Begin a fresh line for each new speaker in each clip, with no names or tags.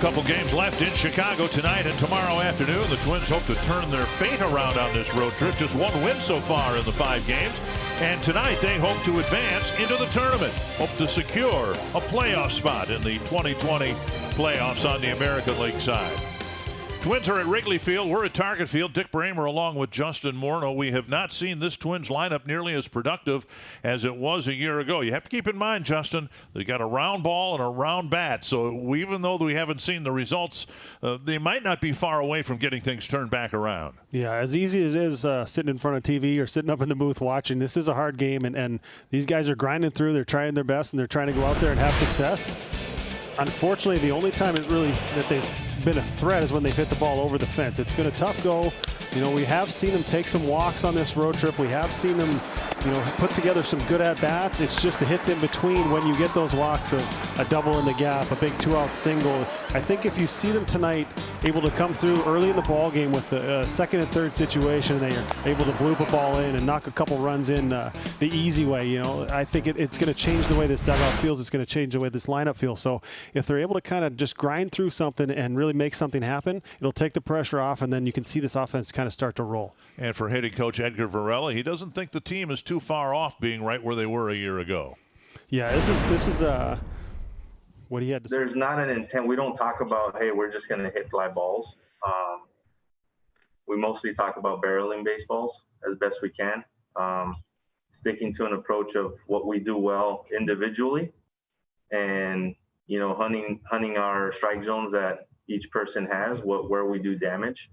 Couple games left in Chicago tonight and tomorrow afternoon. The Twins hope to turn their fate around on this road trip. Just one win so far in the 5 games. And tonight they hope to advance into the tournament. Hope to secure a playoff spot in the 2020 playoffs on the American League side. Twins are at Wrigley Field. We're at Target Field. Dick Bramer along with Justin Morneau. We have not seen this Twins lineup nearly as productive as it was a year ago. You have to keep in mind, Justin, they got a round ball and a round bat. So even though we haven't seen the results, they might not be far away from getting things turned back around.
Yeah, as easy as it is sitting in front of TV or sitting up in the booth watching, this is a hard game. And these guys are grinding through. They're trying their best, and they're trying to go out there and have success. Unfortunately, the only time that they've been a threat is when they've hit the ball over the fence. It's been a tough go. You know, we have seen them take some walks on this road trip. We have seen them, put together some good at-bats. It's just the hits in between when you get those walks of a double in the gap, a big 2-out single. I think if you see them tonight able to come through early in the ball game with the second and third situation, they are able to bloop a ball in and knock a couple runs in the easy way. I think it's going to change the way this dugout feels. It's going to change the way this lineup feels. So if they're able to kind of just grind through something and really make something happen, it'll take the pressure off, and then you can see this offense kind of start to roll. And for hitting coach Edgar Varela, he doesn't think the team is too far off being right where they were a year ago. Yeah, this is what he had to say.
There's not an intent. We don't talk about, hey, we're just going to hit fly balls. We mostly talk about barreling baseballs as best we can, sticking to an approach of what we do well individually, and hunting our strike zones that each person has, where we do damage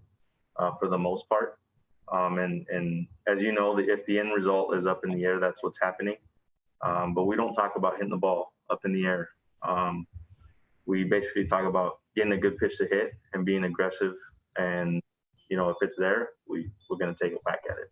for the most part. And as you know, if the end result is up in the air, that's what's happening. But we don't talk about hitting the ball up in the air. We basically talk about getting a good pitch to hit and being aggressive. And, if it's there, we're going to take it back at it.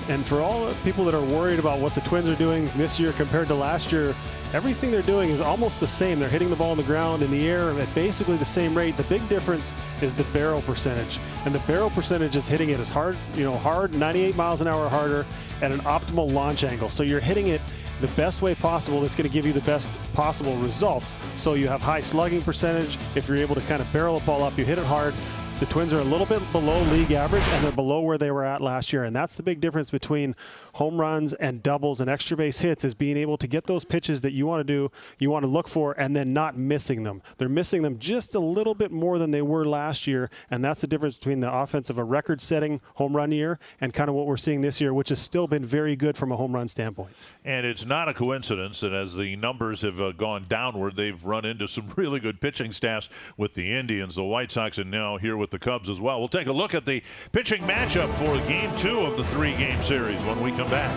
And for all the people that are worried about what the Twins are doing this year compared to last year, everything they're doing is almost the same. They're hitting the ball in the ground, in the air at basically the same rate. The big difference is the barrel percentage. And the barrel percentage is hitting it as hard, hard, 98 miles an hour harder at an optimal launch angle. So you're hitting it the best way possible that's going to give you the best possible results. So you have high slugging percentage. If you're able to kind of barrel a ball up, you hit it hard. The Twins are a little bit below league average, and they're below where they were at last year. And that's the big difference between home runs and doubles and extra base hits, is being able to get those pitches that you want to do, you want to look for, and then not missing them. They're missing them just a little bit more than they were last year, and that's the difference between the offense of a record-setting home run year and kind of what we're seeing this year, which has still been very good from a home run standpoint. And it's not a coincidence that as the numbers have gone downward, they've run into some really good pitching staffs with the Indians, the White Sox, and now here with the Cubs as well. We'll take a look at the pitching matchup for Game 2 of the 3-game series when we come back.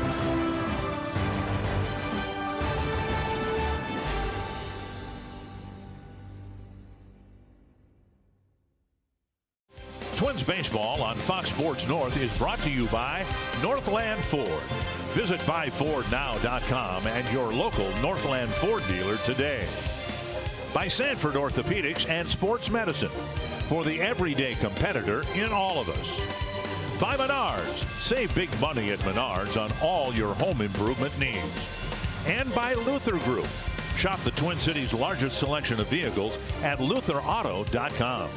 Twins baseball on Fox Sports North is brought to you by Northland Ford. Visit buyfordnow.com and your local Northland Ford dealer today. By Sanford Orthopedics and Sports Medicine, for the everyday competitor in all of us. By Menards. Save big money at Menards on all your home improvement needs. And by Luther Group. Shop the Twin Cities' largest selection of vehicles at lutherauto.com.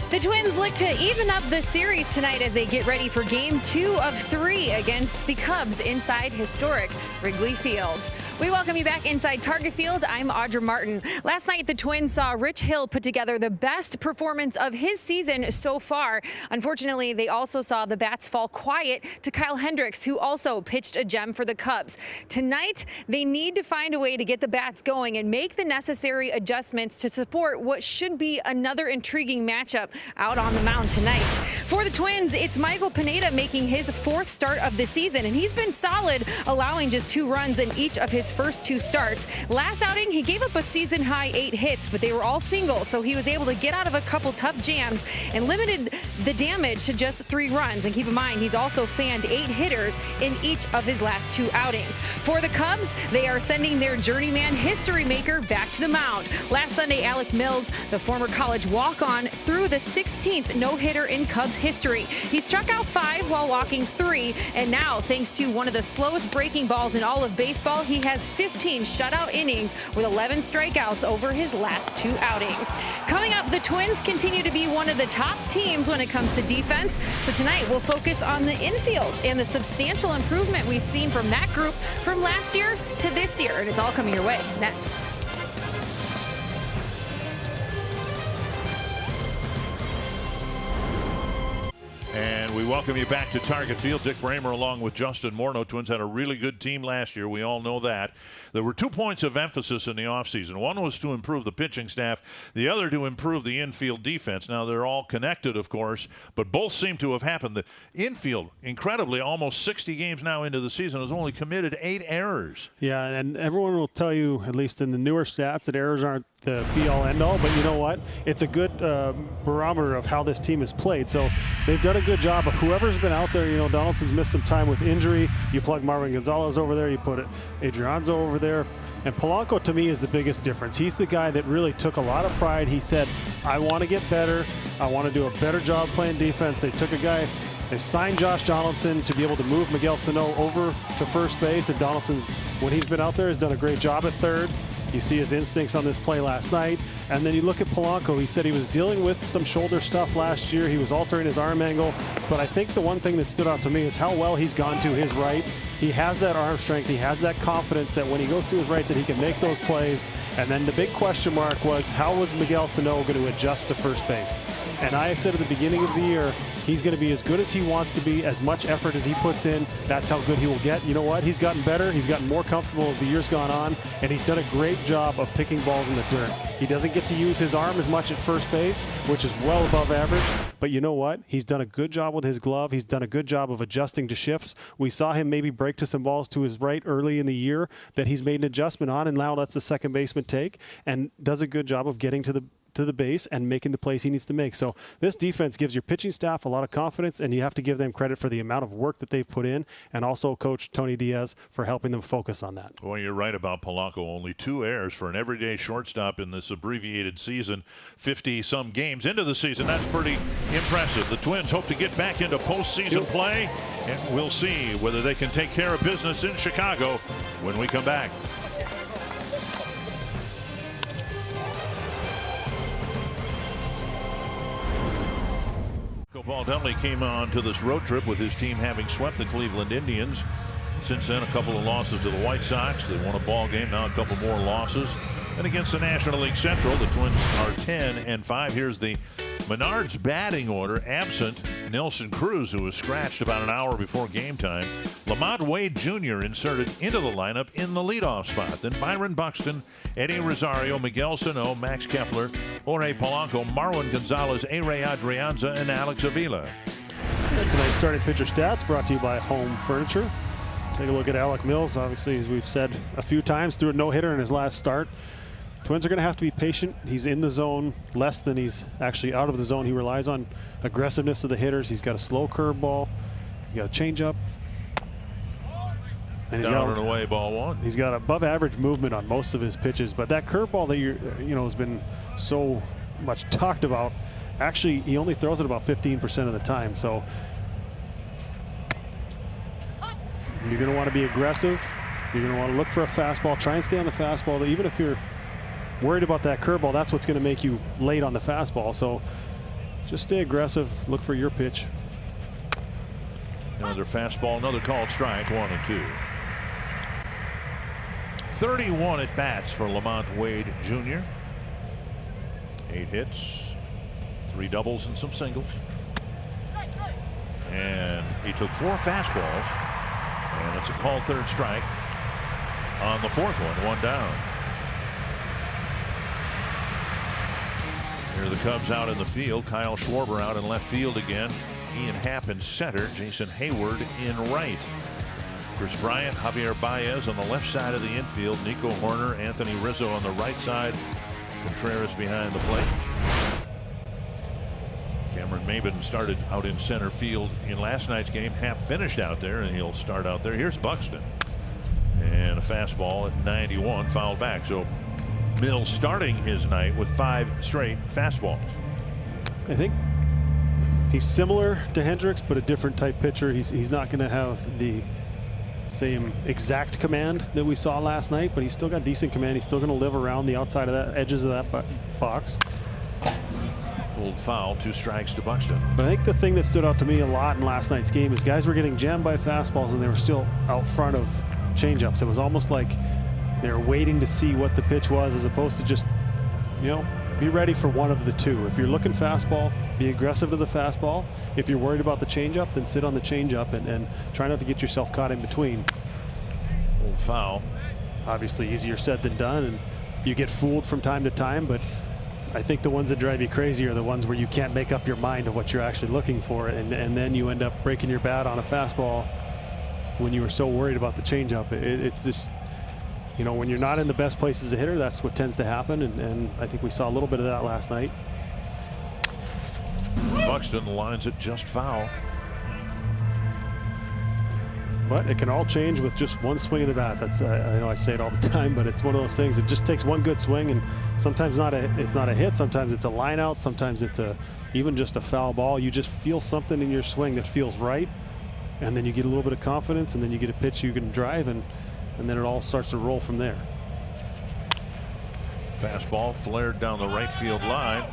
The Twins look to even up the series tonight as they get ready for Game 2 of 3 against the Cubs inside historic Wrigley Field. We welcome you back inside Target Field. I'm Audra Martin. Last night, the Twins saw Rich Hill put together the best performance of his season so far. Unfortunately, they also saw the bats fall quiet to Kyle Hendricks, who also pitched a gem for the Cubs. Tonight, they need to find a way to get the bats going and make the necessary adjustments to support what should be another intriguing matchup out on the mound tonight. For the Twins, it's Michael Pineda making his 4th start of the season, and he's been solid, allowing just 2 runs in each of his first 2 starts. Last outing, he gave up a season-high 8 hits, but they were all singles, so he was able to get out of a couple tough jams and limited the damage to just 3 runs. And keep in mind, he's also fanned 8 hitters in each of his last 2 outings. For the Cubs, they are sending their journeyman history maker back to the mound. Last Sunday, Alec Mills, the former college walk-on, threw the 16th no-hitter in Cubs history. He struck out 5 while walking 3, and now, thanks to one of the slowest breaking balls in all of baseball, he has 15 shutout innings with 11 strikeouts over his last 2 outings. Coming up, the Twins continue to be one of the top teams when it comes to defense. So tonight, we'll focus on the infield and the substantial improvement we've seen from that group from last year to this year. And it's all coming your way next.
And we welcome you back to Target Field. Dick Bramer along with Justin Morneau. Twins had a really good team last year. We all know that. There were 2 points of emphasis in the offseason. One was to improve the pitching staff. The other to improve the infield defense. Now, they're all connected, of course, but both seem to have happened. The infield, incredibly, almost 60 games now into the season, has only committed 8 errors.
Yeah, and everyone will tell you, at least in the newer stats, that errors aren't the be-all, end-all, but you know what? It's a good barometer of how this team has played. So they've done a good job of whoever's been out there. You know, Donaldson's missed some time with injury. You plug Marwin Gonzalez over there. You put Adrianzo over there. And Polanco, to me, is the biggest difference. He's the guy that really took a lot of pride. He said, I want to get better. I want to do a better job playing defense. They took a guy. They signed Josh Donaldson to be able to move Miguel Sano over to first base. And Donaldson's, when he's been out there, has done a great job at third. You see his instincts on this play last night. And then you look at Polanco. He said he was dealing with some shoulder stuff last year. He was altering his arm angle. But I think the one thing that stood out to me is how well he's gone to his right. He has that arm strength. He has that confidence that when he goes to his right that he can make those plays. And then the big question mark was, how was Miguel Sano going to adjust to first base? And I said at the beginning of the year, he's going to be as good as he wants to be, as much effort as he puts in. That's how good he will get. You know what? He's gotten better. He's gotten more comfortable as the year's gone on, and he's done a great job of picking balls in the dirt. He doesn't get to use his arm as much at first base, which is well above average. But you know what? He's done a good job with his glove. He's done a good job of adjusting to shifts. We saw him maybe break to some balls to his right early in the year that he's made an adjustment on, and now lets the second baseman take, and does a good job of getting to the base and making the plays he needs to make. So this defense gives your pitching staff a lot of confidence, and you have to give them credit for the amount of work that they've put in, and also Coach Tony Diaz for helping them focus on that.
Well, you're right about Polanco. Only 2 errors for an everyday shortstop in this abbreviated season. 50-some games into the season. That's pretty impressive. The Twins hope to get back into postseason play, and we'll see whether they can take care of business in Chicago when we come back. Paul Dunley came on to this road trip with his team having swept the Cleveland Indians. Since then, a couple of losses to the White Sox. They won a ball game, now a couple more losses. And against the National League Central, the Twins are 10-5. Here's the Menards batting order. Absent Nelson Cruz, who was scratched about an hour before game time. Lamont Wade Jr. inserted into the lineup in the leadoff spot. Then Byron Buxton, Eddie Rosario, Miguel Sano, Max Kepler, Jorge Polanco, Marwin Gonzalez, A-Ray Adrianza, and Alex Avila.
And tonight's starting pitcher stats brought to you by Home Furniture. Take a look at Alec Mills. Obviously, as we've said a few times, threw a no-hitter in his last start. Twins are going to have to be patient. He's in the zone less than he's actually out of the zone. He relies on aggressiveness of the hitters. He's got a slow curveball. He's got a changeup. And he's
down and away, ball 1.
He's got above average movement on most of his pitches, but that curveball that has been so much talked about, actually he only throws it about 15% of the time. So you're going to want to be aggressive. You're going to want to look for a fastball. Try and stay on the fastball. Even if you're worried about that curveball, that's what's going to make you late on the fastball. So just stay aggressive. Look for your pitch.
Another fastball, another called strike, 1-2. 31 at bats for Lamont Wade Jr. 8 hits, 3 doubles and some singles. And he took 4 fastballs, and it's a called third strike on the 4th one, 1 down. Here are the Cubs out in the field. Kyle Schwarber out in left field again. Ian Happ in center. Jason Hayward in right. Chris Bryant, Javier Baez on the left side of the infield. Nico Horner, Anthony Rizzo on the right side. Contreras behind the plate. Cameron Maben started out in center field in last night's game. Happ finished out there, and he'll start out there. Here's Buxton. And a fastball at 91, fouled back. So Mills starting his night with 5 straight fastballs.
I think he's similar to Hendricks, but a different type pitcher. He's not going to have the same exact command that we saw last night, but he's still got decent command. He's still going to live around the outside of that edges of that box.
Pulled foul, 2 strikes to Buxton.
But I think the thing that stood out to me a lot in last night's game is guys were getting jammed by fastballs and they were still out front of changeups. It was almost like they were waiting to see what the pitch was, as opposed to just, you know, be ready for one of the two. If you're looking fastball, be aggressive to the fastball. If you're worried about the changeup, then sit on the changeup and try not to get yourself caught in between.
Pulled foul.
Obviously easier said than done, and you get fooled from time to time, but I think the ones that drive you crazy are the ones where you can't make up your mind of what you're actually looking for, and then you end up breaking your bat on a fastball when you were so worried about the changeup. It's just, you know, when you're not in the best place as a hitter, that's what tends to happen, and I think we saw a little bit of that last night.
Buxton lines it just foul.
But it can all change with just one swing of the bat. That's I know I say it all the time, but it's one of those things. It just takes one good swing, and sometimes it's not a hit. Sometimes it's a line out. Sometimes it's even just a foul ball. You just feel something in your swing that feels right, and then you get a little bit of confidence, and then you get a pitch you can drive, and then it all starts to roll from there.
Fastball flared down the right field line,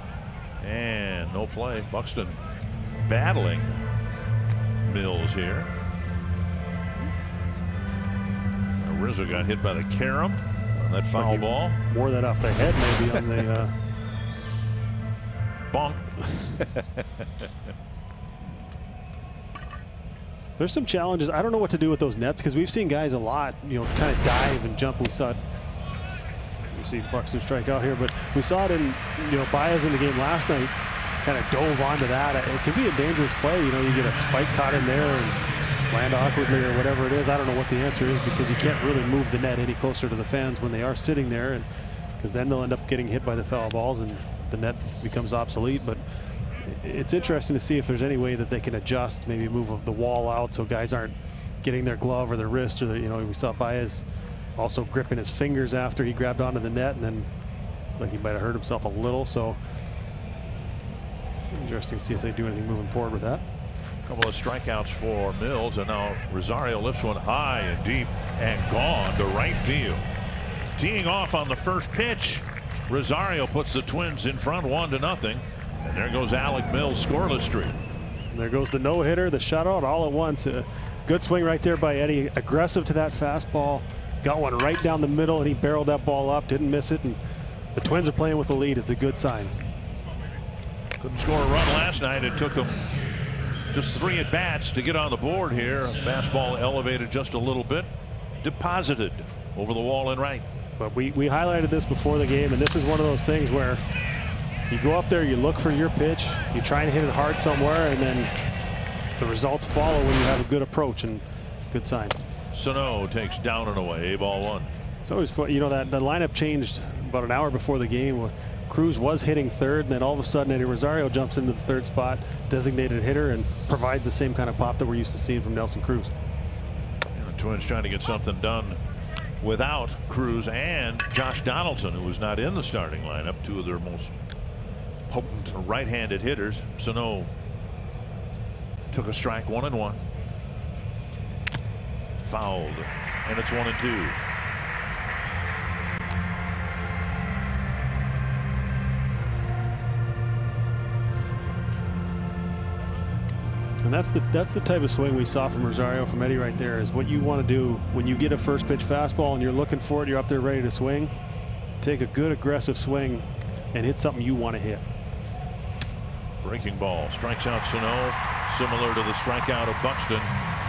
and no play. Buxton battling Mills here. Rizzo got hit by the carom on that foul ball.
More that off the head, maybe, on the
bonk.
There's some challenges. I don't know what to do with those nets, because we've seen guys a lot, you know, kind of dive and jump. We saw it. You see Buxton strike out here, but we saw it in, you know, Baez in the game last night. Kind of dove onto that. It can be a dangerous play. You know, you get a spike caught in there and land awkwardly or whatever it is. I don't know what the answer is, because you can't really move the net any closer to the fans when they are sitting there, and because then they'll end up getting hit by the foul balls and the net becomes obsolete. But it's interesting to see if there's any way that they can adjust, maybe move the wall out so guys aren't getting their glove or their wrist, or their, you know, we saw Baez also gripping his fingers after he grabbed onto the net, and then like he might have hurt himself a little. So interesting to see if they do anything moving forward with that.
Couple of strikeouts for Mills, and now Rosario lifts one high and deep and gone to right field. Teeing off on the first pitch, Rosario puts the Twins in front 1-0, and there goes Alec Mills' scoreless streak.
And there goes the no-hitter, the shutout, all at once. A good swing right there by Eddie, aggressive to that fastball, got one right down the middle, and he barreled that ball up, didn't miss it, and the Twins are playing with the lead. It's a good sign.
Couldn't score a run last night. It took him just 3 at-bats to get on the board here. A fastball elevated just a little bit, deposited over the wall and right.
But we highlighted this before the game, and this is one of those things where you go up there, you look for your pitch, you try and hit it hard somewhere, and then the results follow when you have a good approach, and good sign.
Sano takes down and away, ball 1.
It's always fun. You know, that the lineup changed about an hour before the game. Cruz was hitting third, and then all of a sudden Eddie Rosario jumps into the third spot, designated hitter, and provides the same kind of pop that we're used to seeing from Nelson Cruz.
The Twins trying to get something done without Cruz and Josh Donaldson, who was not in the starting lineup, 2 of their most potent right-handed hitters. Sano took a strike, 1-1. Fouled, and it's 1-2.
And that's the type of swing we saw from Rosario, from Eddie right there, is what you want to do when you get a first pitch fastball and you're looking for it, you're up there ready to swing. Take a good aggressive swing and hit something you want to hit.
Breaking ball, strikes out Sano, similar to the strikeout of Buxton.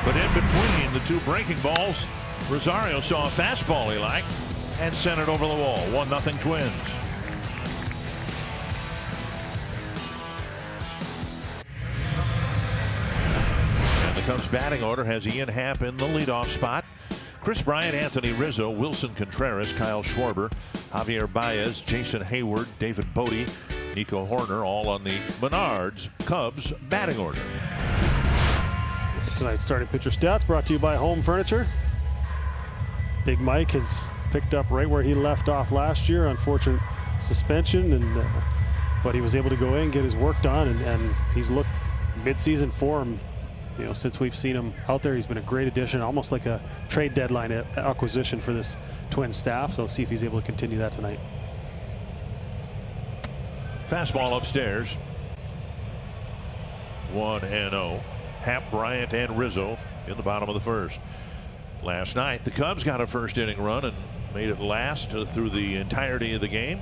But in between the 2 breaking balls, Rosario saw a fastball he liked and sent it over the wall. 1-0 Twins. Cubs batting order has Ian Happ in the leadoff spot. Chris Bryant, Anthony Rizzo, Wilson Contreras, Kyle Schwarber, Javier Baez, Jason Hayward, David Bodie, Nico Horner, all on the Menards Cubs batting order.
Tonight's starting pitcher stats brought to you by Home Furniture. Big Mike has picked up right where he left off last year. Unfortunate suspension, but he was able to go in, get his work done, and he's looked mid-season form. You know, since we've seen him out there, he's been a great addition, almost like a trade deadline acquisition for this Twins staff. So see if he's able to continue that tonight.
Fastball upstairs. 1-0. Happ, Bryant, and Rizzo in the bottom of the first. Last night, the Cubs got a first inning run and made it last through the entirety of the game.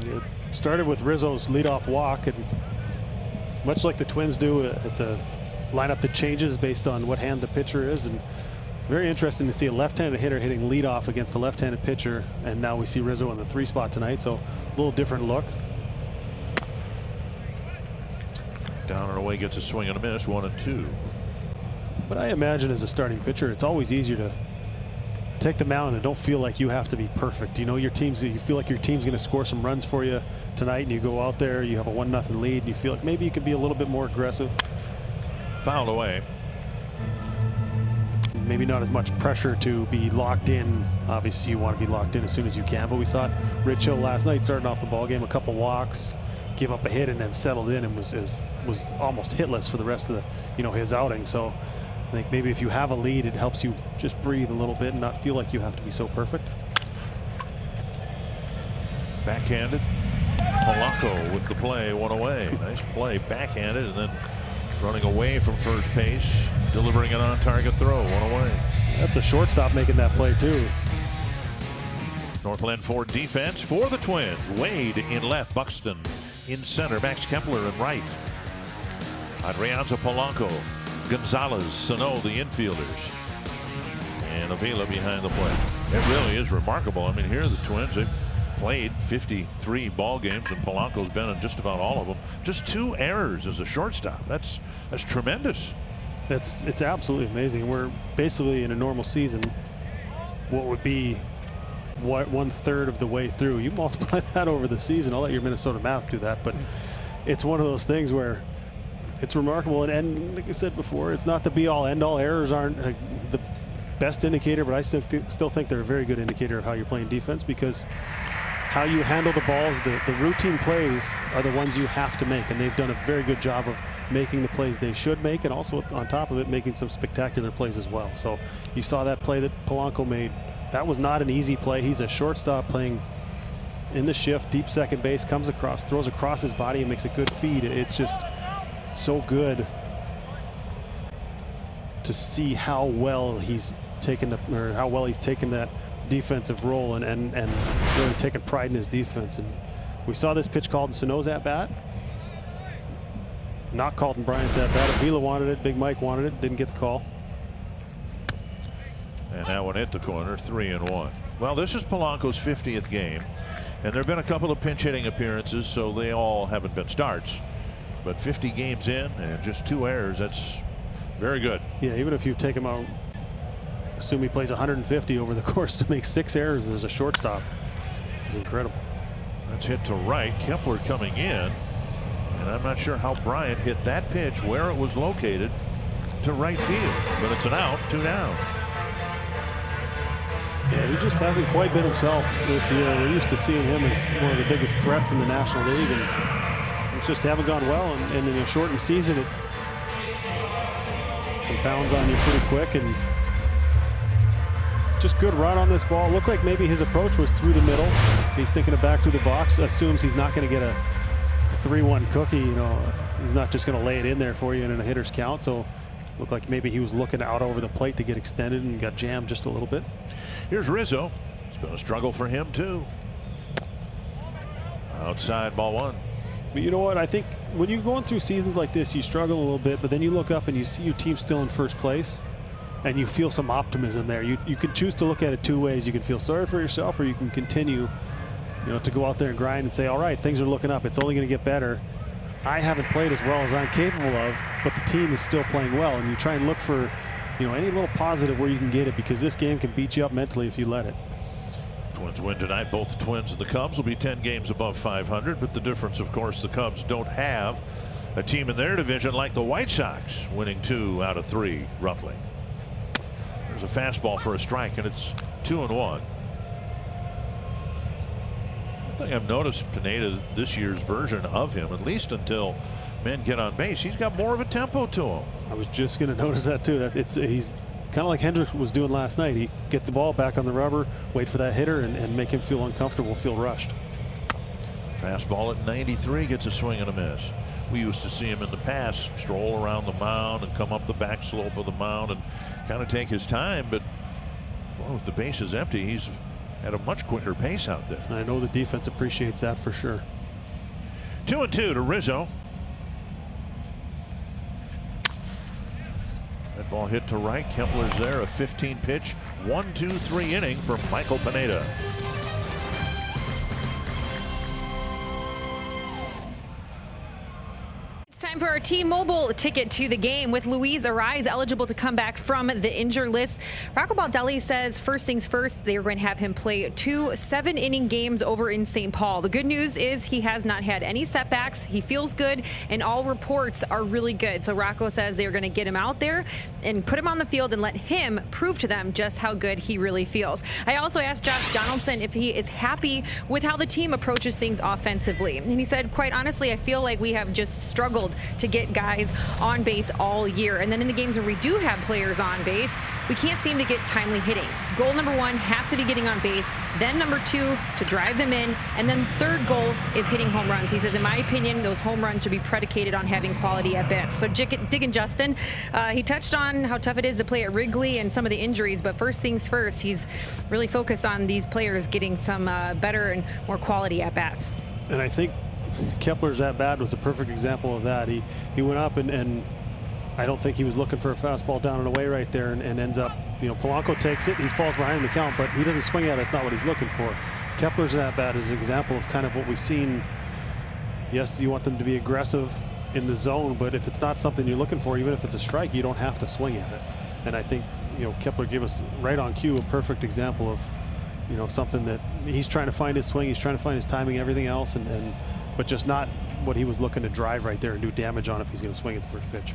It started with Rizzo's leadoff walk, and much like the Twins do, it's a lineup that changes based on what hand the pitcher is, and very interesting to see a left-handed hitter hitting leadoff against a left-handed pitcher, and now we see Rizzo in the 3 spot tonight, so a little different look.
Down and away, gets a swing and a miss, 1-2.
But I imagine as a starting pitcher, it's always easier to take the mound and don't feel like you have to be perfect. You know, you feel like your team's going to score some runs for you tonight, and you go out there, you have a 1-0 lead, and you feel like maybe you could be a little bit more aggressive.
Fouled away.
Maybe not as much pressure to be locked in. Obviously, you want to be locked in as soon as you can, but we saw Rich Hill last night starting off the ball game, a couple walks, give up a hit, and then settled in and was almost hitless for the rest of his outing. So I think maybe if you have a lead, it helps you just breathe a little bit and not feel like you have to be so perfect.
Backhanded. Polanco with the play, 1 away. Nice play, backhanded, and then running away from first base, delivering an on-target throw, 1 away.
That's a shortstop making that play too.
Northland Ford defense for the Twins. Wade in left, Buxton in center, Max Kepler in right. Adrianza, Polanco, Gonzalez, Sano, the infielders, and Avila behind the plate. It really is remarkable. I mean, here are the Twins. They've played 53 ball games, and Polanco's been in just about all of them. Just 2 errors as a shortstop. That's tremendous.
It's absolutely amazing. We're basically in a normal season, what would be 1/3 of the way through. You multiply that over the season. I'll let your Minnesota math do that, but it's one of those things where it's remarkable. And like I said before, it's not the be-all, end-all. Errors aren't the best indicator, but I still think they're a very good indicator of how you're playing defense, because how you handle the balls, the routine plays are the ones you have to make, and they've done a very good job of making the plays they should make, and also on top of it making some spectacular plays as well. So you saw that play that Polanco made. That was not an easy play. He's a shortstop playing in the shift, deep second base, comes across, throws across his body and makes a good feed. It's just so good to see how well he's taken that defensive role and really taking pride in his defense. And we saw this pitch called in Sano's at bat, not called in Bryant's at bat. Avila wanted it, Big Mike wanted it, didn't get the call.
And that one hit the corner, 3-1. Well, this is Polanco's 50th game, and there have been a couple of pinch hitting appearances, so they all haven't been starts. But 50 games in and just 2 errors, that's very good.
Yeah, even if you take him out, assume he plays 150 over the course, to make 6 errors as a shortstop is incredible.
That's hit to right. Kepler coming in, and I'm not sure how Bryant hit that pitch, where it was located, to right field. But it's an out, 2 down.
Yeah, he just hasn't quite been himself this year. We're used to seeing him as one of the biggest threats in the National League, and it's just haven't gone well. And in a shortened season, it compounds on you pretty quick. And just good run on this ball. Looked like maybe his approach was through the middle. He's thinking of back to the box. Assumes he's not going to get a 3-1 cookie. You know, he's not just going to lay it in there for you in a hitter's count. So looked like maybe he was looking out over the plate to get extended and got jammed just a little bit.
Here's Rizzo. It's been a struggle for him too. Outside, ball 1.
But you know what? I think when you're going through seasons like this, you struggle a little bit, but then you look up and you see your team still in first place, and you feel some optimism there. You can choose to look at it 2 ways. You can feel sorry for yourself, or you can continue, to go out there and grind and say, all right, things are looking up. It's only going to get better. I haven't played as well as I'm capable of, but the team is still playing well, and you try and look for, any little positive where you can get it, because this game can beat you up mentally if you let it.
Twins win tonight. Both the Twins and the Cubs will be 10 games above 500, but the difference, of course, the Cubs don't have a team in their division like the White Sox, winning 2 out of 3 roughly. There's a fastball for a strike, and it's 2-1. One thing I've noticed, Pineda, this year's version of him, at least until men get on base, he's got more of a tempo to him.
I was just going to notice that too. That he's kind of like Hendricks was doing last night. He get the ball back on the rubber, wait for that hitter, and make him feel uncomfortable, feel rushed.
Fastball at 93 gets a swing and a miss. We used to see him in the past stroll around the mound and come up the back slope of the mound and kind of take his time, but well, with the bases empty, he's at a much quicker pace out there.
I know the defense appreciates that for sure.
2-2 to Rizzo. That ball hit to right. Kepler's there. A 15-pitch, 1-2-3 inning for Michael Pineda.
Time for our T-Mobile ticket to the game. With Luis Arraez eligible to come back from the injured list, Rocco Baldelli says first things first, they are going to have him play 2 7-inning games over in St. Paul. The good news is he has not had any setbacks. He feels good, and all reports are really good. So Rocco says they're going to get him out there and put him on the field and let him prove to them just how good he really feels. I also asked Josh Donaldson if he is happy with how the team approaches things offensively. And he said, quite honestly, I feel like we have just struggled to get guys on base all year. And then in the games where we do have players on base, we can't seem to get timely hitting. Goal number 1 has to be getting on base. Then number 2, to drive them in. And then third goal is hitting home runs. He says, in my opinion, those home runs should be predicated on having quality at bats. So Diggin' Justin, he touched on how tough it is to play at Wrigley and some of the injuries. But first things first, he's really focused on these players getting some better and more quality at bats.
And I think Kepler's at bat was a perfect example of that. He went up and I don't think he was looking for a fastball down and away right there, and ends up, Polanco takes it, he falls behind in the count, but he doesn't swing at it. It's not what he's looking for. Kepler's at bat is an example of kind of what we've seen. Yes, you want them to be aggressive in the zone, but if it's not something you're looking for, even if it's a strike, you don't have to swing at it. And I think, Kepler gave us right on cue a perfect example of, something that he's trying to find his swing, he's trying to find his timing, everything else, but just not what he was looking to drive right there and do damage on if he's going to swing at the first pitch.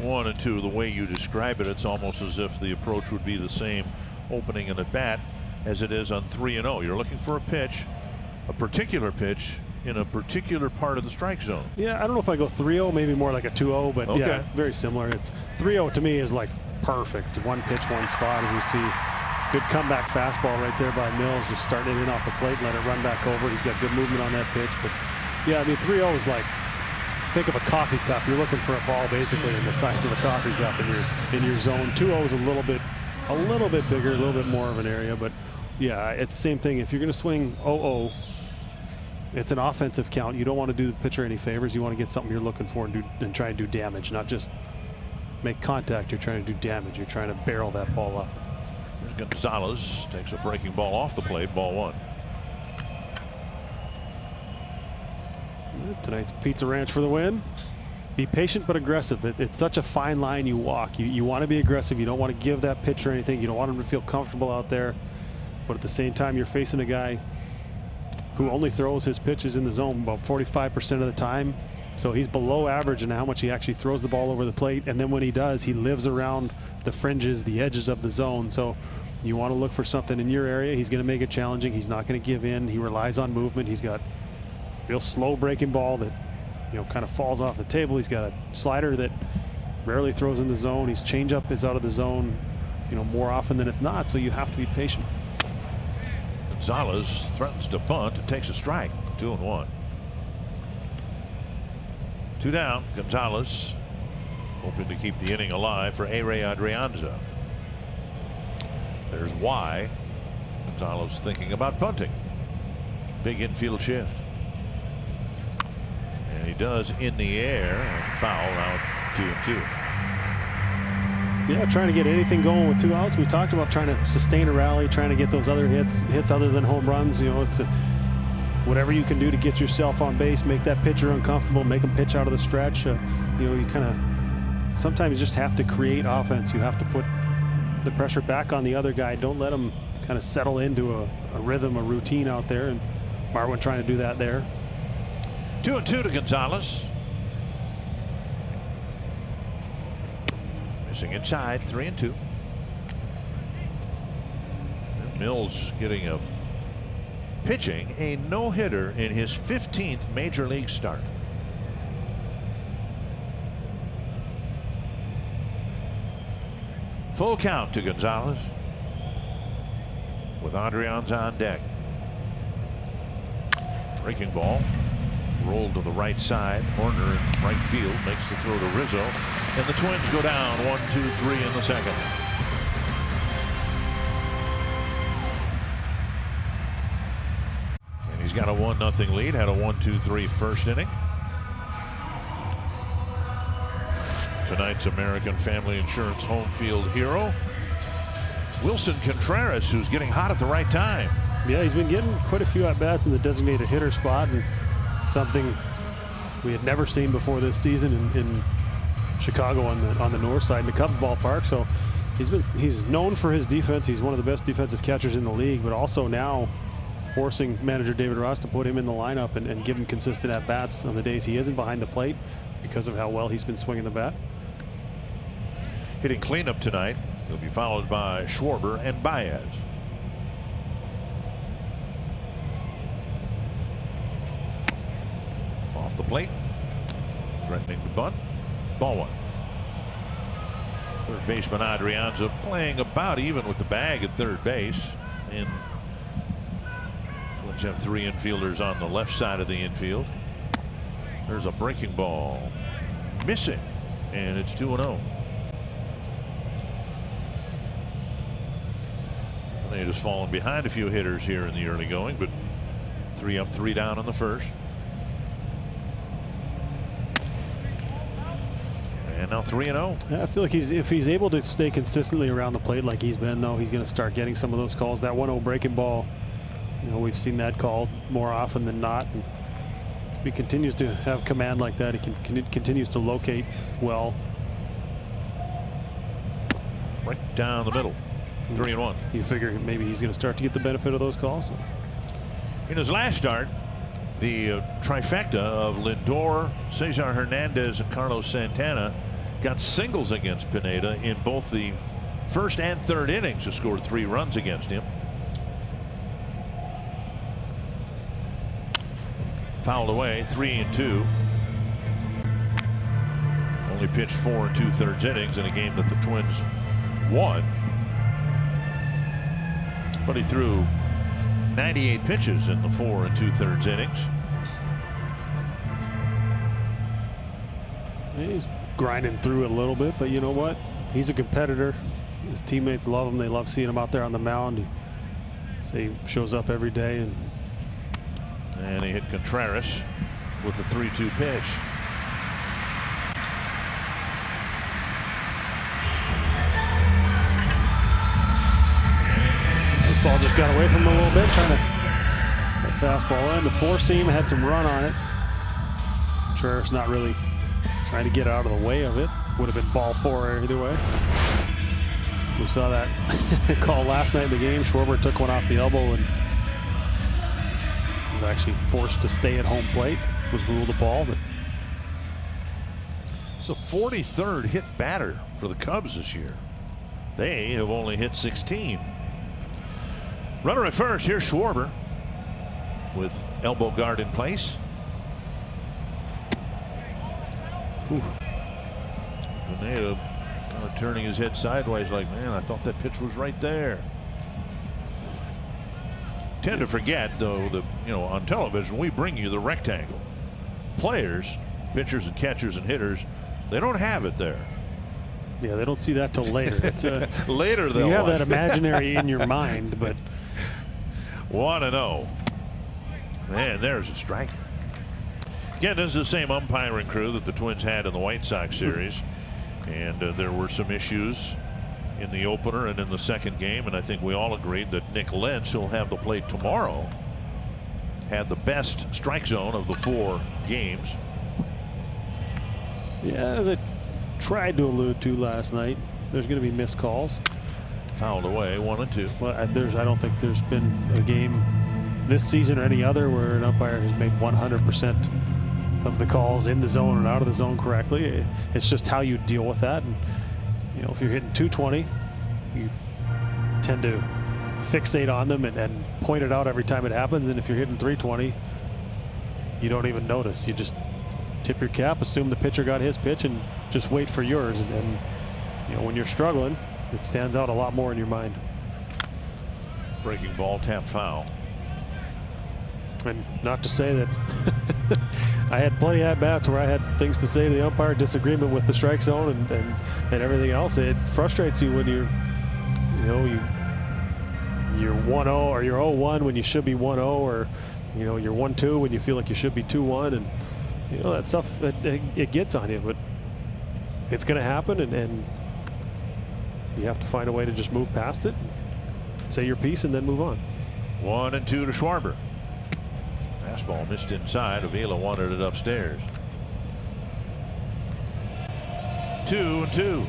1 and 2, the way you describe it, it's almost as if the approach would be the same opening and at bat as it is on 3 and 0. You're looking for a pitch, a particular pitch in a particular part of the strike zone.
Yeah, I don't know if I go 3-0, maybe more like a 2-0, but okay. Yeah, very similar. It's 3-0 to me is like perfect. 1 pitch, 1 spot, as we see. Good comeback fastball right there by Mills, just starting it in off the plate and let it run back over. He's got good movement on that pitch. But yeah, I mean, 3-0 is like, think of a coffee cup. You're looking for a ball basically in the size of a coffee cup in your zone. 2-0 is a little bit bigger, a little bit more of an area. But yeah, it's the same thing. If you're going to swing 0-0, it's an offensive count. You don't want to do the pitcher any favors. You want to get something you're looking for and try and do damage, not just make contact. You're trying to do damage. You're trying to barrel that ball up.
Gonzalez takes a breaking ball off the plate, ball 1.
Tonight's Pizza Ranch for the win. Be patient but aggressive. It's such a fine line you walk. You want to be aggressive. You don't want to give that pitcher anything. You don't want him to feel comfortable out there. But at the same time, you're facing a guy who only throws his pitches in the zone about 45% of the time. So he's below average in how much he actually throws the ball over the plate. And then when he does, he lives around the fringes, the edges of the zone. So you want to look for something in your area. He's going to make it challenging. He's not going to give in. He relies on movement. He's got real slow breaking ball that, kind of falls off the table. He's got a slider that rarely throws in the zone. His changeup is out of the zone, more often than it's not. So you have to be patient.
Gonzalez threatens to bunt. It takes a strike. 2-1. 2 down. Gonzalez hoping to keep the inning alive for A-Ray Adrianza. There's why Gonzalez thinking about bunting. Big infield shift. And he does in the air, and foul out 2-2.
Yeah, trying to get anything going with 2 outs. We talked about trying to sustain a rally, trying to get those other hits other than home runs. It's whatever you can do to get yourself on base, make that pitcher uncomfortable, make them pitch out of the stretch. You kind of sometimes you just have to create offense. You have to put the pressure back on the other guy. Don't let him kind of settle into a rhythm, a routine out there, and Marwin trying to do that there.
2-2 to Gonzalez. Missing inside, 3-2. And Mills getting pitching a no-hitter in his 15th major league start. Full count to Gonzalez with Adrian's on deck. Breaking ball rolled to the right side. Horner in right field makes the throw to Rizzo, and the Twins go down 1-2-3 in the second. And he's got a 1-0 lead. Had a 1-2-3 first inning. Tonight's American Family Insurance home field hero, Wilson Contreras, who's getting hot at the right time.
Yeah, he's been getting quite a few at-bats in the designated hitter spot, and something we had never seen before this season in Chicago on the north side in the Cubs ballpark. So he's known for his defense. He's one of the best defensive catchers in the league, but also now forcing manager David Ross to put him in the lineup and give him consistent at-bats on the days he isn't behind the plate because of how well he's been swinging the bat.
Hitting cleanup tonight. He'll be followed by Schwarber and Baez. Off the plate. Threatening to bunt. Ball one. Third baseman Adrianza playing about even with the bag at third base. And Twins have three infielders on the left side of the infield. There's a breaking ball. Missing. And it's 2-0. They just fallen behind a few hitters here in the early going, but 3 up, 3 down in the first. And now 3-0.
Yeah, I feel like if he's able to stay consistently around the plate like he's been, though, he's going to start getting some of those calls. That 1-0 breaking ball, you know, we've seen that called more often than not. And if he continues to have command like that, he continues to locate well.
Right down the middle. 3-1.
You figure maybe he's going to start to get the benefit of those calls.
In his last start, the trifecta of Lindor, Cesar Hernandez, and Carlos Santana got singles against Pineda in both the first and third innings, who scored 3 runs against him. Fouled away, 3-2. Only pitched 4 2/3 innings in a game that the Twins won. But he threw 98 pitches in the 4 2/3 innings.
He's grinding through it a little bit, but you know what? He's a competitor. His teammates love him. They love seeing him out there on the mound. He shows up every day.
And he hit Contreras with the 3-2 pitch.
Ball just got away from him a little bit, trying to get fastball in. The 4-seam had some run on it. Contreras not really trying to get out of the way of it. Would have been ball 4 either way. We saw that call last night in the game. Schwarber took one off the elbow and was actually forced to stay at home plate. Was ruled a ball, but
it's a 43rd hit batter for the Cubs this year. They have only hit 16. Runner at first. Here's Schwarber with elbow guard in place. Pineda kind of turning his head sideways like, man, I thought that pitch was right there. Tend to forget, though, that, you know, on television we bring you the rectangle. Players, pitchers and catchers and hitters, they don't have it there.
Yeah, they don't see that till later. It's
later they'll
you have that imaginary in your mind, but
1-0. And there's a strike. Again, this is the same umpiring crew that the Twins had in the White Sox series. And there were some issues in the opener and in the second game. And I think we all agreed that Nick Lynch, who'll have the plate tomorrow, had the best strike zone of the 4 games.
Yeah, as I tried to allude to last night, there's going to be missed calls.
Fouled away, 1-2.
Well, I don't think there's been a game this season or any other where an umpire has made 100% of the calls in the zone and out of the zone correctly. It's just how you deal with that. And, you know, if you're hitting 220, you tend to fixate on them and point it out every time it happens. And if you're hitting 320, you don't even notice. You just tip your cap, assume the pitcher got his pitch, and just wait for yours. And you know, when you're struggling, it stands out a lot more in your mind.
Breaking ball, tap foul.
And not to say that I had plenty of at-bats where I had things to say to the umpire, disagreement with the strike zone and everything else. It frustrates you when you're 1-0 or you're 0-1 when you should be 1-0, or you know, you're 1-2 when you feel like you should be 2-1, and you know that stuff, it gets on you. But it's going to happen, and you have to find a way to just move past it, say your piece, and then move on.
1-2 to Schwarber. Fastball missed inside. Avila wanted it upstairs. 2-2.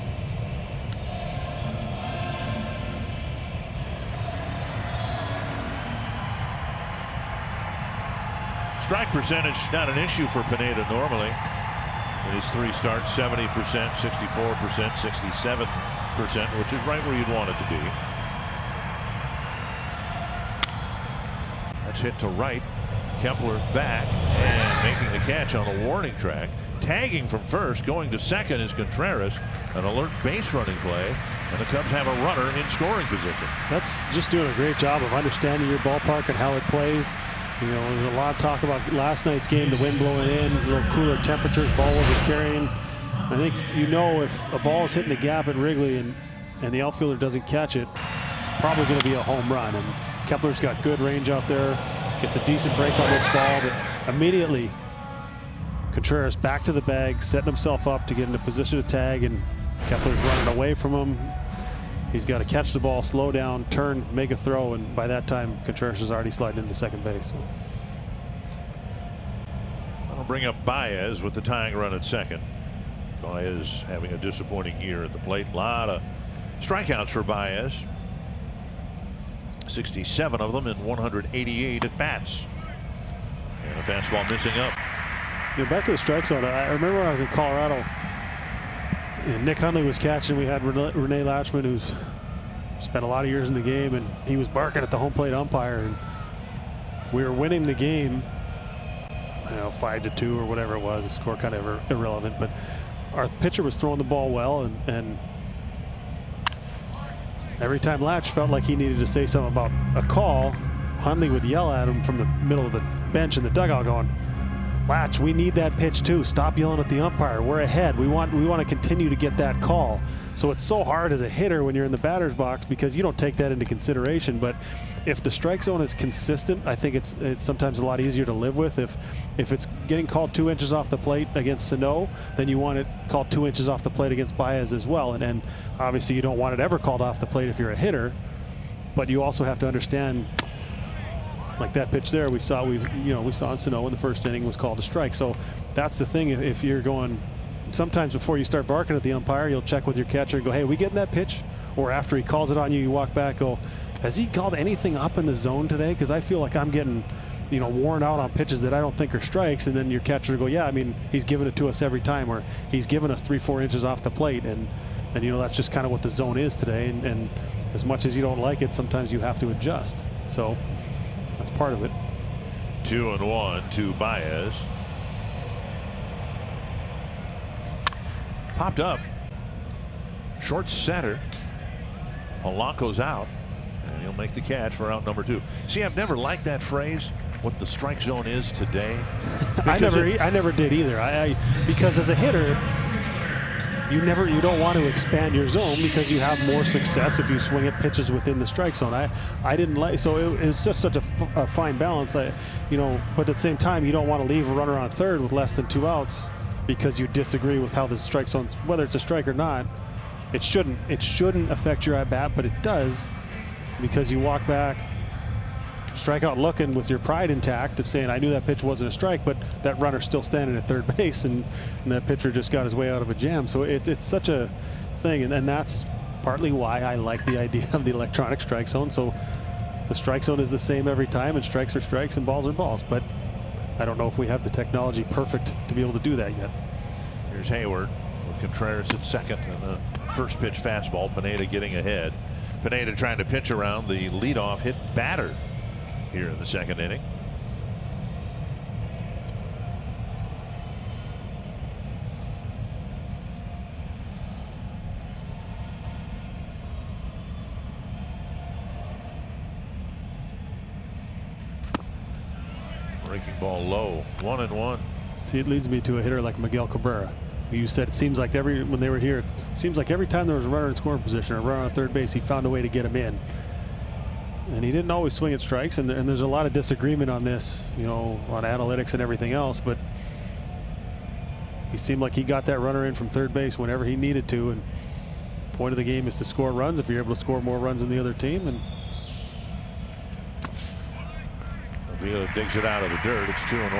Strike percentage not an issue for Pineda normally. In his 3 starts, 70%, 64%, 67%, which is right where you'd want it to be. That's hit to right. Kepler back and making the catch on a warning track. Tagging from first, going to second is Contreras. An alert base running play, and the Cubs have a runner in scoring position.
That's just doing a great job of understanding your ballpark and how it plays. You know, there's a lot of talk about last night's game, the wind blowing in, a little cooler temperatures, ball wasn't carrying. I think, you know, if a ball is hitting the gap at Wrigley and the outfielder doesn't catch it, it's probably going to be a home run. And Kepler's got good range out there, gets a decent break on this ball, but immediately Contreras back to the bag, setting himself up to get into position to tag, and Kepler's running away from him. He's got to catch the ball, slow down, turn, make a throw, and by that time, Contreras is already sliding into second base. So.
I'll bring up Baez with the tying run at second. Baez having a disappointing year at the plate. A lot of strikeouts for Baez. 67 of them in 188 at bats. And a fastball missing up.
You know, back to the strike zone. I remember when I was in Colorado, and Nick Hundley was catching. We had Renee Latchman, who's spent a lot of years in the game, and he was barking at the home plate umpire, and we were winning the game, you know, 5-2 or whatever it was. The score kind of irrelevant, but our pitcher was throwing the ball well, and every time Latch felt like he needed to say something about a call, Hundley would yell at him from the middle of the bench in the dugout going, "Latch, we need that pitch too. Stop yelling at the umpire. We're ahead. We want to continue to get that call." So it's so hard as a hitter when you're in the batter's box because you don't take that into consideration. But if the strike zone is consistent, I think it's sometimes a lot easier to live with. If it's getting called 2 inches off the plate against Sano, then you want it called 2 inches off the plate against Baez as well. And obviously you don't want it ever called off the plate if you're a hitter. But you also have to understand, like that pitch there, we saw in Sano in the first inning was called a strike. So that's the thing. If you're going, sometimes before you start barking at the umpire, you'll check with your catcher and go, "Hey, we getting that pitch?" Or after he calls it on you, you walk back, go, "Has he called anything up in the zone today? Because I feel like I'm getting, you know, worn out on pitches that I don't think are strikes." And then your catcher will go, "Yeah, I mean, he's giving it to us every time," or "He's giving us 3-4 inches off the plate." And you know, that's just kind of what the zone is today. And as much as you don't like it, sometimes you have to adjust. So that's part of it.
2-1 to Baez. Popped up. Short center. Polanco's out. And he'll make the catch for out number 2. See, I've never liked that phrase, what the strike zone is today.
I never did either. Because as a hitter, you don't want to expand your zone because you have more success if you swing at pitches within the strike zone. I didn't like, so it's just such a fine balance. But at the same time, you don't want to leave a runner on third with less than 2 outs because you disagree with how the strike zone's, whether it's a strike or not. It shouldn't affect your at bat, but it does because you walk back, strike out looking with your pride intact of saying, "I knew that pitch wasn't a strike," but that runner's still standing at third base, and that pitcher just got his way out of a jam. So it's such a thing, and that's partly why I like the idea of the electronic strike zone. So the strike zone is the same every time, and strikes are strikes and balls are balls. But I don't know if we have the technology perfect to be able to do that yet.
Here's Hayward with Contreras at second, and the first pitch fastball. Pineda getting ahead. Pineda trying to pitch around the leadoff hit batter here in the second inning. Breaking ball low, 1-1.
See, it leads me to a hitter like Miguel Cabrera. You said it seems like when they were here, it seems like every time there was a runner in scoring position or a runner on third base, he found a way to get him in. And he didn't always swing at strikes, and there's a lot of disagreement on this, you know, on analytics and everything else, but he seemed like he got that runner in from third base whenever he needed to, and the point of the game is to score runs. If you're able to score more runs than the other team, and
Avila digs it out of the dirt. It's 2-1.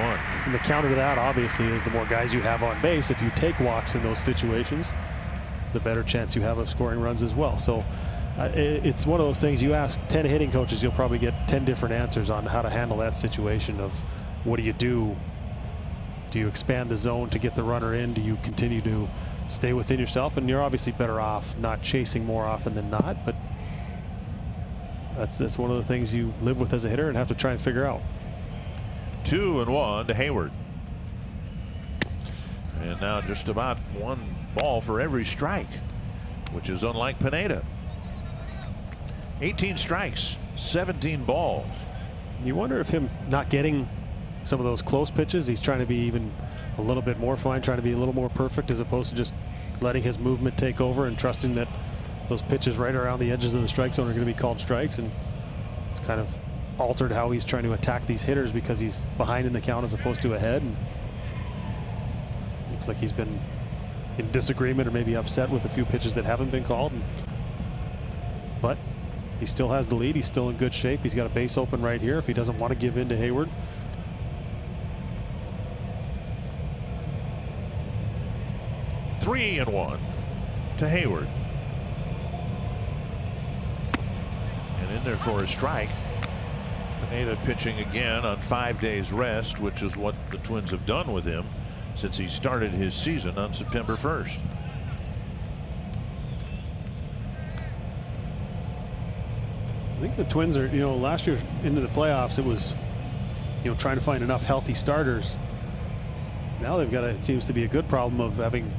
And the counter to that, obviously, is the more guys you have on base. If you take walks in those situations, the better chance you have of scoring runs as well. So it's one of those things, you ask 10 hitting coaches, you'll probably get 10 different answers on how to handle that situation of what do you do? Do you expand the zone to get the runner in? Do you continue to stay within yourself? And you're obviously better off not chasing more often than not, but that's one of the things you live with as a hitter and have to try and figure out.
2-1 to Hayward. And now just about one ball for every strike, which is unlike Pineda. 18 strikes, 17 balls.
You wonder if him not getting some of those close pitches, he's trying to be even a little bit more fine, trying to be a little more perfect, as opposed to just letting his movement take over and trusting that those pitches right around the edges of the strike zone are going to be called strikes. And it's kind of altered how he's trying to attack these hitters because he's behind in the count as opposed to ahead. And looks like he's been in disagreement or maybe upset with a few pitches that haven't been called. But he still has the lead. He's still in good shape. He's got a base open right here if he doesn't want to give in to Hayward.
Three and 1 to Hayward. And in there for a strike. Pineda pitching again on 5 days rest, which is what the Twins have done with him since he started his season on September 1st.
I think the Twins are, last year into the playoffs, it was, trying to find enough healthy starters. Now they've got it seems to be a good problem of having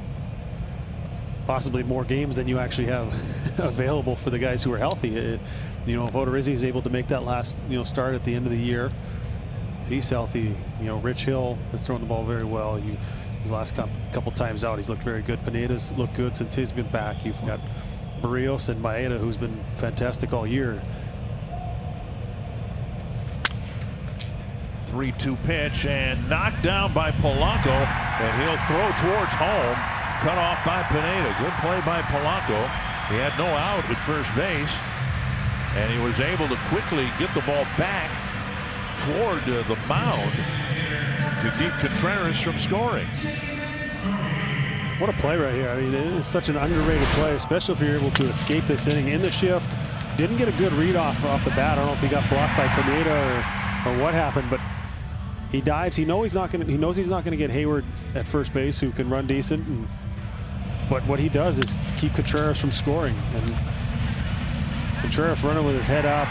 possibly more games than you actually have available for the guys who are healthy. If Odorizzi is able to make that last, start at the end of the year, he's healthy. Rich Hill has thrown the ball very well. His last couple times out, he's looked very good. Pineda's looked good since he's been back. You've got Barrios and Maeda, who's been fantastic all year.
3-2 pitch and knocked down by Polanco, and he'll throw towards home. Cut off by Pineda. Good play by Polanco. He had no out at first base, and he was able to quickly get the ball back toward the mound to keep Contreras from scoring.
What a play right here. I mean, it is such an underrated play, especially if you're able to escape this inning in the shift. Didn't get a good read off the bat. I don't know if he got blocked by Pineda or what happened, but he dives. He knows he's not going to get Hayward at first base, who can run decent. But what he does is keep Contreras from scoring. And Contreras running with his head up.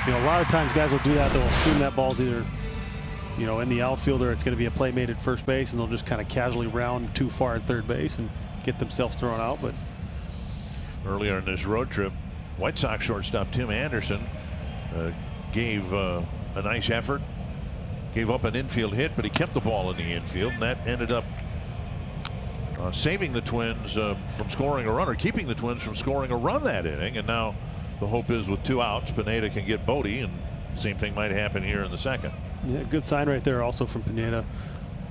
A lot of times guys will do that. They'll assume that ball's either, in the outfield, or it's going to be a play made at first base, and they'll just kind of casually round too far at third base and get themselves thrown out. But
earlier in this road trip, White Sox shortstop Tim Anderson gave a nice effort, gave up an infield hit, but he kept the ball in the infield, and that ended up saving the Twins from scoring a run, or keeping the Twins from scoring a run that inning. And now the hope is with 2 outs, Pineda can get Bodie, and same thing might happen here in the second.
Yeah, good sign right there also from Pineda.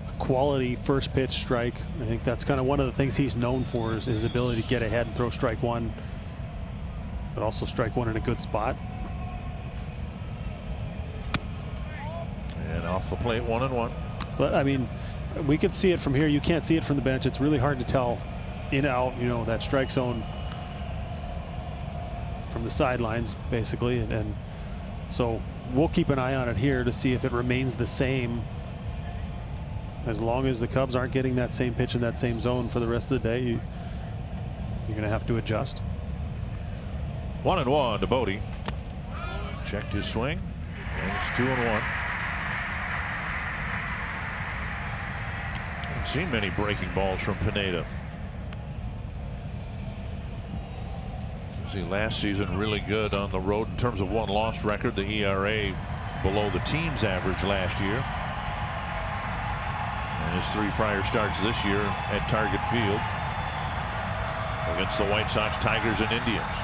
A quality first pitch strike. I think that's kind of one of the things he's known for, is his ability to get ahead and throw strike one, but also strike one in a good spot.
And off the plate, 1-1.
But I mean, we can see it from here. You can't see it from the bench. It's really hard to tell in out, that strike zone. from the sidelines, basically. And so we'll keep an eye on it here to see if it remains the same. As long as the Cubs aren't getting that same pitch in that same zone for the rest of the day, you're going to have to adjust.
1-1 to Bodie. Checked his swing, and it's 2-1. Haven't seen many breaking balls from Pineda. See, last season really good on the road in terms of won-loss record. The ERA below the team's average last year. And his 3 prior starts this year at Target Field against the White Sox, Tigers, and Indians.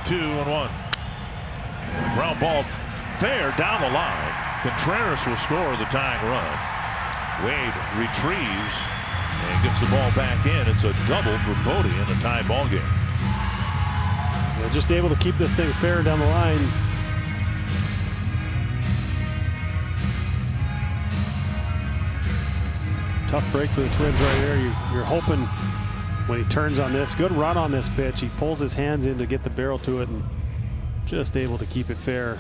Two and one. And ground ball fair down the line. Contreras will score the tying run. Wade retrieves and gets the ball back in. It's a double for Bodie in a tie ball game.
They're just able to keep this thing fair down the line. Tough break for the Twins right there. You're hoping when he turns on this, good run on this pitch, he pulls his hands in to get the barrel to it and just able to keep it fair.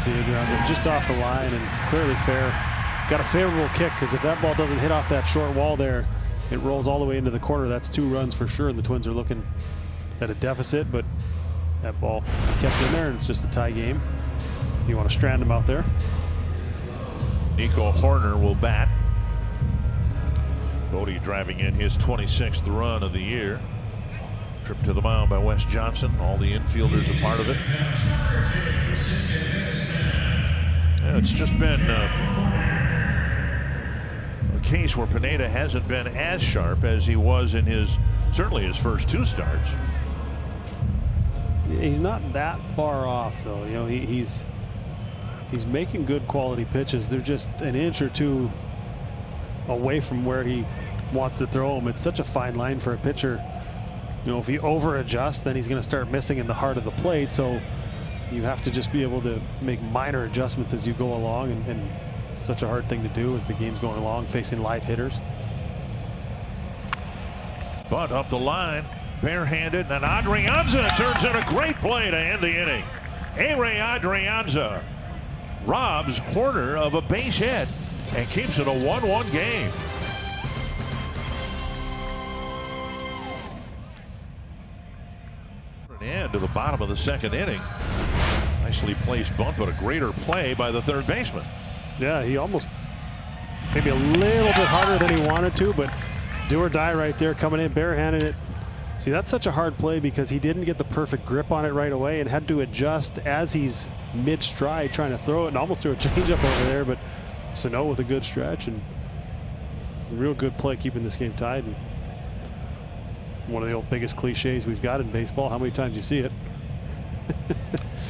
See, Adrianza just off the line and clearly fair. Got a favorable kick, because if that ball doesn't hit off that short wall there, it rolls all the way into the corner. That's 2 runs for sure, and the Twins are looking at a deficit, but that ball kept in there, and it's just a tie game. You want to strand him out there.
Nico Horner will bat. Bodie driving in his 26th run of the year. Trip to the mound by Wes Johnson. All the infielders a part of it. Yeah, it's just been a case where Pineda hasn't been as sharp as he was in certainly his first 2 starts.
He's not that far off, though. You know, he's making good quality pitches. They're just an inch or 2 away from where he wants to throw them. It's such a fine line for a pitcher. You know, if he over adjusts, then he's going to start missing in the heart of the plate. So you have to just be able to make minor adjustments as you go along, and it's such a hard thing to do as the game's going along, facing live hitters.
But up the line, barehanded, and Adrianza turns in a great play to end the inning. A-Ray Adrianza robs Horner of a base hit and keeps it a 1-1 game. And to the bottom of the 2nd inning. Nicely placed bunt, but a greater play by the 3rd baseman.
Yeah, he almost maybe a little bit harder than he wanted to, but do or die right there, coming in barehanded it. See, that's such a hard play because he didn't get the perfect grip on it right away and had to adjust as he's mid-stride trying to throw it, and almost threw a changeup over there. But Sano with a good stretch and a real good play keeping this game tied. And one of the old biggest cliches we've got in baseball. How many times you see it?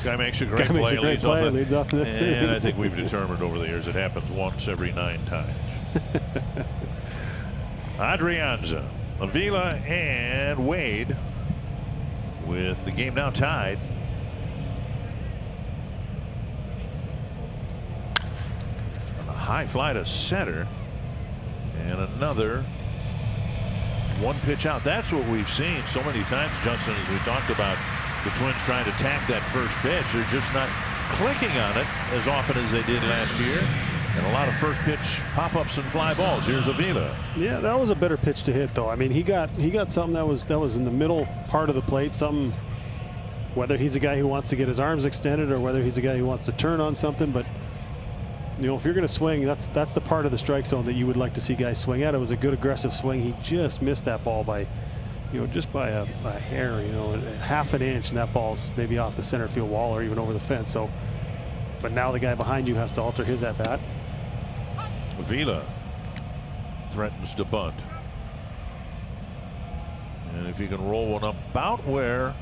Guy makes a great play,
leads off the next inning.
And I think we've determined over the years it happens once every 9 times. Adrianza, Avila, and Wade with the game now tied. A high fly to center, and another 1 pitch out. That's what we've seen so many times, Justin, as we talked about the Twins trying to attack that first pitch. They're just not clicking on it as often as they did last year. And a lot of first pitch pop-ups and fly balls. Here's Avila.
Yeah, that was a better pitch to hit, though. I mean, he got something that was in the middle part of the plate. Something, whether he's a guy who wants to get his arms extended or whether he's a guy who wants to turn on something. But you know, if you're going to swing, that's the part of the strike zone that you would like to see guys swing at. It was a good aggressive swing. He just missed that ball by, you know, just by a hair, you know, half an inch, and that ball's maybe off the center field wall or even over the fence. So, but now the guy behind you has to alter his at bat.
Avila threatens to bunt, and if he can roll one up about where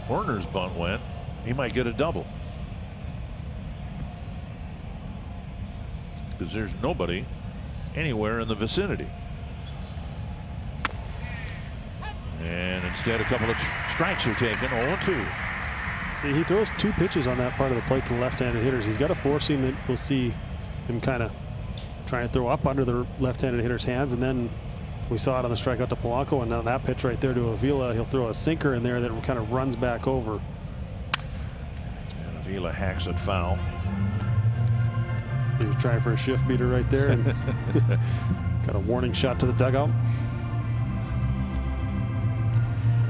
Horner's bunt went, he might get a double, because there's nobody anywhere in the vicinity. And instead, a couple of strikes are taken. 0-2.
See, he throws 2 pitches on that part of the plate to left-handed hitters. He's got a four seam that we'll see him kind of trying to throw up under the left-handed hitter's hands, and then we saw it on the strikeout to Polanco, and on that pitch right there to Avila, he'll throw a sinker in there that kind of runs back over.
And Avila hacks it foul.
He was trying for a shift beater right there and got a warning shot to the dugout.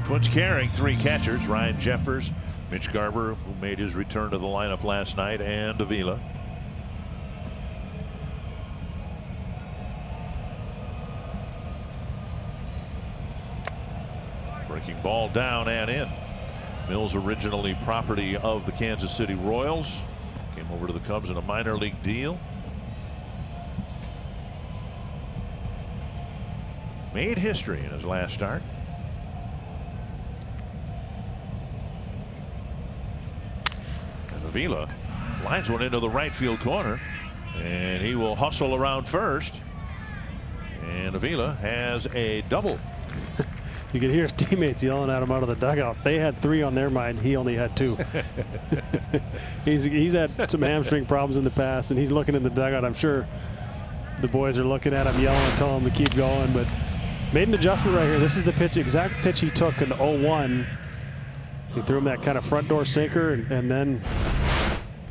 Twins carrying 3 catchers: Ryan Jeffers, Mitch Garber, who made his return to the lineup last night, and Avila. Breaking ball down and in. Mills, originally property of the Kansas City Royals, came over to the Cubs in a minor league deal. Made history in his last start. And Avila lines one into the right field corner, and he will hustle around first. And Avila has a double.
You could hear his teammates yelling at him out of the dugout. They had 3 on their mind. He only had 2. He's had some hamstring problems in the past, and he's looking in the dugout. I'm sure the boys are looking at him, yelling and telling him to keep going, but made an adjustment right here. This is the pitch, exact pitch he took in the 0-1. He threw him that kind of front door sinker, and then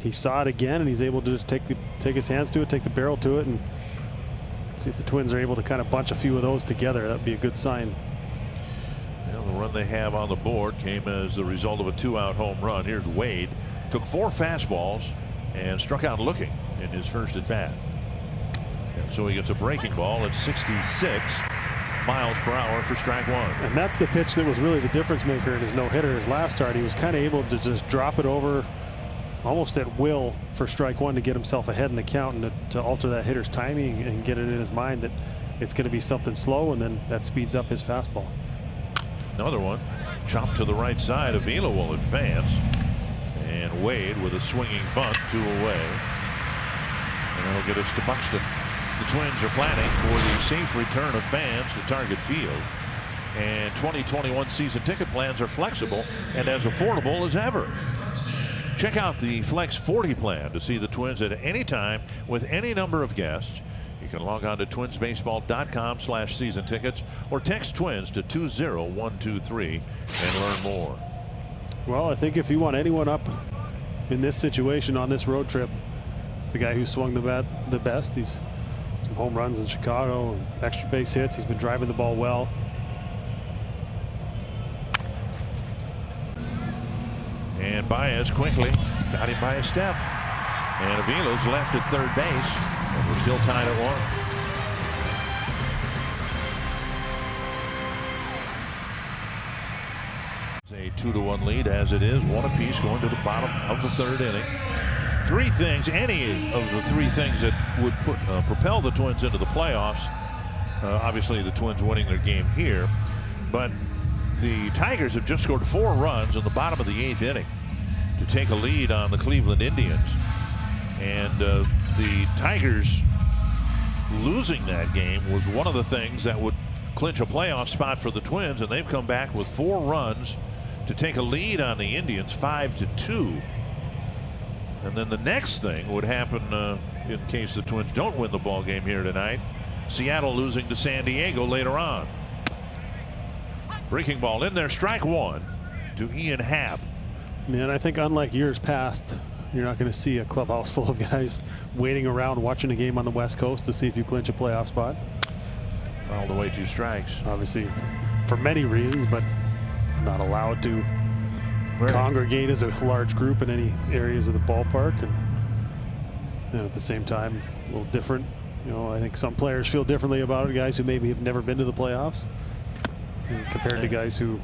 he saw it again, and he's able to just take his hands to it, take the barrel to it, and see if the Twins are able to kind of bunch a few of those together. That would be a good sign.
Well, the run they have on the board came as the result of a 2-out home run. Here's Wade. Took 4 fastballs and struck out looking in his first at bat. And so he gets a breaking ball at 66 miles per hour for strike 1.
And that's the pitch that was really the difference maker in his no-hitter. His last start, he was kind of able to just drop it over almost at will for strike 1 to get himself ahead in the count and to alter that hitter's timing and get it in his mind that it's going to be something slow, and then that speeds up his fastball.
Another one chopped to the right side. Avila will advance, and Wade with a swinging bunt, 2 away, and that'll get us to Buxton. The Twins are planning for the safe return of fans to Target Field, and 2021 season ticket plans are flexible and as affordable as ever. Check out the Flex 40 plan to see the Twins at any time with any number of guests. You can log on to twinsbaseball.com/season tickets or text Twins to 20123 and learn more.
Well, I think if you want anyone up in this situation on this road trip, it's the guy who swung the bat the best. He's some home runs in Chicago and extra base hits. He's been driving the ball well.
And Baez quickly got him by a step. And Avila's left at third base. And we're still tied at 1. It's a 2-1 lead as it is. 1 apiece going to the bottom of the 3rd inning. 3 things, any of the 3 things that would propel the Twins into the playoffs. Obviously the Twins winning their game here, but the Tigers have just scored 4 runs in the bottom of the 8th inning to take a lead on the Cleveland Indians. And the Tigers losing that game was one of the things that would clinch a playoff spot for the Twins, and they've come back with 4 runs to take a lead on the Indians, 5-2. And then the next thing would happen in case the Twins don't win the ball game here tonight. Seattle losing to San Diego later on. Breaking ball in there, strike 1 to Ian Happ.
Man, I think unlike years past, you're not going to see a clubhouse full of guys waiting around watching a game on the West Coast to see if you clinch a playoff spot.
Fouled away 2 strikes.
Obviously, for many reasons, but not allowed to congregate as a large group in any areas of the ballpark. And at the same time, a little different. You know, I think some players feel differently about it. Guys who maybe have never been to the playoffs, compared to guys who,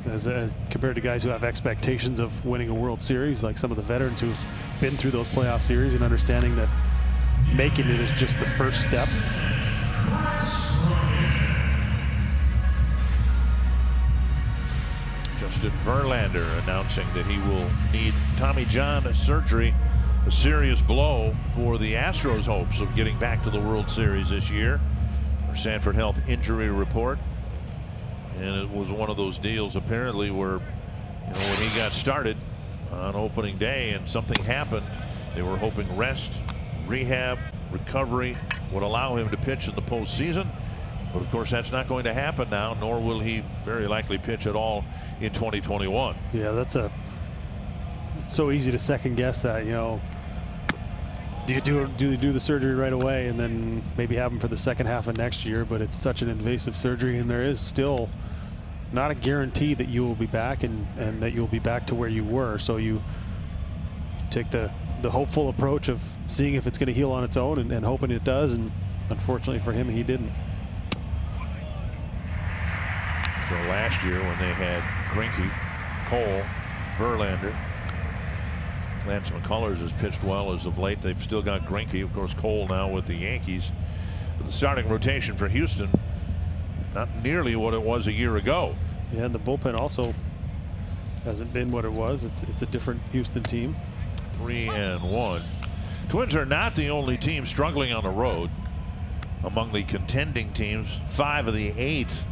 as compared to guys who have expectations of winning a World Series, like some of the veterans who've been through those playoff series and understanding that making it is just the first step.
Justin Verlander announcing that he will need Tommy John surgery, a serious blow for the Astros' hopes of getting back to the World Series this year. Our Sanford Health injury report. And it was one of those deals apparently where, you know, when he got started on opening day and something happened, they were hoping rest, rehab, recovery, would allow him to pitch in the postseason. But of course, that's not going to happen now, nor will he very likely pitch at all in 2021.
Yeah, it's so easy to second guess that, you know. Do they do the surgery right away and then maybe have him for the second half of next year? But it's such an invasive surgery, and there is still not a guarantee that you will be back and that you'll be back to where you were. So you take the hopeful approach of seeing if it's going to heal on its own and hoping it does. And unfortunately for him, he didn't.
So last year when they had Greinke, Cole, Verlander, Lance McCullers has pitched well as of late. They've still got Greinke, of course, Cole now with the Yankees. But the starting rotation for Houston, not nearly what it was a year ago.
Yeah, and the bullpen also hasn't been what it was. It's a different Houston team.
3-1. Twins are not the only team struggling on the road. Among the contending teams, 5 of the 8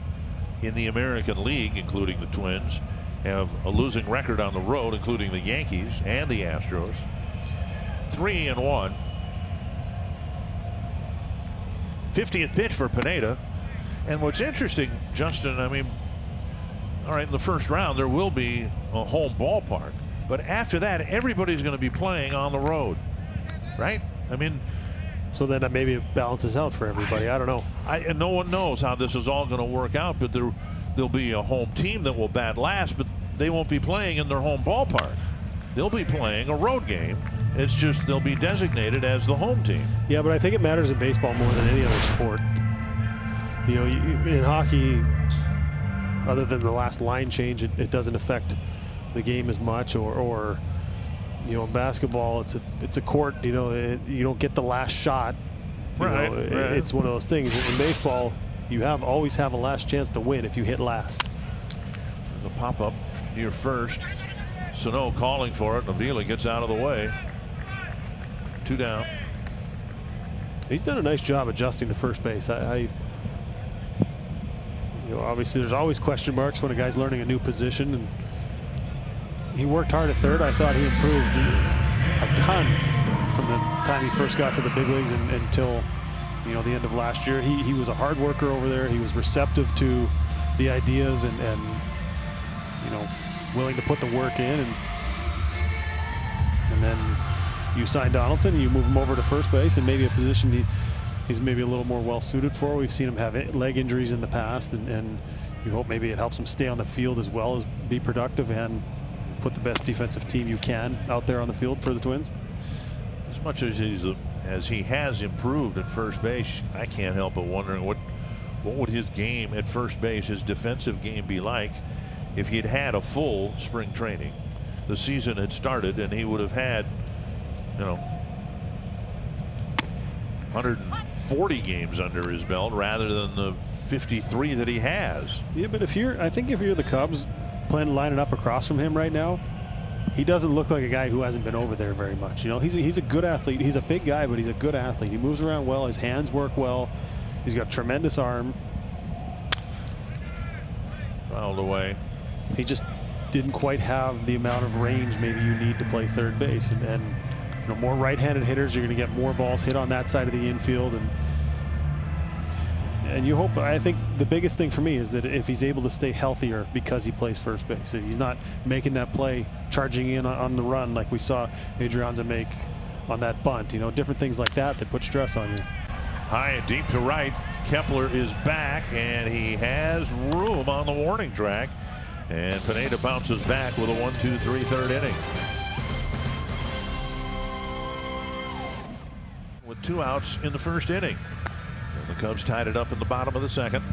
in the American League, including the Twins, have a losing record on the road, including the Yankees and the Astros. 3-1. 50th pitch for Pineda. And what's interesting, Justin, I mean, all right, in the first round there will be a home ballpark, but after that everybody's going to be playing on the road, right? I mean,
so then maybe it balances out for everybody. I don't know.
And no one knows how this is all going to work out, but there'll be a home team that will bat last, but they won't be playing in their home ballpark. They'll be playing a road game. It's just they'll be designated as the home team.
Yeah, but I think it matters in baseball more than any other sport. You know, in hockey, other than the last line change, it doesn't affect the game as much. Or you know, in basketball, it's a court. You know, you don't get the last shot.
Right,
right. It's one of those things. In baseball, you always have a last chance to win if you hit last.
The pop up near first. Sano calling for it. Avila gets out of the way. 2 down.
He's done a nice job adjusting to first base. You know, obviously there's always question marks when a guy's learning a new position, and he worked hard at third. I thought he improved a ton from the time he first got to the big leagues until, you know, the end of last year. He was a hard worker over there. He was receptive to the ideas and you know, willing to put the work in, and then you sign Donaldson and you move him over to first base, and maybe a position he's maybe a little more well suited for. We've seen him have leg injuries in the past, and you hope maybe it helps him stay on the field as well as be productive and put the best defensive team you can out there on the field for the Twins.
As much as he has improved at first base, I can't help but wondering what would his game at first base, his defensive game, be like if he had had a full spring training. The season had started and he would have had, you know, 140 games under his belt rather than the 53 that he has.
Yeah, but I think if you're the Cubs lining up across from him right now, he doesn't look like a guy who hasn't been over there very much. You know, he's a good athlete. He's a big guy, but he's a good athlete. He moves around well. His hands work well. He's got a tremendous arm.
Fouled away.
He just didn't quite have the amount of range maybe you need to play third base. And you know, more right-handed hitters, you're going to get more balls hit on that side of the infield. And you hope, I think the biggest thing for me is that if he's able to stay healthier because he plays first base, if he's not making that play, charging in on the run like we saw Adrianza make on that bunt, you know, different things like that put stress on you.
High and deep to right. Kepler is back, and he has room on the warning track. And Pineda bounces back with a 1-2-3 third inning. With 2 outs in the first inning. And the Cubs tied it up in the bottom of the second.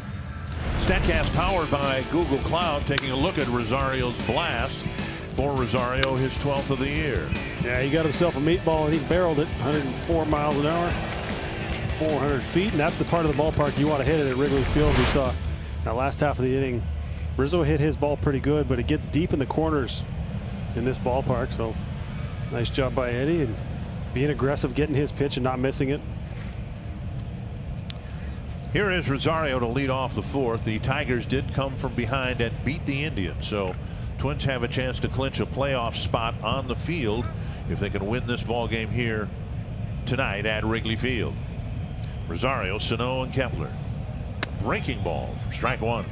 StatCast powered by Google Cloud, taking a look at Rosario's blast. For Rosario, his 12th of the year.
Yeah, he got himself a meatball and he barreled it 104 miles an hour, 400 feet, and that's the part of the ballpark you want to hit it at Wrigley Field. We saw that last half of the inning, Rizzo hit his ball pretty good, but it gets deep in the corners in this ballpark. So nice job by Eddie and being aggressive, getting his pitch and not missing it.
Here is Rosario to lead off the 4th. The Tigers did come from behind and beat the Indians, so Twins have a chance to clinch a playoff spot on the field if they can win this ball game here tonight at Wrigley Field. Rosario, Sano, and Kepler. Breaking ball for strike one.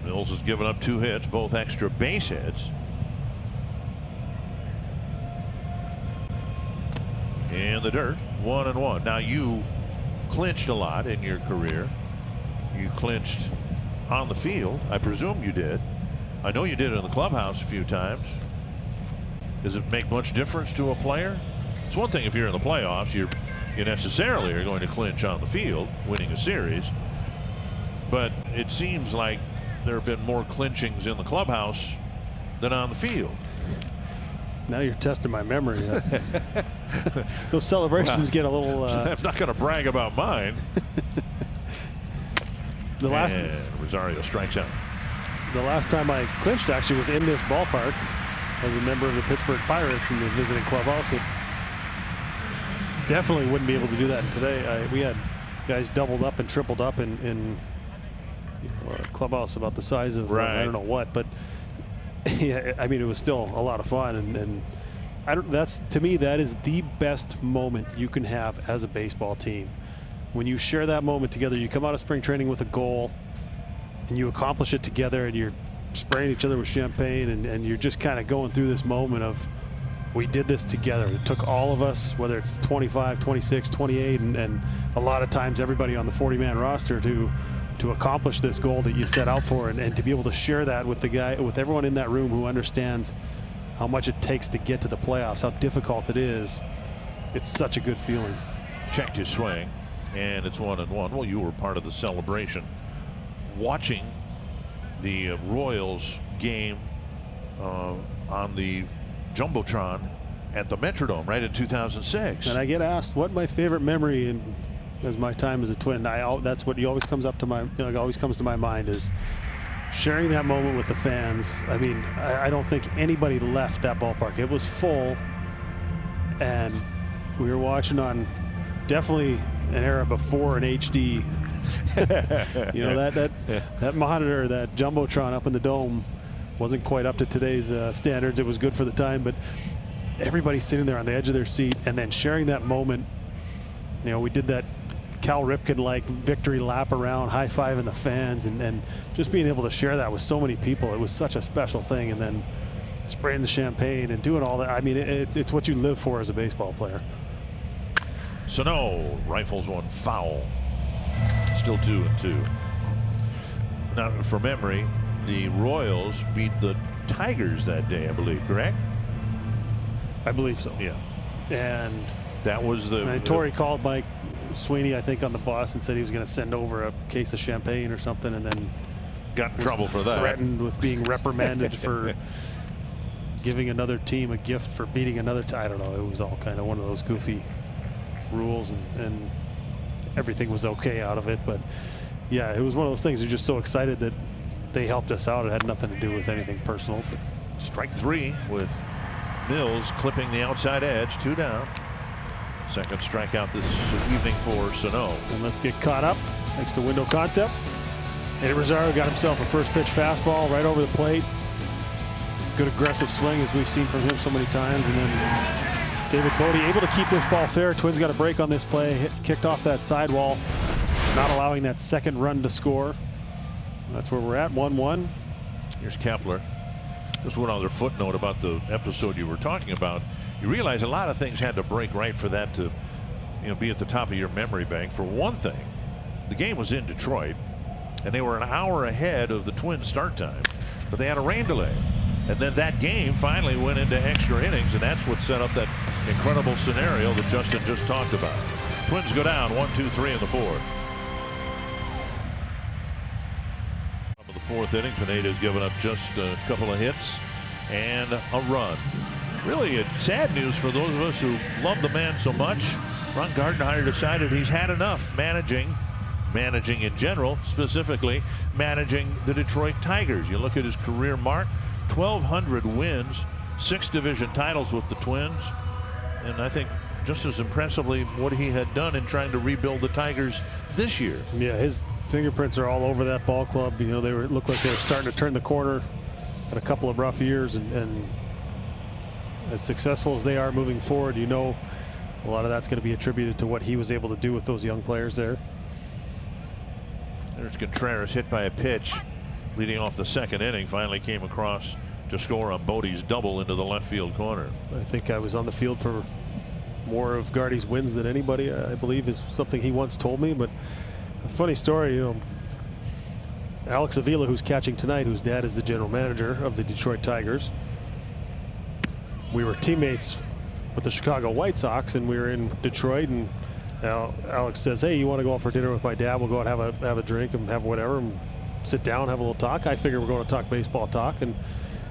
Mills has given up 2 hits, both extra base hits. In the dirt, 1-1. Now, you clinched a lot in your career. You clinched on the field. I presume you did. I know you did it in the clubhouse a few times. Does it make much difference to a player? It's one thing if you're in the playoffs, you necessarily are going to clinch on the field, winning a series. But it seems like there have been more clinchings in the clubhouse than on the field.
Now you're testing my memory. Those celebrations get a little.
I'm not going to brag about mine. And Rosario strikes out.
The last time I clinched actually was in this ballpark as a member of the Pittsburgh Pirates in the visiting clubhouse. It definitely wouldn't be able to do that today. We had guys doubled up and tripled up in a clubhouse about the size of I don't know what, but yeah, I mean, it was still a lot of fun, and to me, that is the best moment you can have as a baseball team. When you share that moment together, you come out of spring training with a goal and you accomplish it together, and you're spraying each other with champagne, and you're just kind of going through this moment of, we did this together. It took all of us, whether it's 25, 26, 28, and a lot of times everybody on the 40-man roster to accomplish this goal that you set out for, and to be able to share that with everyone in that room who understands how much it takes to get to the playoffs, how difficult it is. It's such a good feeling.
Checked his swing, and it's 1-1. Well, you were part of the celebration, watching the Royals game on the Jumbotron at the Metrodome right in 2006.
And I get asked what my favorite memory as my time as a Twin. That's what always comes up to my mind is sharing that moment with the fans. I mean, I don't think anybody left that ballpark. It was full, and we were watching on definitely an era before an HD. You know, that monitor, that Jumbotron up in the dome wasn't quite up to today's standards. It was good for the time, but everybody's sitting there on the edge of their seat and then sharing that moment. You know, we did that Cal Ripken-like victory lap around, high-fiving the fans, and just being able to share that with so many people. It was such a special thing. And then spraying the champagne and doing all that. I mean, it's what you live for as a baseball player.
Sano rifles one foul. Still 2-2. Now, for memory, the Royals beat the Tigers that day, I believe, correct?
I believe so.
Yeah.
And
that was
Torrey called Mike Sweeney, I think, on the bus and said he was going to send over a case of champagne or something, and then
got in trouble for that.
Threatened with being reprimanded for giving another team a gift for beating another I don't know. It was all kind of one of those goofy rules, and everything was okay out of it. But yeah, it was one of those things. You're just so excited that they helped us out. It had nothing to do with anything personal. But.
Strike 3 with Mills clipping the outside edge. 2 down. Second strikeout this evening for Sano.
And let's get caught up next to window concept. Eddie Rosario got himself a first pitch fastball right over the plate. Good aggressive swing, as we've seen from him so many times. And then David Bodie able to keep this ball fair. Twins got a break on this play. Kicked off that sidewall, not allowing that second run to score. That's where we're at, 1-1.
Here's Kepler. Just one other footnote about the episode you were talking about. You realize a lot of things had to break right for that to, be at the top of your memory bank. For one thing, the game was in Detroit, and they were an hour ahead of the Twins start time, but they had a rain delay. And then that game finally went into extra innings, and that's what set up that incredible scenario that Justin just talked about. Twins go down 1-2-3 in the fourth. Of the fourth inning, Pineda's given up just a couple of hits and a run. Really sad news for those of us who love the man so much. Ron Gardenhire decided he's had enough managing in general, specifically managing the Detroit Tigers. You look at his career mark, 1,200 wins, 6 division titles with the Twins, and I think just as impressively what he had done in trying to rebuild the Tigers this year.
Yeah, his fingerprints are all over that ball club. They looked like they were starting to turn the corner. Had a couple of rough years, and as successful as they are moving forward, you know, a lot of that's going to be attributed to what he was able to do with those young players there.
There's Contreras hit by a pitch leading off the second inning. Finally came across to score on Bodie's double into the left field corner.
I think I was on the field for more of Gardy's wins than anybody, I believe, is something he once told me. But a funny story, you know, Alex Avila, who's catching tonight, whose dad is the general manager of the Detroit Tigers. We were teammates with the Chicago White Sox, and we were in Detroit, and Alex says, hey, you want to go out for dinner with my dad? We'll go out and have a drink and have whatever and sit down, have a little talk. I figured we're going to talk baseball talk, and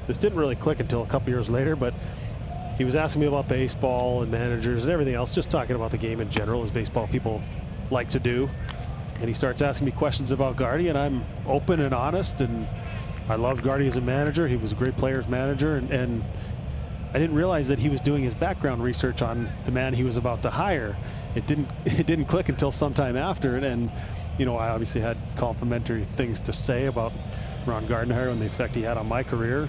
this didn't really click until a couple years later, but he was asking me about baseball and managers and everything else, just talking about the game in general, as baseball people like to do. And he starts asking me questions about Gardy, and I'm open and honest, and I loved Gardy as a manager. He was a great players manager, and I didn't realize that he was doing his background research on the man he was about to hire. It didn't click until sometime after, and you know, I obviously had complimentary things to say about Ron Gardenhire and the effect he had on my career.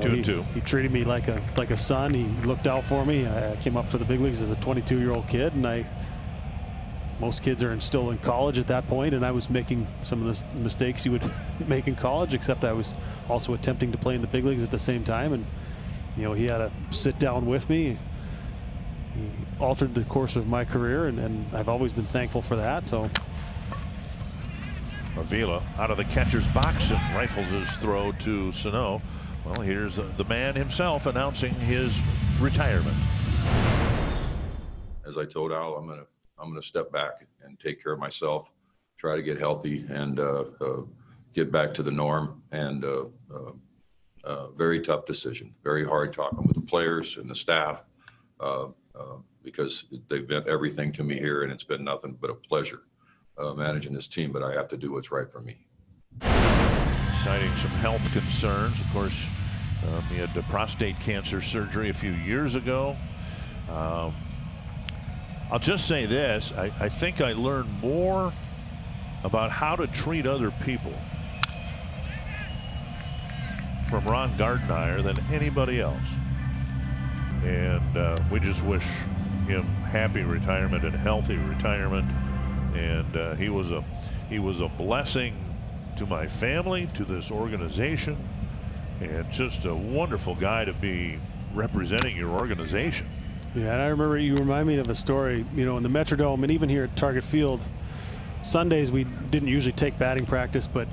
You know, he treated me like a son. He looked out for me. I came up to the big leagues as a 22-year-old kid, and most kids are still in college at that point, and I was making some of the mistakes you would make in college, except I was also attempting to play in the big leagues at the same time. And you know, he had to sit down with me. He altered the course of my career, and I've always been thankful for that. So
Avila out of the catcher's box and rifles his throw to Sano. Well, here's the man himself announcing his retirement.
As I told Al, I'm gonna step back and take care of myself, try to get healthy, and get back to the norm. And very tough decision, very hard talking with the players and the staff, because they've meant everything to me here, and it's been nothing but a pleasure managing this team. But I have to do what's right for me.
Citing some health concerns, of course, he had prostate cancer surgery a few years ago. I'll just say this, I think I learned more about how to treat other people from Ron Gardenhire than anybody else. And we just wish him happy retirement and healthy retirement. And he was a blessing to my family, to this organization, and just a wonderful guy to be representing your organization.
yeah, and I remember, you remind me of a story, you know, in the Metrodome and even here at Target Field. Sundays we didn't usually take batting practice, but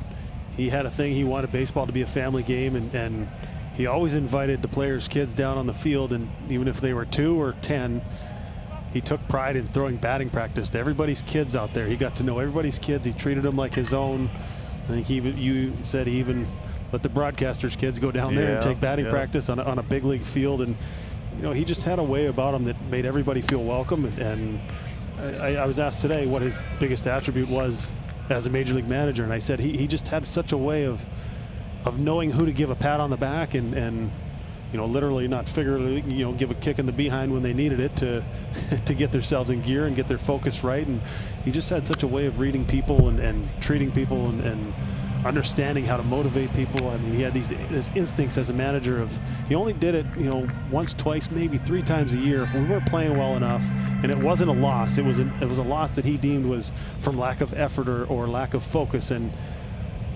he had a thing. He wanted baseball to be a family game, and he always invited the players' kids down on the field, and even if they were 2 or 10, he took pride in throwing batting practice to everybody's kids out there. He got to know everybody's kids. He treated them like his own. I think you said he even let the broadcasters' kids go down there and take batting practice on a big league field. And you know, he just had a way about him that made everybody feel welcome. And I was asked today what his biggest attribute was as a major league manager, and I said he just had such a way of knowing who to give a pat on the back and you know, literally not figuratively, you know, give a kick in the behind when they needed it to get themselves in gear and get their focus right. And he just had such a way of reading people and treating people and understanding how to motivate people. I mean, he had these instincts as a manager of, he only did it, you know, once, twice, maybe 3 times a year if we weren't playing well enough, and it wasn't a loss. It was a loss that he deemed was from lack of effort or lack of focus, and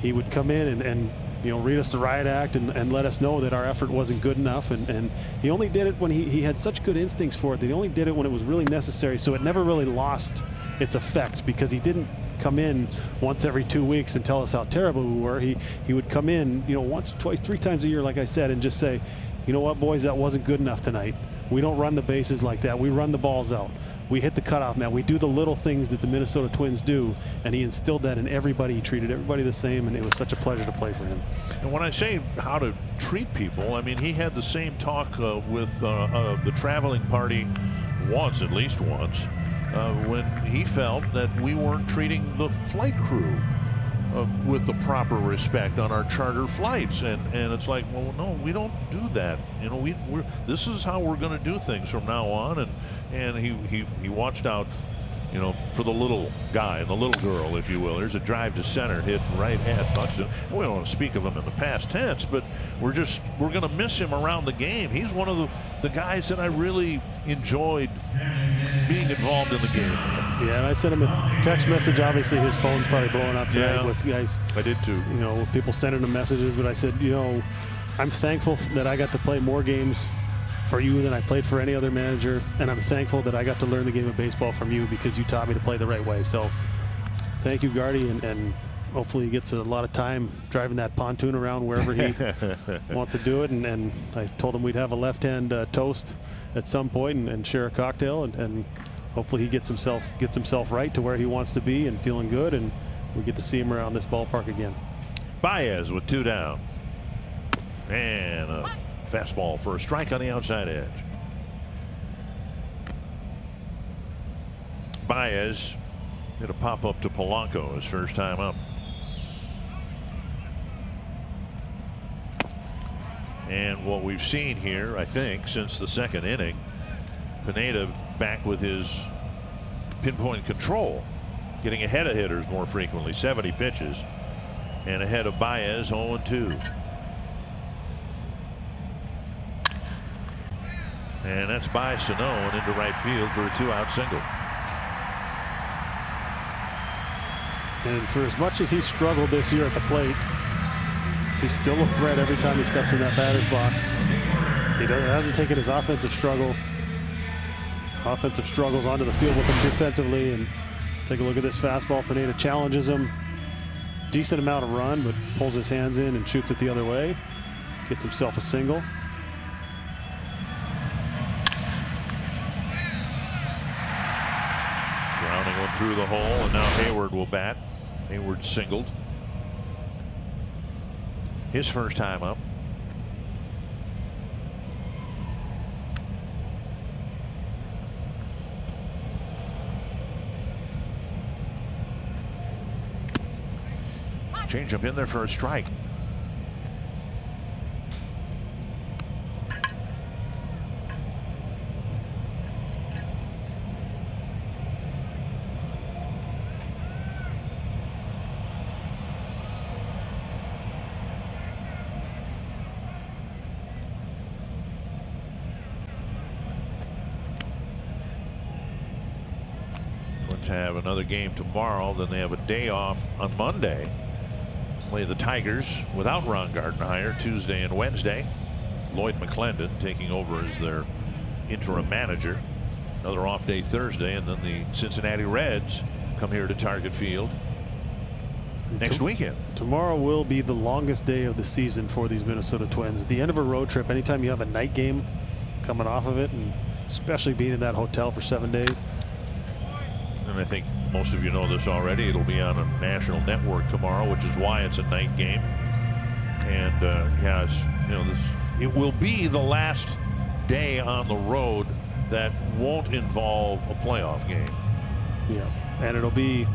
he would come in and you know, read us the riot act and let us know that our effort wasn't good enough. And he only did it when he had such good instincts for it that he only did it when it was really necessary. So it never really lost its effect, because he didn't come in once every 2 weeks and tell us how terrible we were. He would come in, you know, once, twice, 3 times a year, like I said, and just say, you know what, boys, that wasn't good enough tonight. We don't run the bases like that. We run the balls out. We hit the cutoff man. We do the little things that the Minnesota Twins do, and he instilled that in everybody. He treated everybody the same, and it was such a pleasure to play for him.
And when I say how to treat people, I mean, he had the same talk with the traveling party once, at least once, when he felt that we weren't treating the flight crew with the proper respect on our charter flights, and it's like, well, no, we don't do that. You know, this is how we're going to do things from now on. And he watched out you know, for the little guy and the little girl, if you will. There's a drive to center, hit right hand touchdown. We don't want to speak of him in the past tense, but we're going to miss him around the game. He's one of the guys that I really enjoyed being involved in the game.
Yeah, and I sent him a text message. Obviously, his phone's probably blowing up tonight with guys.
I did too.
You know, people sending him messages, but I said, you know, I'm thankful that I got to play more games for you than I played for any other manager, and I'm thankful that I got to learn the game of baseball from you because you taught me to play the right way. So thank you, Gardy, and hopefully he gets a lot of time driving that pontoon around wherever he wants to do it. And I told him we'd have a left-hand toast at some point and share a cocktail, and hopefully he gets himself right to where he wants to be and feeling good, and we get to see him around this ballpark again.
Baez with 2 down. And a fastball for a strike on the outside edge. Baez hit a pop-up to Polanco his first time up. And what we've seen here, I think, since the 2nd inning, Pineda back with his pinpoint control, getting ahead of hitters more frequently, 70 pitches, and ahead of Baez 0-2. And that's by Sano and into right field for a 2-out single.
And for as much as he struggled this year at the plate, he's still a threat every time he steps in that batter's box. He hasn't taken his offensive struggles onto the field with him defensively. And take a look at this fastball. Pineda challenges him. Decent amount of run, but pulls his hands in and shoots it the other way. Gets himself a single.
Grounding one through the hole, and now Hayward will bat. Hayward singled his first time up. Change up in there for a strike. Have another game tomorrow, then they have a day off on Monday. Play the Tigers without Ron Gardenhire Tuesday and Wednesday. Lloyd McClendon taking over as their interim manager. Another off day Thursday, and then the Cincinnati Reds come here to Target Field next weekend. Tomorrow
will be the longest day of the season for these Minnesota Twins. At the end of a road trip, anytime you have a night game coming off of it, and especially being in that hotel for 7 days.
And I think most of you know this already. It'll be on a national network tomorrow, which is why it's a night game. And yeah, it's, you know, it will be the last day on the road that won't involve a playoff game.
Yeah, and it'll be,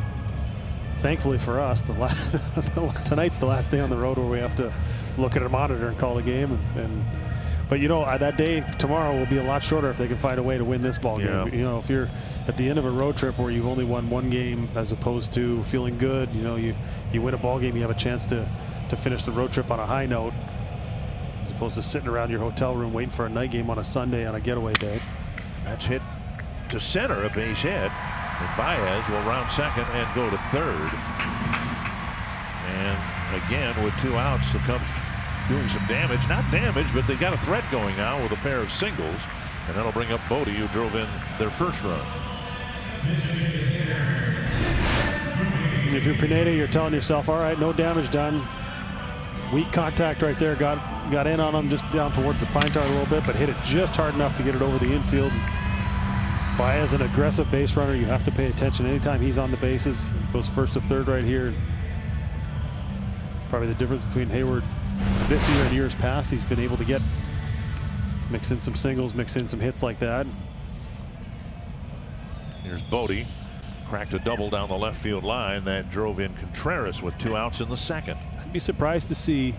thankfully for us, tonight's the last day on the road where we have to look at a monitor and call the game. But you know, that day tomorrow will be a lot shorter if they can find a way to win this ball game. You know, if you're at the end of a road trip where you've only won 1 game as opposed to feeling good, you know, you win a ball game, you have a chance to finish the road trip on a high note, as opposed to sitting around your hotel room waiting for a night game on a Sunday on a getaway day.
That's hit to center, a base hit, and Baez will round second and go to third. And again, with 2 outs, the Cubs doing some damage. Not damage, but they got a threat going now with a pair of singles, and that'll bring up Bodie, who drove in their first run.
If you're Pineda, you're telling yourself, all right, no damage done. Weak contact right there, got in on him just down towards the pine tar a little bit, but hit it just hard enough to get it over the infield. Baez, an aggressive base runner, you have to pay attention anytime he's on the bases. Goes first to third right here. It's probably the difference between Hayward this year and years past. He's been able to mix in some singles, mix in some hits like that.
Here's Bodie, cracked a double down the left field line that drove in Contreras with 2 outs in the second.
I'd be surprised to see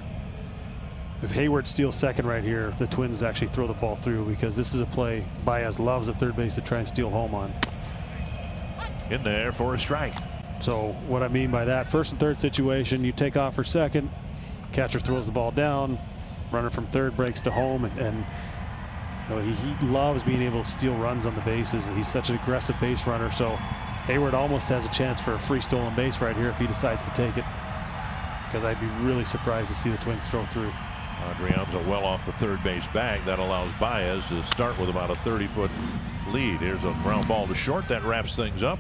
if Hayward steals second right here, the Twins actually throw the ball through, because this is a play Baez loves at third base to try and steal home on.
in there for a strike.
So what I mean by that, first and third situation, you take off for second, catcher throws the ball down, runner from third breaks to home, and you know, he loves being able to steal runs on the bases. He's such an aggressive base runner, so Hayward almost has a chance for a free stolen base right here if he decides to take it, because I'd be really surprised to see the Twins throw through.
Adrianza well off the third base bag. That allows Baez to start with about a 30-foot lead. Here's a ground ball to short. That wraps things up.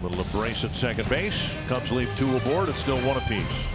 Little embrace at second base. Cubs leave 2 aboard. It's still 1 apiece.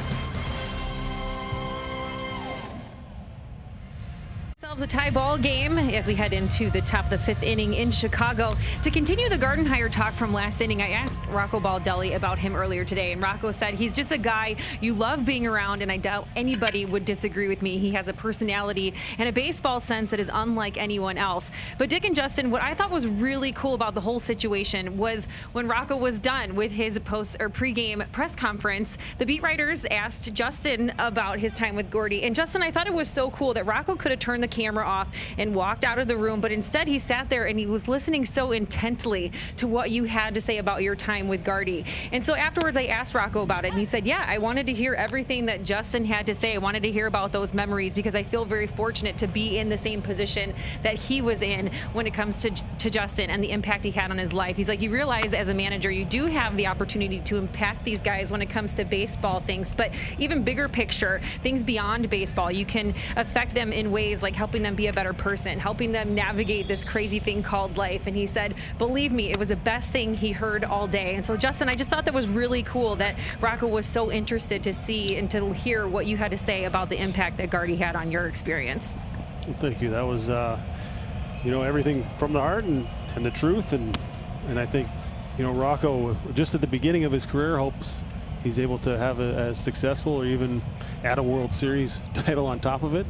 A tie ball game as we head into the top of the 5th inning in Chicago. To continue the Gardenhire talk from last inning, I asked Rocco Baldelli about him earlier today, and Rocco said he's just a guy you love being around, and I doubt anybody would disagree with me. He has a personality and a baseball sense that is unlike anyone else. But Dick and Justin, what I thought was really cool about the whole situation was when Rocco was done with his pregame press conference, the beat writers asked Justin about his time with Gordy. And Justin, I thought it was so cool that Rocco could have turned the camera off and walked out of the room, but instead he sat there and he was listening so intently to what you had to say about your time with Gardy. And so afterwards I asked Rocco about it, and he said, yeah, I wanted to hear everything that Justin had to say. I wanted to hear about those memories because I feel very fortunate to be in the same position that he was in when it comes to Justin and the impact he had on his life. He's like, you realize as a manager you do have the opportunity to impact these guys when it comes to baseball things, but even bigger picture, things beyond baseball, you can affect them in ways like helping them be a better person, helping them navigate this crazy thing called life. And he said, believe me, it was the best thing he heard all day. And so Justin, I just thought that was really cool that Rocco was so interested to see and to hear what you had to say about the impact that Gardy had on your experience.
Well, thank you. That was you know, everything from the heart and the truth, and I think, you know, Rocco just at the beginning of his career hopes he's able to have a successful or even add a World Series title on top of it,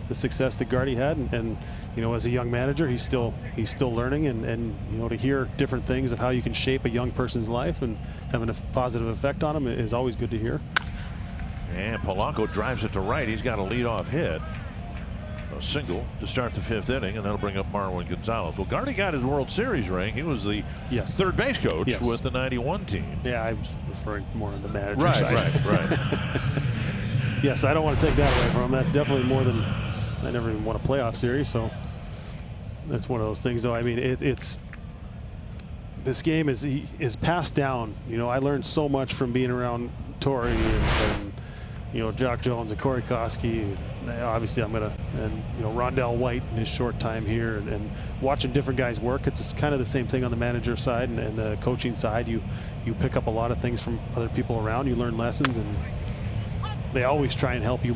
the success that Gardy had, and you know, as a young manager he's still learning, and you know, to hear different things of how you can shape a young person's life and having a positive effect on him is always good to hear.
And Polanco drives it to right. He's got a leadoff hit, a single to start the 5th inning, and that'll bring up Marwin Gonzalez. Well, Gardy got his World Series ring. He was the third base coach with the '91 team.
Yeah, I was referring more on the manager side.
Right.
Yes, I don't want to take that away from him. That's definitely more than I never even won a playoff series, so that's one of those things. Though I mean, it's this game is passed down. You know, I learned so much from being around Torrey and you know, Jock Jones and Corey Koski. Obviously, and you know, Rondell White in his short time here, and watching different guys work. It's kind of the same thing on the manager side and the coaching side. You pick up a lot of things from other people around. You learn lessons, and they always try and help you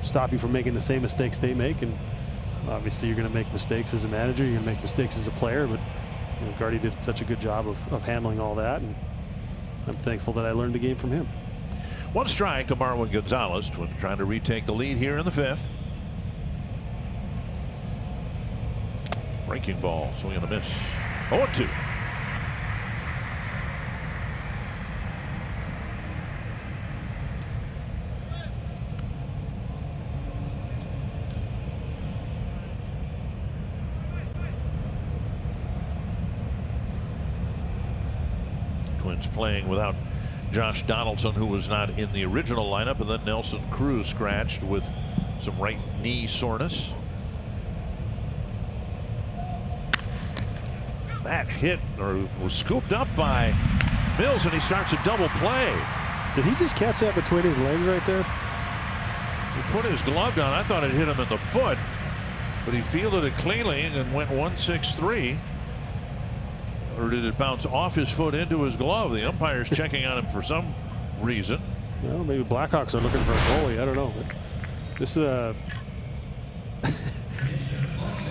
stop you from making the same mistakes they make. And obviously, you're going to make mistakes as a manager. You're going to make mistakes as a player. But you know, Gardy did such a good job of handling all that, and I'm thankful that I learned the game from him.
1 strike to Marwin Gonzalez. Twins trying to retake the lead here in the 5th. Breaking ball, swing and a miss. 0-2. Twins playing without Josh Donaldson, who was not in the original lineup, and then Nelson Cruz scratched with some right knee soreness. That hit was scooped up by Mills, and he starts a double play.
Did he just catch that between his legs right there?
He put his glove down. I thought it hit him in the foot, but he fielded it cleanly and went 1-6-3. Or did it bounce off his foot into his glove? The umpire's checking on him for some reason.
Well, maybe Blackhawks are looking for a goalie. I don't know. But this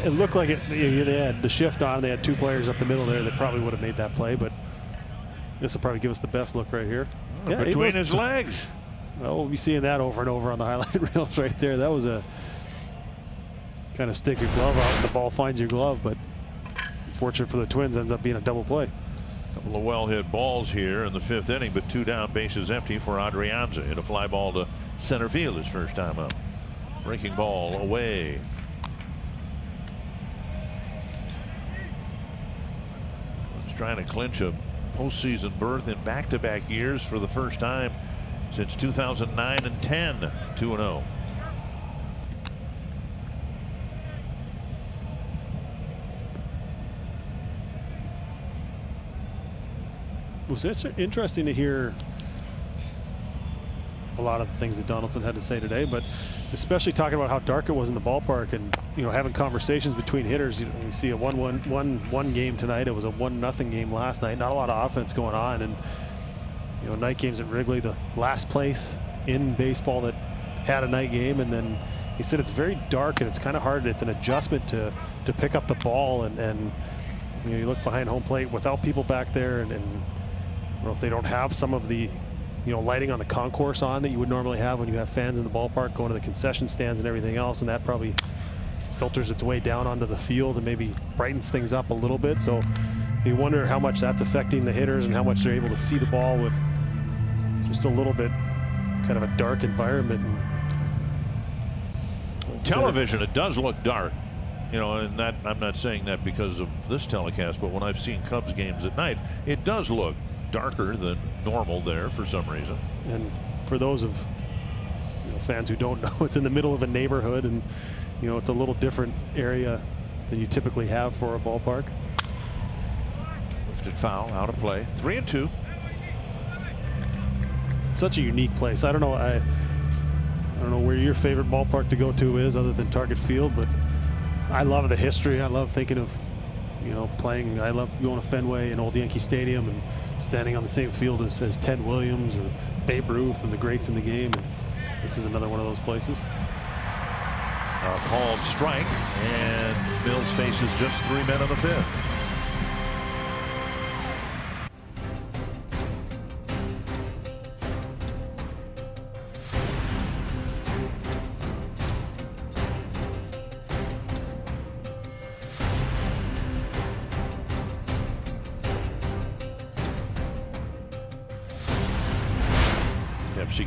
it looked like they had the shift on. They had 2 players up the middle there that probably would have made that play. But this will probably give us the best look right here.
Yeah, between his legs.
Well, we'll be seeing that over and over on the highlight reels right there. That was a kind of stick your glove out and the ball finds your glove, but fortunate for the Twins, ends up being a double play.
A couple of well-hit balls here in the 5th inning, but 2 down, bases empty for Adrianza. Hit a fly ball to center field his first time up. Breaking ball away. He's trying to clinch a postseason berth in back-to-back years for the first time since 2009 and 10. 2-0.
Was this interesting to hear a lot of the things that Donaldson had to say today, but especially talking about how dark it was in the ballpark, and having conversations between hitters. You see a 1-1 game tonight. It was a 1-0 game last night. Not a lot of offense going on, and night games at Wrigley, the last place in baseball that had a night game. And then he said it's very dark and it's kind of hard. It's an adjustment to pick up the ball, and you look behind home plate without people back there, and if they don't have some of the lighting on the concourse on that you would normally have when you have fans in the ballpark going to the concession stands and everything else, and that probably filters its way down onto the field and maybe brightens things up a little bit. So you wonder how much that's affecting the hitters and how much they're able to see the ball with just a little bit kind of a dark environment.
Television, it does look dark, and that I'm not saying that because of this telecast, but when I've seen Cubs games at night, it does look darker than normal there for some reason.
And for those of fans who don't know, it's in the middle of a neighborhood, and it's a little different area than you typically have for a ballpark.
Lifted foul, out of play. 3-2.
Such a unique place. I don't know. I don't know where your favorite ballpark to go to is other than Target Field, but I love the history. I love thinking of playing. I love going to Fenway and Old Yankee Stadium and standing on the same field as Ted Williams or Babe Ruth and the greats in the game. And this is another one of those places.
Called strike, and Mills faces just 3 men in the 5th.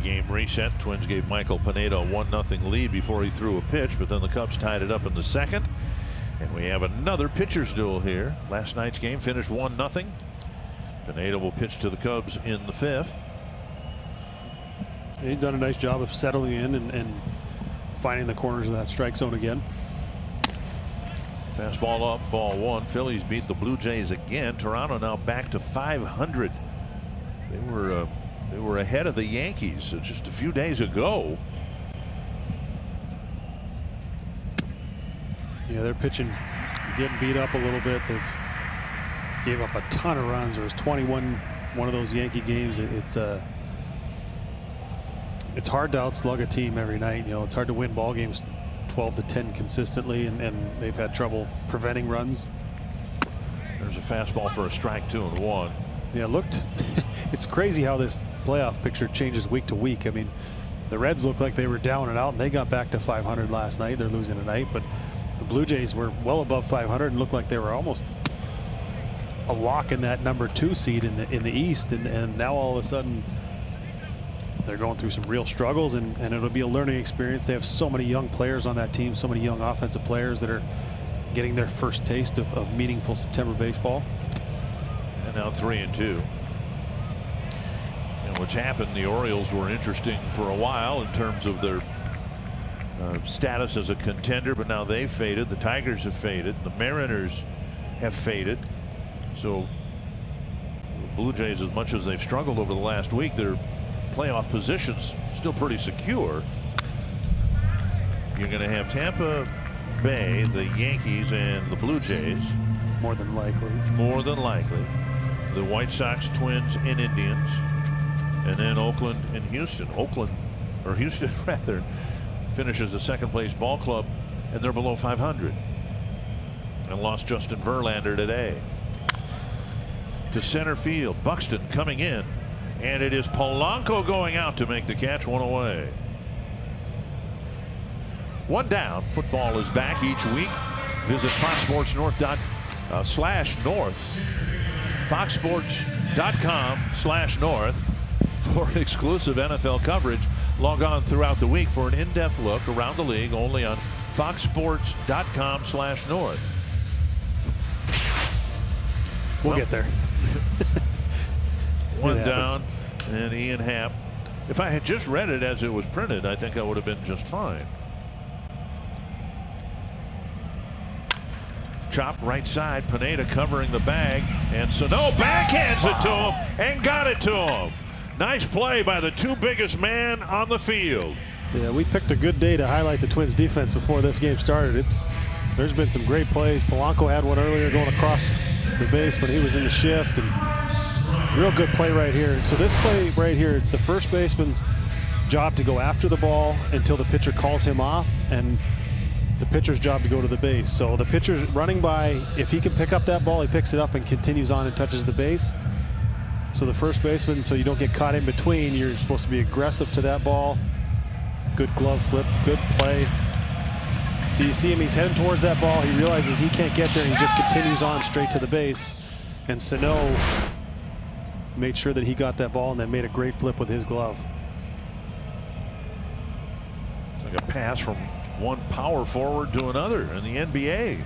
Game reset. Twins gave Michael Pineda a 1-0 lead before he threw a pitch, but then the Cubs tied it up in the 2nd. And we have another pitcher's duel here. Last night's game finished 1-0. Pineda will pitch to the Cubs in the 5th.
He's done a nice job of settling in and finding the corners of that strike zone again.
Fastball up, ball 1. Phillies beat the Blue Jays again. Toronto now back to 500. They were ahead of the Yankees just a few days ago.
Yeah, they're pitching, getting beat up a little bit. They've gave up a ton of runs. There was 21 one of those Yankee games. It's hard to outslug a team every night. It's hard to win ball games 12-10 consistently, and they've had trouble preventing runs.
There's a fastball for a strike, 2-1.
Yeah, it's crazy how this playoff picture changes week to week. I mean, the Reds looked like they were down and out, and they got back to 500 last night. They're losing tonight, but the Blue Jays were well above 500 and looked like they were almost a lock in that number 2 seed in the East, and now all of a sudden they're going through some real struggles, and it'll be a learning experience. They have so many young players on that team, so many young offensive players that are getting their first taste of meaningful September baseball.
And now 3-2. And what's happened, the Orioles were interesting for a while in terms of their status as a contender, but now they've faded. The Tigers have faded. The Mariners have faded. So the Blue Jays, as much as they've struggled over the last week, their playoff positions still pretty secure. You're going to have Tampa Bay, the Yankees, and the Blue Jays.
More than likely.
More than likely. The White Sox, Twins, and Indians. And then Oakland and Houston. Houston rather, finishes the second place ball club, and they're below 500. And lost Justin Verlander today. To center field, Buxton coming in, and it is Polanco going out to make the catch, 1 away. 1 down. Football is back each week. Visit FoxSportsNorth.com/North. FoxSports.com/North for exclusive NFL coverage. Log on throughout the week for an in-depth look around the league only on FoxSports.com/North.
We'll get there.
one down, and Ian Happ. If I had just read it as it was printed, I think I would have been just fine. Chop right side, Pineda covering the bag, and Sano backhands it to him and got it to him. Nice play by the two biggest man on the field.
Yeah, we picked a good day to highlight the Twins defense before this game started. There's been some great plays. Polanco had one earlier going across the base when he was in the shift, and real good play right here. So this play right here, it's the first baseman's job to go after the ball until the pitcher calls him off, and the pitcher's job to go to the base. So the pitcher's running by, if he can pick up that ball, he picks it up and continues on and touches the base. So the first baseman, so you don't get caught in between, you're supposed to be aggressive to that ball. Good glove flip, good play. So you see him, he's heading towards that ball. He realizes he can't get there, and he just continues on straight to the base. And Sano made sure that he got that ball and then made a great flip with his glove.
It's like a pass from one power forward to another in the NBA.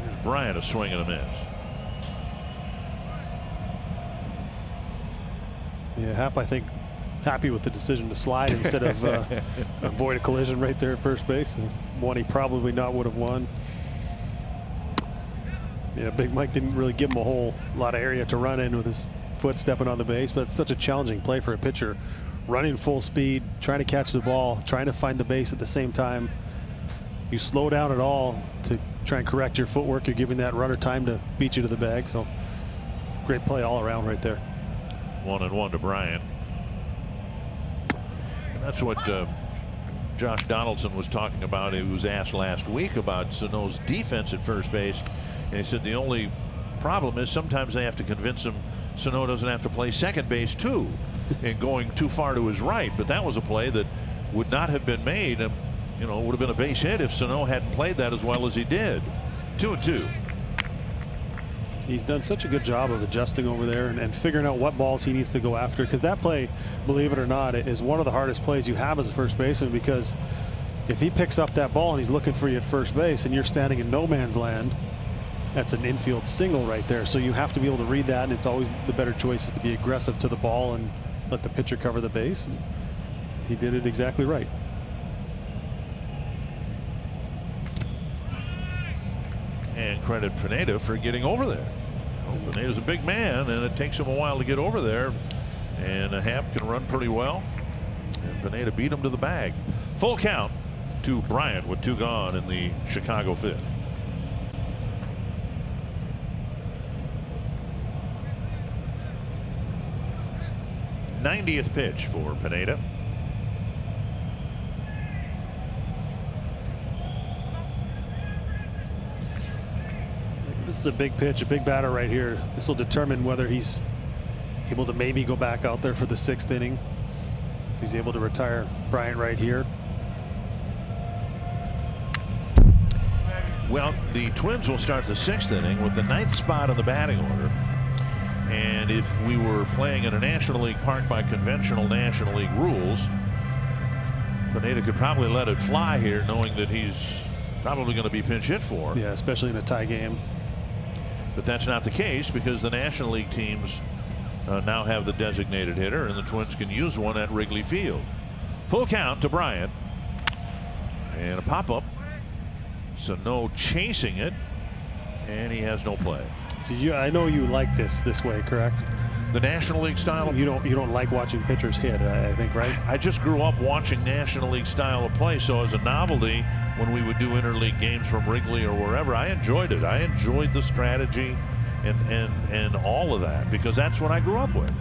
Here's Bryant, a swing and a miss.
Yeah, Happ, I think, happy with the decision to slide instead of avoid a collision right there at first base, and one he probably not would have won. Yeah, Big Mike didn't really give him a whole lot of area to run in with his foot stepping on the base, but it's such a challenging play for a pitcher. Running full speed, trying to catch the ball, trying to find the base at the same time. You slow down at all to try and correct your footwork, you're giving that runner time to beat you to the bag. So great play all around right there.
1-1 to Bryant. And that's what Josh Donaldson was talking about. He was asked last week about Sano's defense at first base, and he said the only problem is sometimes they have to convince him Sano doesn't have to play second base too, and going too far to his right. But that was a play that would not have been made, and you know, it would have been a base hit if Sano hadn't played that as well as he did. 2-2.
He's done such a good job of adjusting over there and figuring out what balls he needs to go after, because that play, believe it or not, is one of the hardest plays you have as a first baseman, because if he picks up that ball and he's looking for you at first base and you're standing in no man's land, that's an infield single right there. So you have to be able to read that, and it's always the better choice is to be aggressive to the ball and let the pitcher cover the base. And he did it exactly right.
And credit Pineda for getting over there. Well, Pineda's a big man, and it takes him a while to get over there. And Happ can run pretty well. And Pineda beat him to the bag. Full count to Bryant with 2 gone in the Chicago 5th. '90th pitch for Pineda.
This is a big pitch, a big batter right here. This will determine whether he's able to maybe go back out there for the 6th inning. If he's able to retire Bryant right here.
Well, the Twins will start the 6th inning with the 9th spot in the batting order. And if we were playing in a National League park by conventional National League rules, Pineda could probably let it fly here, knowing that he's probably going to be pinch hit for.
Yeah, especially in a tie game.
But that's not the case, because the National League teams now have the designated hitter, and the Twins can use one at Wrigley Field. Full count to Bryant, and a pop-up. Sano chasing it, and he has no play.
So I know you like this way, correct?
The National League style.
You don't like watching pitchers hit, I think, right?
I just grew up watching National League style of play, so as a novelty, when we would do interleague games from Wrigley or wherever, I enjoyed it. I enjoyed the strategy and all of that, because that's what I grew up with.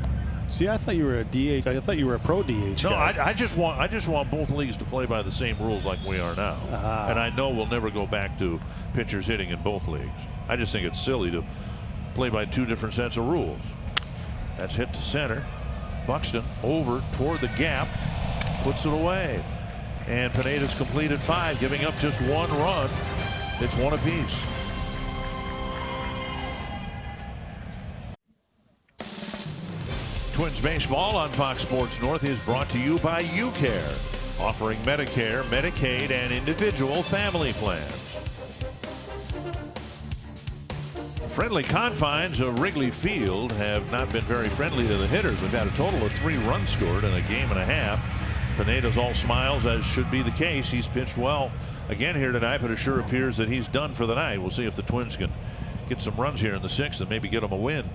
See, I thought you were a DH. I thought you were a pro DH.
No,
guy.
I just want both leagues to play by the same rules like we are now. And I know we'll never go back to pitchers hitting in both leagues. I just think it's silly to play by 2 different sets of rules. That's hit to center. Buxton over toward the gap, puts it away. And Pineda's completed 5, giving up just 1 run. It's 1 apiece. Twins baseball on Fox Sports North is brought to you by UCare, offering Medicare, Medicaid, and individual family plans. friendly confines of Wrigley Field have not been very friendly to the hitters. We've had a total of 3 runs scored in a game and a half. Pineda's all smiles, as should be the case. He's pitched well again here tonight, but it sure appears that he's done for the night. We'll see if the Twins can get some runs here in the 6th and maybe get them a win.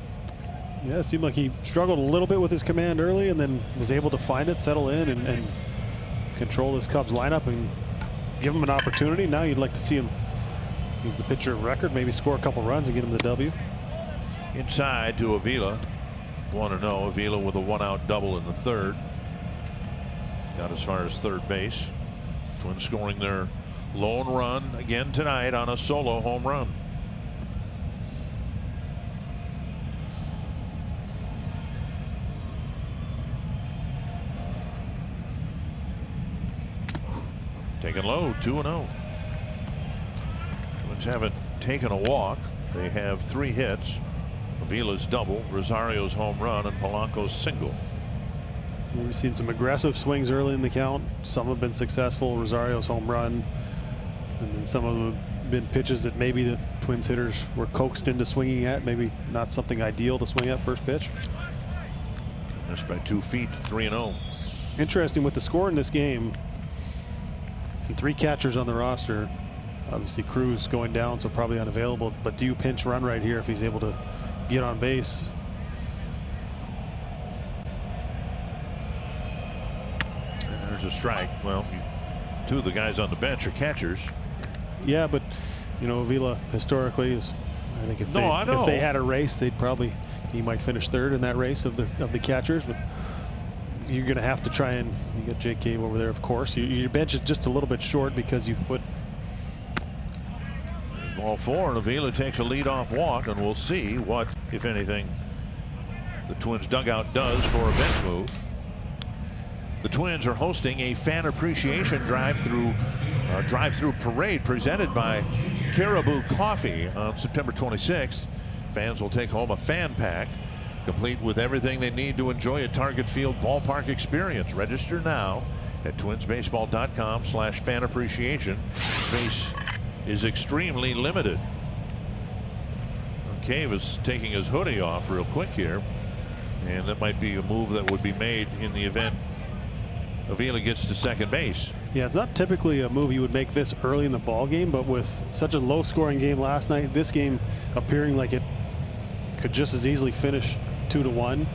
Yeah, it seemed like he struggled a little bit with his command early and then was able to find it, settle in, and control this Cubs lineup and give him an opportunity. Now you'd like to see him, he's the pitcher of record, maybe score a couple runs and get him the W.
Inside to Avila. 1-0. Avila with a 1-out double in the 3rd. Got as far as 3rd base. Twins scoring their lone run again tonight on a solo home run. Taken low, 2-0. Twins haven't taken a walk. They have 3 hits. Avila's double, Rosario's home run, and Polanco's single.
We've seen some aggressive swings early in the count. Some have been successful. Rosario's home run, and then some of them have been pitches that maybe the Twins hitters were coaxed into swinging at. Maybe not something ideal to swing at first pitch.
Missed by 2 feet, 3-0.
Interesting with the score in this game. And 3 catchers on the roster. Obviously Cruz going down, so probably unavailable. But do you pinch run right here if he's able to get on base?
And there's a strike. Well, 2 of the guys on the bench are catchers.
Yeah, but you know, Avila historically is, I think if they had a race, he might finish 3rd in that race of the catchers. But you're going to have to try and, you got Jake Cave over there, of course. Your bench is just a little bit short because you've put.
Ball 4, and Avila takes a leadoff walk, and we'll see what, if anything, the Twins dugout does for a bench move. The Twins are hosting a fan appreciation drive-through parade presented by Caribou Coffee on September 26th. Fans will take home a fan pack complete with everything they need to enjoy a Target Field ballpark experience. Register now at twinsbaseball.com/fan appreciation. Space is extremely limited. Cave is taking his hoodie off real quick here, and that might be a move that would be made in the event Avila gets to second base.
Yeah, it's not typically a move you would make this early in the ball game, but with such a low-scoring game last night, this game appearing like it could just as easily finish 2-1.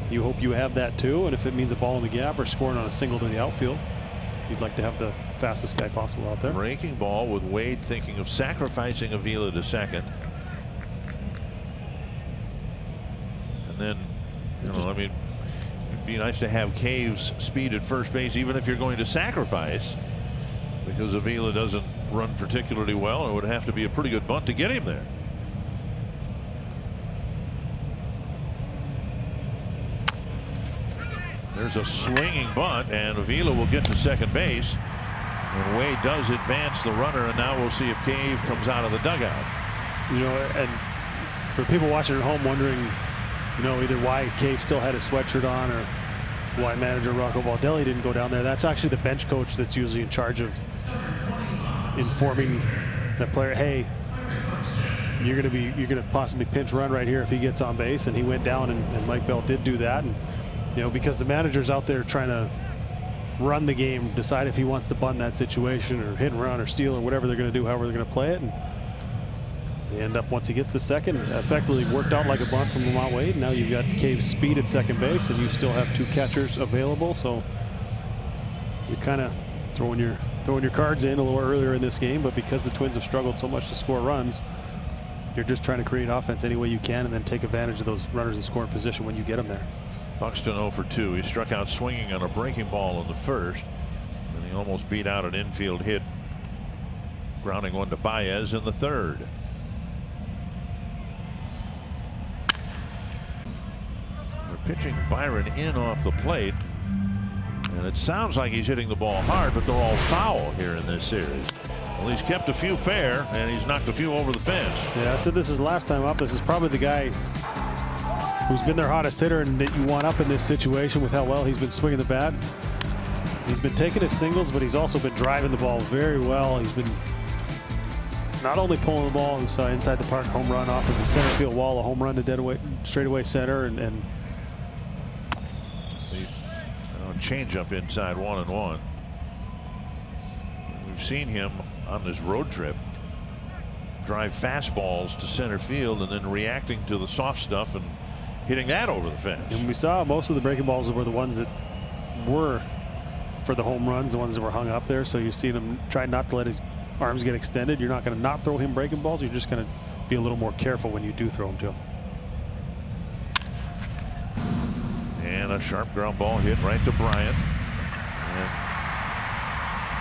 You hope you have that too, and if it means a ball in the gap or scoring on a single to the outfield, you'd like to have the fastest guy possible out there.
Breaking ball with Wade thinking of sacrificing Avila to second. And then, you know, I mean, it'd be nice to have Cave's speed at first base, even if you're going to sacrifice, because Avila doesn't run particularly well. It would have to be a pretty good bunt to get him there. There's a swinging bunt, and Avila will get to second base. And Wade does advance the runner, and now we'll see if Cave comes out of the dugout.
You know, and for people watching at home wondering, you know, either why Cave still had his sweatshirt on or why manager Rocco Baldelli didn't go down there, that's actually the bench coach that's usually in charge of informing the player, hey, you're going to possibly pinch run right here if he gets on base. And he went down, and Mike Bell did do that. And you know, because the manager's out there trying to run the game, decide if he wants to bunt in that situation or hit and run or steal or whatever they're going to do, however they're going to play it. And they end up, once he gets the second, effectively worked out like a bunt from Lamont Wade. Now you've got Cave's speed at second base, and you still have 2 catchers available. So you're kind of throwing your cards in a little earlier in this game, but because the Twins have struggled so much to score runs, you're just trying to create offense any way you can and then take advantage of those runners in scoring position when you get them there.
Buxton 0 for 2. He struck out swinging on a breaking ball in the 1st, and he almost beat out an infield hit, grounding one to Baez in the 3rd. They're pitching Byron in off the plate, and it sounds like he's hitting the ball hard, but they're all foul here in this series. Well, he's kept a few fair, and he's knocked a few over the fence.
Yeah, I said this is last time up. This is probably the guy who's been their hottest hitter and that you want up in this situation with how well he's been swinging the bat. He's been taking his singles, but he's also been driving the ball very well. He's been not only pulling the ball inside the park, home run off of the center field wall, a home run to straightaway center, and
the change up inside 1-1. We've seen him on this road trip drive fastballs to center field and then reacting to the soft stuff and hitting that over the fence.
And we saw most of the breaking balls were the ones that were for the home runs, the ones that were hung up there. So you see him try not to let his arms get extended. You're not going to not throw him breaking balls. You're just going to be a little more careful when you do throw them to him.
And a sharp ground ball hit right to Bryant. And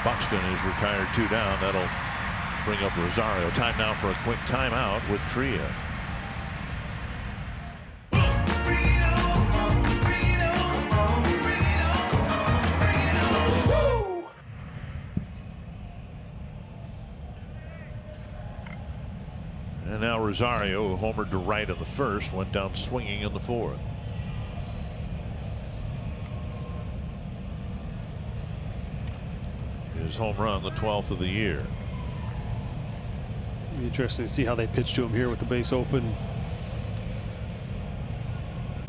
Buxton is retired 2 down. That'll bring up Rosario. Time now for a quick timeout with Tria. And now Rosario, who homered to right in the first, went down swinging in the fourth. His home run, the 12th of the year.
Interesting to see how they pitch to him here with the base open.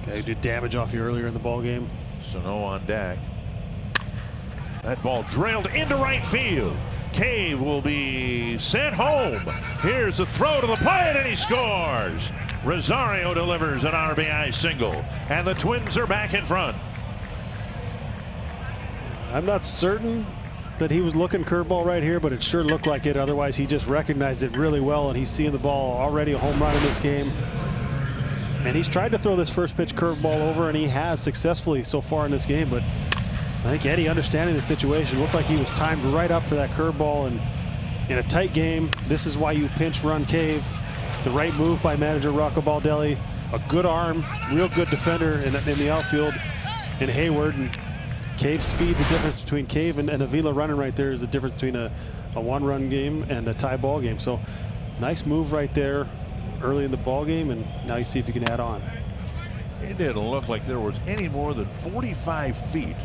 Guy who did damage off you earlier in the ball game.
Sano on deck. That ball drilled into right field. Cave will be sent home. Here's the throw to the plate, and he scores. Rosario delivers an RBI single, and the Twins are back in front.
I'm not certain that he was looking curveball right here, but it sure looked like it. Otherwise, he just recognized it really well, and he's seeing the ball already a home run in this game. And he's tried to throw this first pitch curveball over, and he has successfully so far in this game. But I think Eddie, understanding the situation, looked like he was timed right up for that curveball. And in a tight game, this is why you pinch run Cave. The right move by manager Rocco Baldelli. A good arm, real good defender in the outfield in Hayward. And Cave's speed, the difference between Cave and Avila running right there is the difference between a one-run game and a tie ball game. So nice move right there early in the ball game, and now you see if you can add on.
It didn't look like there was any more than 45 feet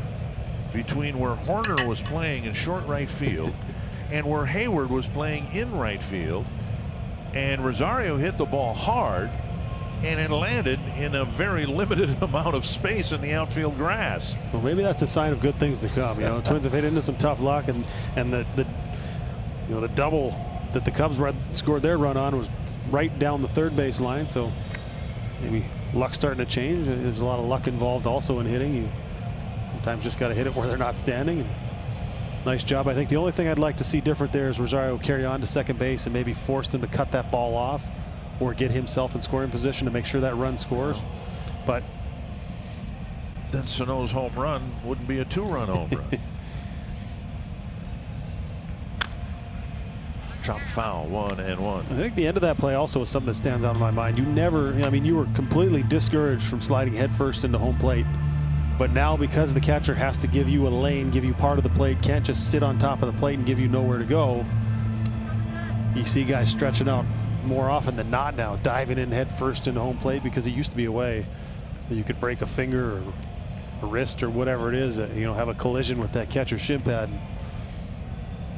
between where Horner was playing in short right field and where Hayward was playing in right field. And Rosario hit the ball hard, and it landed in a very limited amount of space in the outfield grass.
Well, maybe that's a sign of good things to come. You know, Twins have hit into some tough luck, and the double that the Cubs scored their run on was right down the third base line. So maybe luck's starting to change. There's a lot of luck involved also in hitting. You sometimes just got to hit it where they're not standing. And nice job. I think the only thing I'd like to see different there is Rosario carry on to second base and maybe force them to cut that ball off, or get himself in scoring position to make sure that run scores. But
then Sano's home run wouldn't be a 2-run home run. Chopped foul, 1-1.
I think the end of that play also is something that stands out in my mind. You were completely discouraged from sliding headfirst into home plate. But now, because the catcher has to give you a lane, give you part of the plate, can't just sit on top of the plate and give you nowhere to go, you see guys stretching out more often than not now, diving in head first into home plate, because it used to be a way that you could break a finger or a wrist or whatever it is, have a collision with that catcher's shin pad.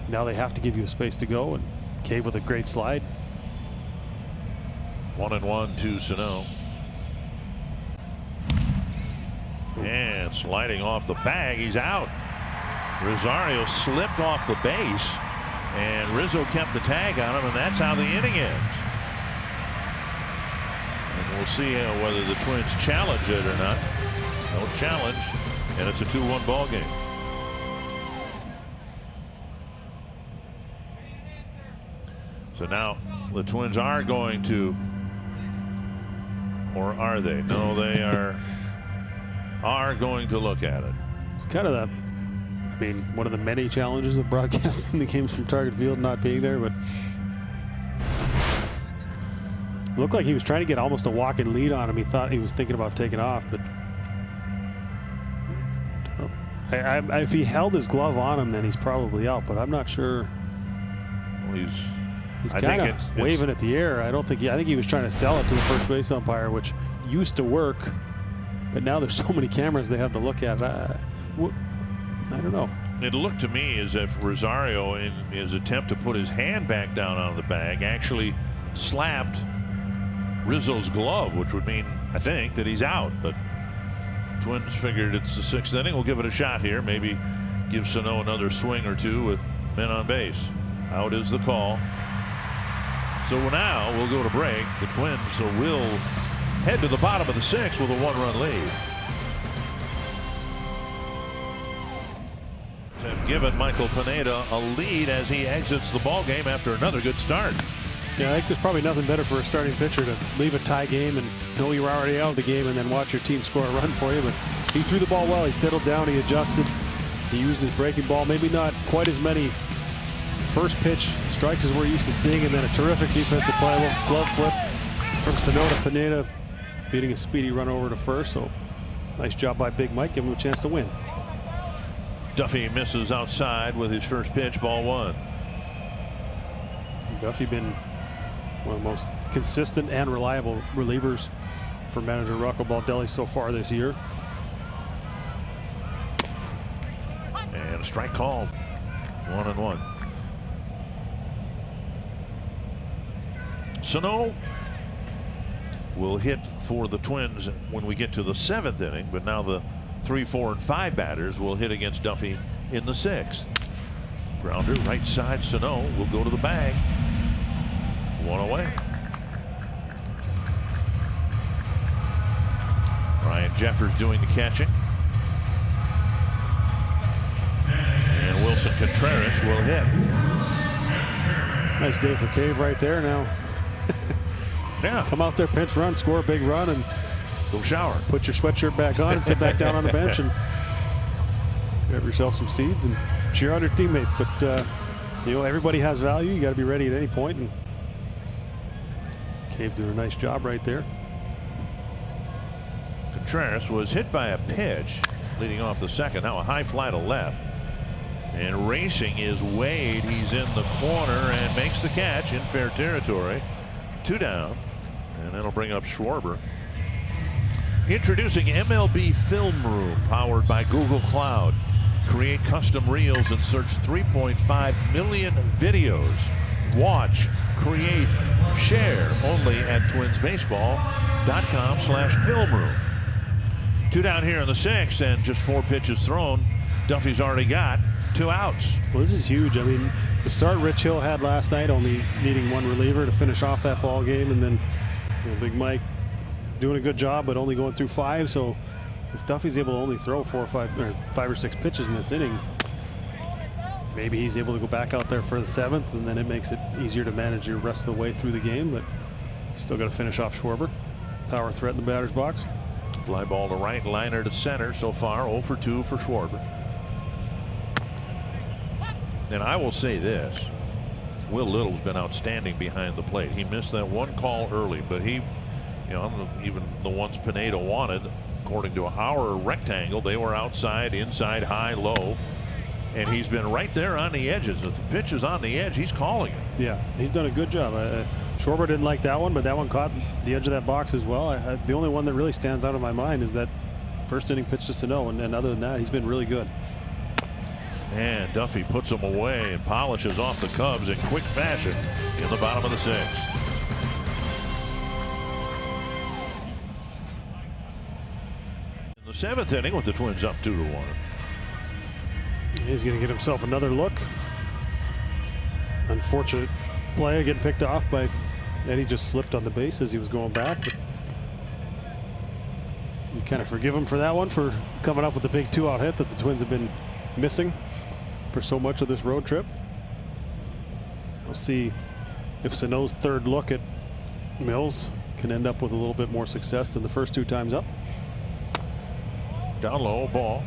Now they have to give you a space to go, and Cave with a great slide.
1-1 to Sano. And sliding off the bag, he's out. Rosario slipped off the base, and Rizzo kept the tag on him, and that's how the inning ends. And we'll see whether the Twins challenge it or not. No challenge, and it's a 2-1 ball game. So now the Twins are going to, or are they? No, they are going to look at it.
It's kind of one of the many challenges of broadcasting the games from Target Field not being there, but it looked like he was trying to get almost a walk-in lead on him. He thought he was thinking about taking off, but if he held his glove on him, then he's probably out, but I'm not sure.
Well,
he's kind of waving at the air. I think he was trying to sell it to the first base umpire, which used to work, but now there's so many cameras they have to look at. I don't know.
It looked to me as if Rosario, in his attempt to put his hand back down on the bag, actually slapped Rizzo's glove, which would mean, I think, that he's out. But Twins figured it's the 6th inning. We'll give it a shot here. Maybe give Sano another swing or two with men on base. Out is the call. So now we'll go to break. The Twins will head to the bottom of the 6th with a 1-run lead. Have given Michael Pineda a lead as he exits the ball game after another good start.
Yeah, I think there's probably nothing better for a starting pitcher to leave a tie game and know you're already out of the game and then watch your team score a run for you. But he threw the ball well. He settled down. He adjusted. He used his breaking ball. Maybe not quite as many first pitch strikes as we're used to seeing, and then a terrific defensive play. A little glove flip from Sano to Pineda, beating a speedy run over to first. So nice job by Big Mike. Give him a chance to win.
Duffy misses outside with his first pitch, ball 1.
Duffy been one of the most consistent and reliable relievers for manager Rocco Baldelli so far this year.
And a strike called. 1-1. Sano will hit for the Twins when we get to the 7th inning, but now the 3, 4, and 5 batters will hit against Duffy in the 6th. Grounder right side. Sano will go to the bag. 1 away. Ryan Jeffers doing the catching. And Wilson Contreras will hit.
Nice day for Cave right there now.
Yeah.
Come out there, pinch run, score a big run, and
go shower.
Put your sweatshirt back on and sit back down on the bench and grab yourself some seeds and cheer on your teammates. But you know, everybody has value. You got to be ready at any point, and Cave did a nice job right there.
Contreras was hit by a pitch leading off the 2nd. Now a high fly to left, and racing is Wade. He's in the corner and makes the catch in fair territory. 2 down, and that'll bring up Schwarber. Introducing MLB Film Room, powered by Google Cloud. Create custom reels and search 3.5 million videos. Watch, create, share only at twinsbaseball.com/filmroom. 2 down here in the 6th, and just 4 pitches thrown. Duffy's already got 2 outs.
Well, this is huge. I mean, the start Rich Hill had last night, only needing 1 reliever to finish off that ball game, and then Big Mike doing a good job, but only going through 5. So if Duffy's able to only throw 4 or 5 or 6 pitches in this inning, maybe he's able to go back out there for the 7th, and then it makes it easier to manage your rest of the way through the game. But still got to finish off Schwarber. Power threat in the batter's box.
Fly ball to right, liner to center. So far 0 for 2 for Schwarber. And I will say this, Will Little's been outstanding behind the plate. He missed that 1 call early, but he, you know, even the ones Pineda wanted, according to our rectangle, they were outside, inside, high, low, and he's been right there on the edges. If the pitch is on the edge, he's calling it.
Yeah, he's done a good job. Schwarber didn't like that one, but that one caught the edge of that box as well. The only one that really stands out in my mind is that first inning pitch to Sano, and other than that, he's been really good.
And Duffy puts them away and polishes off the Cubs in quick fashion in the bottom of the 6th. In the 7th inning with the Twins up 2-1.
He's going to get himself another look. Unfortunate play getting picked off by Eddie. Just slipped on the base as he was going back. But you kind of forgive him for that one, for coming up with the big 2-out hit that the Twins have been missing for so much of this road trip. We'll see if Sano's 3rd look at Mills can end up with a little bit more success than the first 2 times up.
Down low, ball.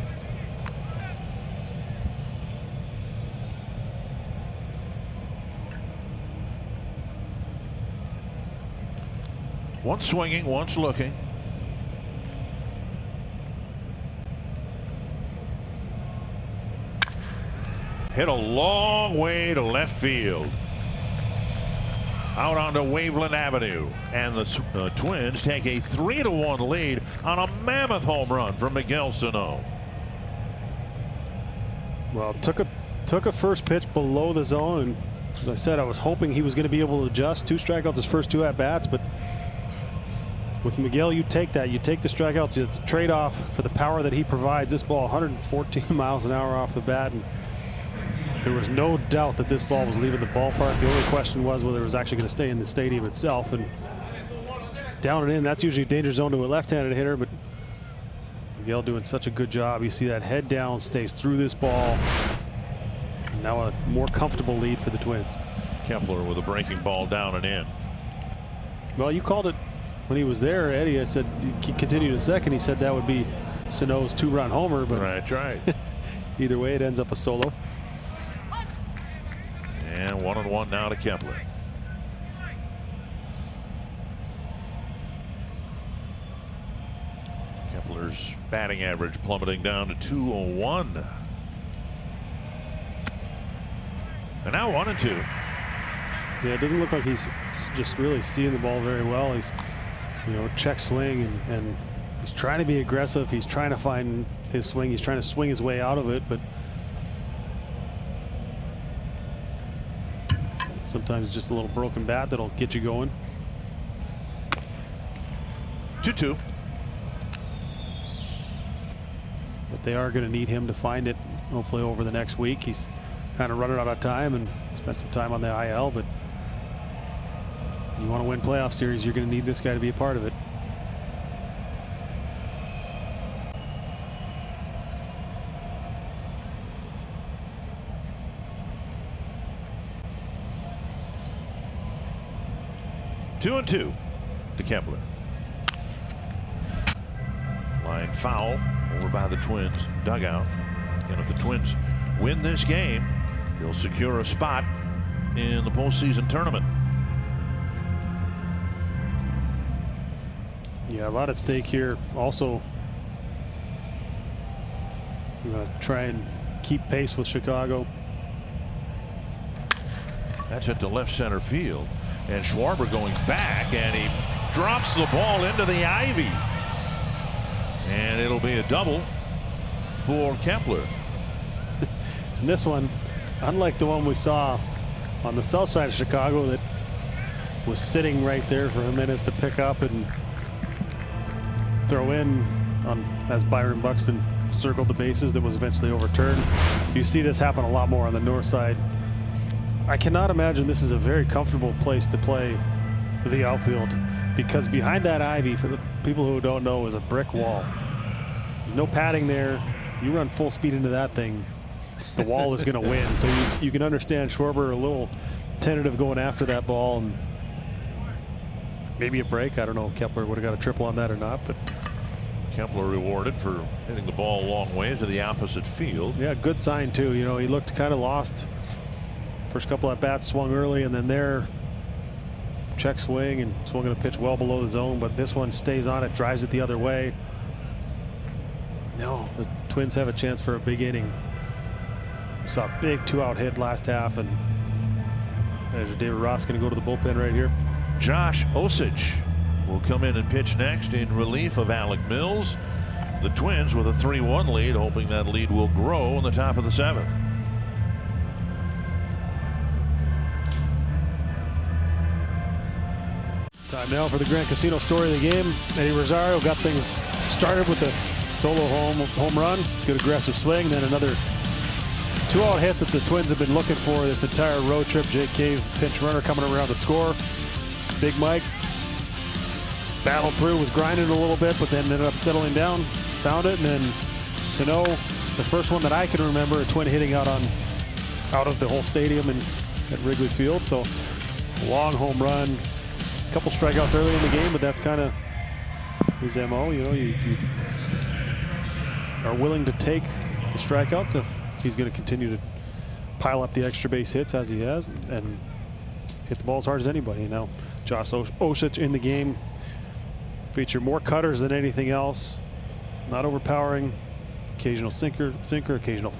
One swinging, once looking. Hit a long way to left field. Out onto Waveland Avenue. And the Twins take a 3-1 lead on a mammoth home run from Miguel Sano.
Well, took a first pitch below the zone, and as I said, I was hoping he was going to be able to adjust. 2 strikeouts his first 2 at-bats, but with Miguel, you take that. You take the strikeouts. It's a trade-off for the power that he provides. This ball 114 miles an hour off the bat, and there was no doubt that this ball was leaving the ballpark. The only question was whether it was actually going to stay in the stadium itself. And down and in, that's usually a danger zone to a left-handed hitter, but Miguel doing such a good job. You see that head down, stays through this ball. And now a more comfortable lead for the Twins.
Kepler with a breaking ball down and in.
Well, you called it when he was there, Eddie. I said he continued a second. He said that would be Sano's 2-run homer, but
right.
Either way, it ends up a solo.
And 1-1 now to Kepler. Kepler's batting average plummeting down to .201. And now 1-2.
Yeah, it doesn't look like he's just really seeing the ball very well. He's, check swing, and he's trying to be aggressive. He's trying to find his swing. He's trying to swing his way out of it, but sometimes it's just a little broken bat that'll get you going.
2-2.
But they are going to need him to find it, hopefully, over the next week. He's kind of running out of time and spent some time on the IL, but you want to win playoff series, you're going to need this guy to be a part of it.
Two and 2 to Kepler. Line foul over by the Twins dugout. And if the Twins win this game, they'll secure a spot in the postseason tournament.
Yeah, a lot at stake here. Also, we're going to try and keep pace with Chicago.
That's hit to left center field. And Schwarber going back, and he drops the ball into the ivy. And it'll be a double for Kepler.
And this one, unlike the one we saw on the south side of Chicago that was sitting right there for Jimenez to pick up and throw in as Byron Buxton circled the bases, that was eventually overturned. You see this happen a lot more on the north side. I cannot imagine this is a very comfortable place to play the outfield, because behind that ivy, for the people who don't know, is a brick wall. There's no padding there. You run full speed into that thing, the wall is going to win. So you can understand Schwarber a little tentative going after that ball, and maybe a break. I don't know if Kepler would have got a triple on that or not, but
Kepler rewarded for hitting the ball a long way to the opposite field.
Yeah, good sign too. He looked kind of lost. First couple at bats swung early, and then there check swing and swung a pitch well below the zone, but this one stays on it, drives it the other way. No, the Twins have a chance for a big inning. We saw a big 2-out hit last half, and there's David Ross going to go to the bullpen right here.
Josh Osich will come in and pitch next in relief of Alec Mills. The Twins with a 3-1 lead, hoping that lead will grow in the top of the 7th.
Time now for the Grand Casino story of the game. Eddie Rosario got things started with the solo home run. Good aggressive swing. Then another 2-out hit that the Twins have been looking for this entire road trip. Jake Cave, pinch runner, coming around to score. Big Mike battled through, was grinding a little bit, but then ended up settling down, found it, and then Sano, the first one that I can remember, a Twin hitting out of the whole stadium and at Wrigley Field. So long home run. Couple strikeouts early in the game, but that's kind of his MO. You are willing to take the strikeouts if he's going to continue to pile up the extra base hits as he has and hit the ball as hard as anybody. Now Josh Osich in the game, feature more cutters than anything else, not overpowering, occasional sinker, occasional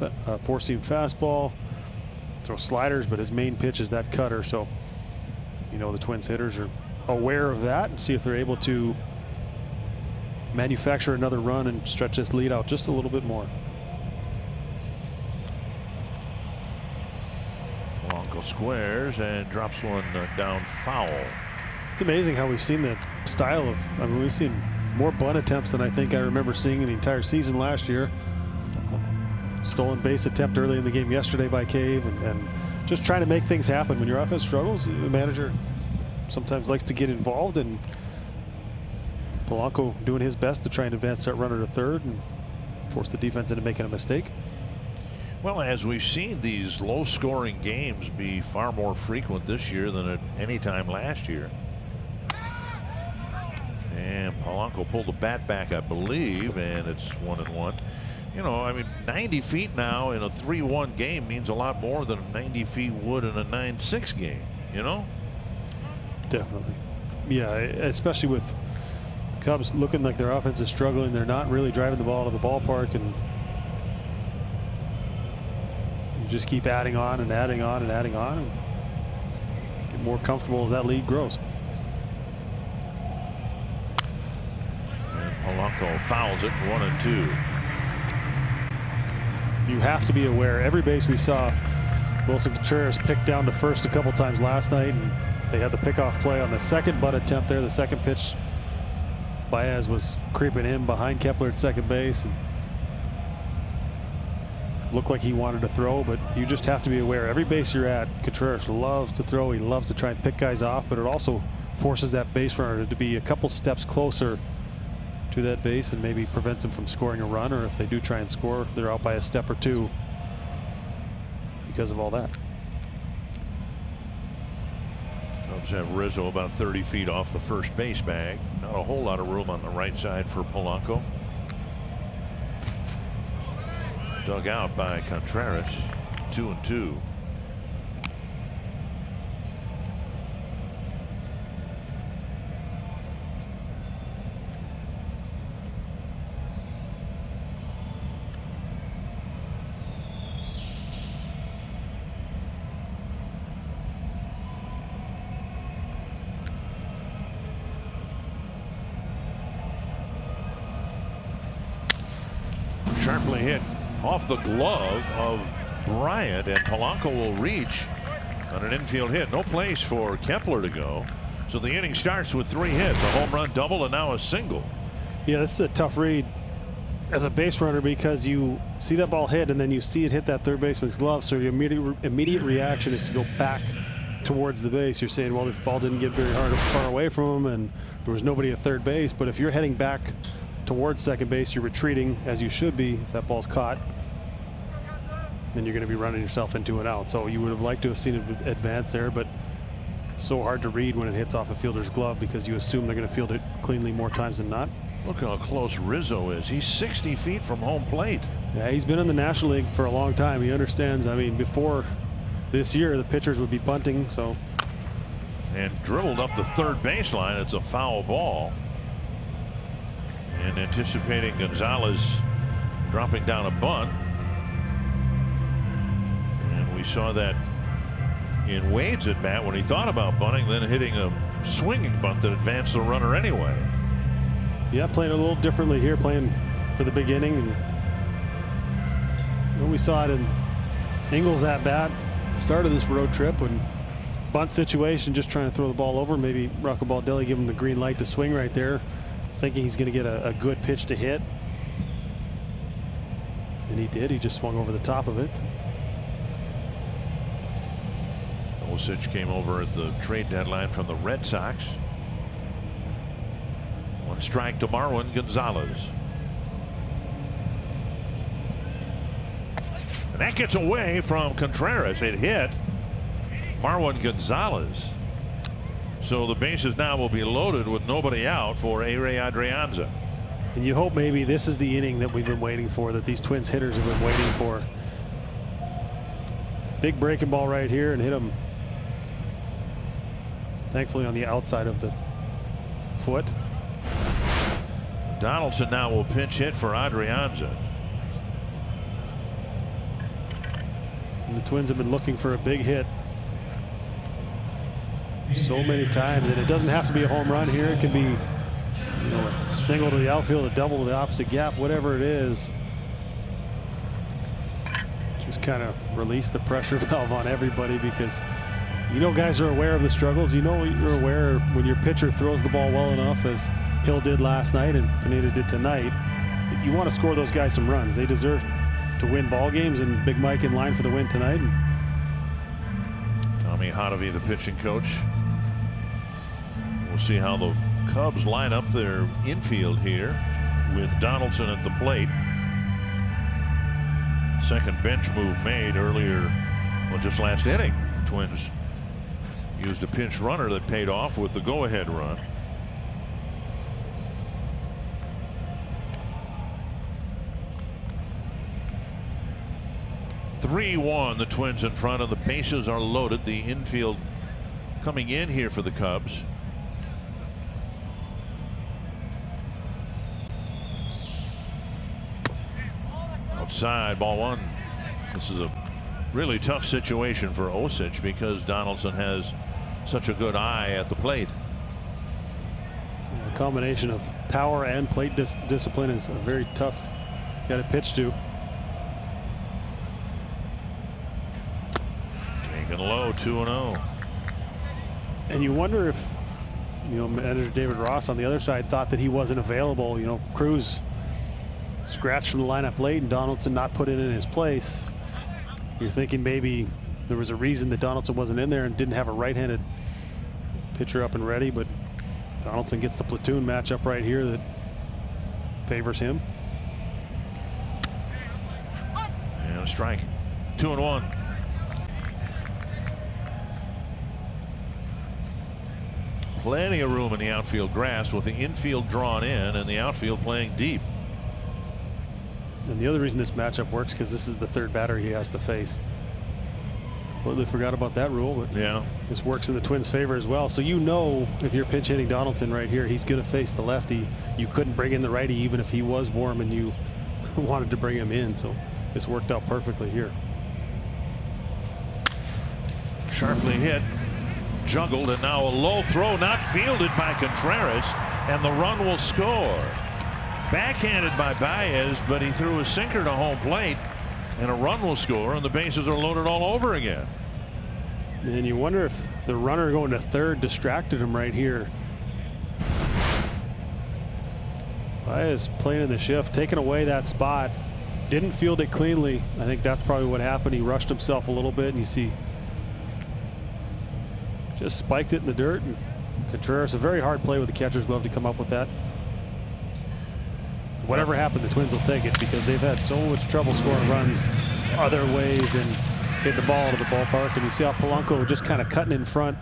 four-seam fastball, throw sliders, but his main pitch is that cutter. So the Twins hitters are aware of that and see if they're able to manufacture another run and stretch this lead out just a little bit more.
Polanco squares and drops one down foul.
It's amazing how we've seen the style of, I mean, we've seen more bunt attempts than I think I remember seeing in the entire season last year. Stolen base attempt early in the game yesterday by Cave, and just trying to make things happen. When your offense struggles, the manager sometimes likes to get involved, and Polanco doing his best to try and advance that runner to third and force the defense into making a mistake.
Well, as we've seen these low-scoring games be far more frequent this year than at any time last year. And Polanco pulled the bat back, I believe, and it's 1-1. You know, I mean, 90 feet now in a 3-1 game means a lot more than 90 feet would in a 9-6 game, you know?
Definitely. Yeah, especially with the Cubs looking like their offense is struggling. They're not really driving the ball to the ballpark, and you just keep adding on and adding on and adding on and get more comfortable as that lead grows.
And Polanco fouls it, 1-2.
You have to be aware. Every base we saw, Wilson Contreras picked down to first a couple times last night, and they had the pickoff play on the second bunt attempt there. The second pitch, Baez was creeping in behind Kepler at second base, and looked like he wanted to throw, but you just have to be aware. Every base you're at, Contreras loves to throw. He loves to try and pick guys off, but it also forces that base runner to be a couple steps closer to that base and maybe prevents them from scoring a run, or if they do try and score, they're out by a step or two because of all that.
Cubs have Rizzo about 30 feet off the first base bag. Not a whole lot of room on the right side for Polanco. Dug out by Contreras. 2-2. Sharply hit off the glove of Bryant, and Polanco will reach on an infield hit. No place for Kepler to go. So the inning starts with 3 hits, a home run, double, and now a single.
Yeah, this is a tough read as a base runner because you see that ball hit and then you see it hit that third baseman's glove. So your immediate reaction is to go back towards the base. You're saying, well, this ball didn't get very far away from him and there was nobody at third base. But if you're heading back towards second base, you're retreating as you should be. If that ball's caught, then you're going to be running yourself into an out. So you would have liked to have seen it advance there, but it's so hard to read when it hits off a fielder's glove because you assume they're going to field it cleanly more times than not.
Look how close Rizzo is. He's 60 feet from home plate.
Yeah, he's been in the National League for a long time. He understands. I mean, before this year, the pitchers would be bunting. So,
and dribbled up the third baseline. It's a foul ball. And anticipating Gonzalez dropping down a bunt. And we saw that in Wade's at bat when he thought about bunting, then hitting a swinging bunt that advanced the runner anyway.
Yeah, playing a little differently here, playing for the big inning. And we saw it in Ingles at bat, start of this road trip, when bunt situation, just trying to throw the ball over. Maybe Rocco Baldelli give him the green light to swing right there, thinking he's going to get a good pitch to hit. And he did. He just swung over the top of it.
Osich came over at the trade deadline from the Red Sox. 1 strike to Marwin Gonzalez. And that gets away from Contreras. It hit Marwin Gonzalez. So the bases now will be loaded with nobody out for A-Ray Adrianza.
And you hope maybe this is the inning that we've been waiting for, that these Twins hitters have been waiting for. Big breaking ball right here and hit him, thankfully, on the outside of the foot.
Donaldson now will pinch hit for Adrianza.
And the Twins have been looking for a big hit so many times, and it doesn't have to be a home run here. It can be, you know, a single to the outfield, a double to the opposite gap, whatever it is. Just kind of release the pressure valve on everybody, because you know guys are aware of the struggles. You know you're aware when your pitcher throws the ball well enough, as Hill did last night and Pineda did tonight, that you want to score those guys some runs. They deserve to win ball games, and Big Mike in line for the win tonight. And
Tommy Hotovy, the pitching coach. We'll see how the Cubs line up their infield here with Donaldson at the plate. Second bench move made earlier, well, just last inning. Twins used a pinch runner that paid off with the go-ahead run. (3-1), the Twins in front, and the bases are loaded. The infield coming in here for the Cubs. Outside, ball one. This is a really tough situation for Osich because Donaldson has such a good eye at the plate.
A combination of power and plate discipline is a very tough guy to pitch to.
Taken low, 2-0.
And you wonder if, you know, manager David Ross on the other side thought that he wasn't available. You know, Cruz scratched from the lineup late and Donaldson not put it in his place. You're thinking maybe there was a reason that Donaldson wasn't in there and didn't have a right-handed pitcher up and ready, but Donaldson gets the platoon matchup right here that favors him.
And a strike. 2-1. Plenty of room in the outfield grass with the infield drawn in and the outfield playing deep.
And the other reason this matchup works because this is the third batter he has to face. Completely forgot about that rule, but
yeah,
this works in the Twins' favor as well. So you know if you're pinch hitting Donaldson right here, he's going to face the lefty. You couldn't bring in the righty even if he was warm and you wanted to bring him in. So this worked out perfectly here.
Sharply hit, juggled, and now a low throw not fielded by Contreras, and the run will score. Backhanded by Baez, but he threw a sinker to home plate, and a run will score, and the bases are loaded all over again.
And you wonder if the runner going to third distracted him right here. Baez playing in the shift, taking away that spot, didn't field it cleanly. I think that's probably what happened. He rushed himself a little bit, and you see just spiked it in the dirt. And Contreras, a very hard play with the catcher's glove to come up with that. Whatever happened, the Twins will take it because they've had so much trouble scoring runs other ways than hitting the ball out of the ballpark. And you see how Polanco just kind of cutting in front.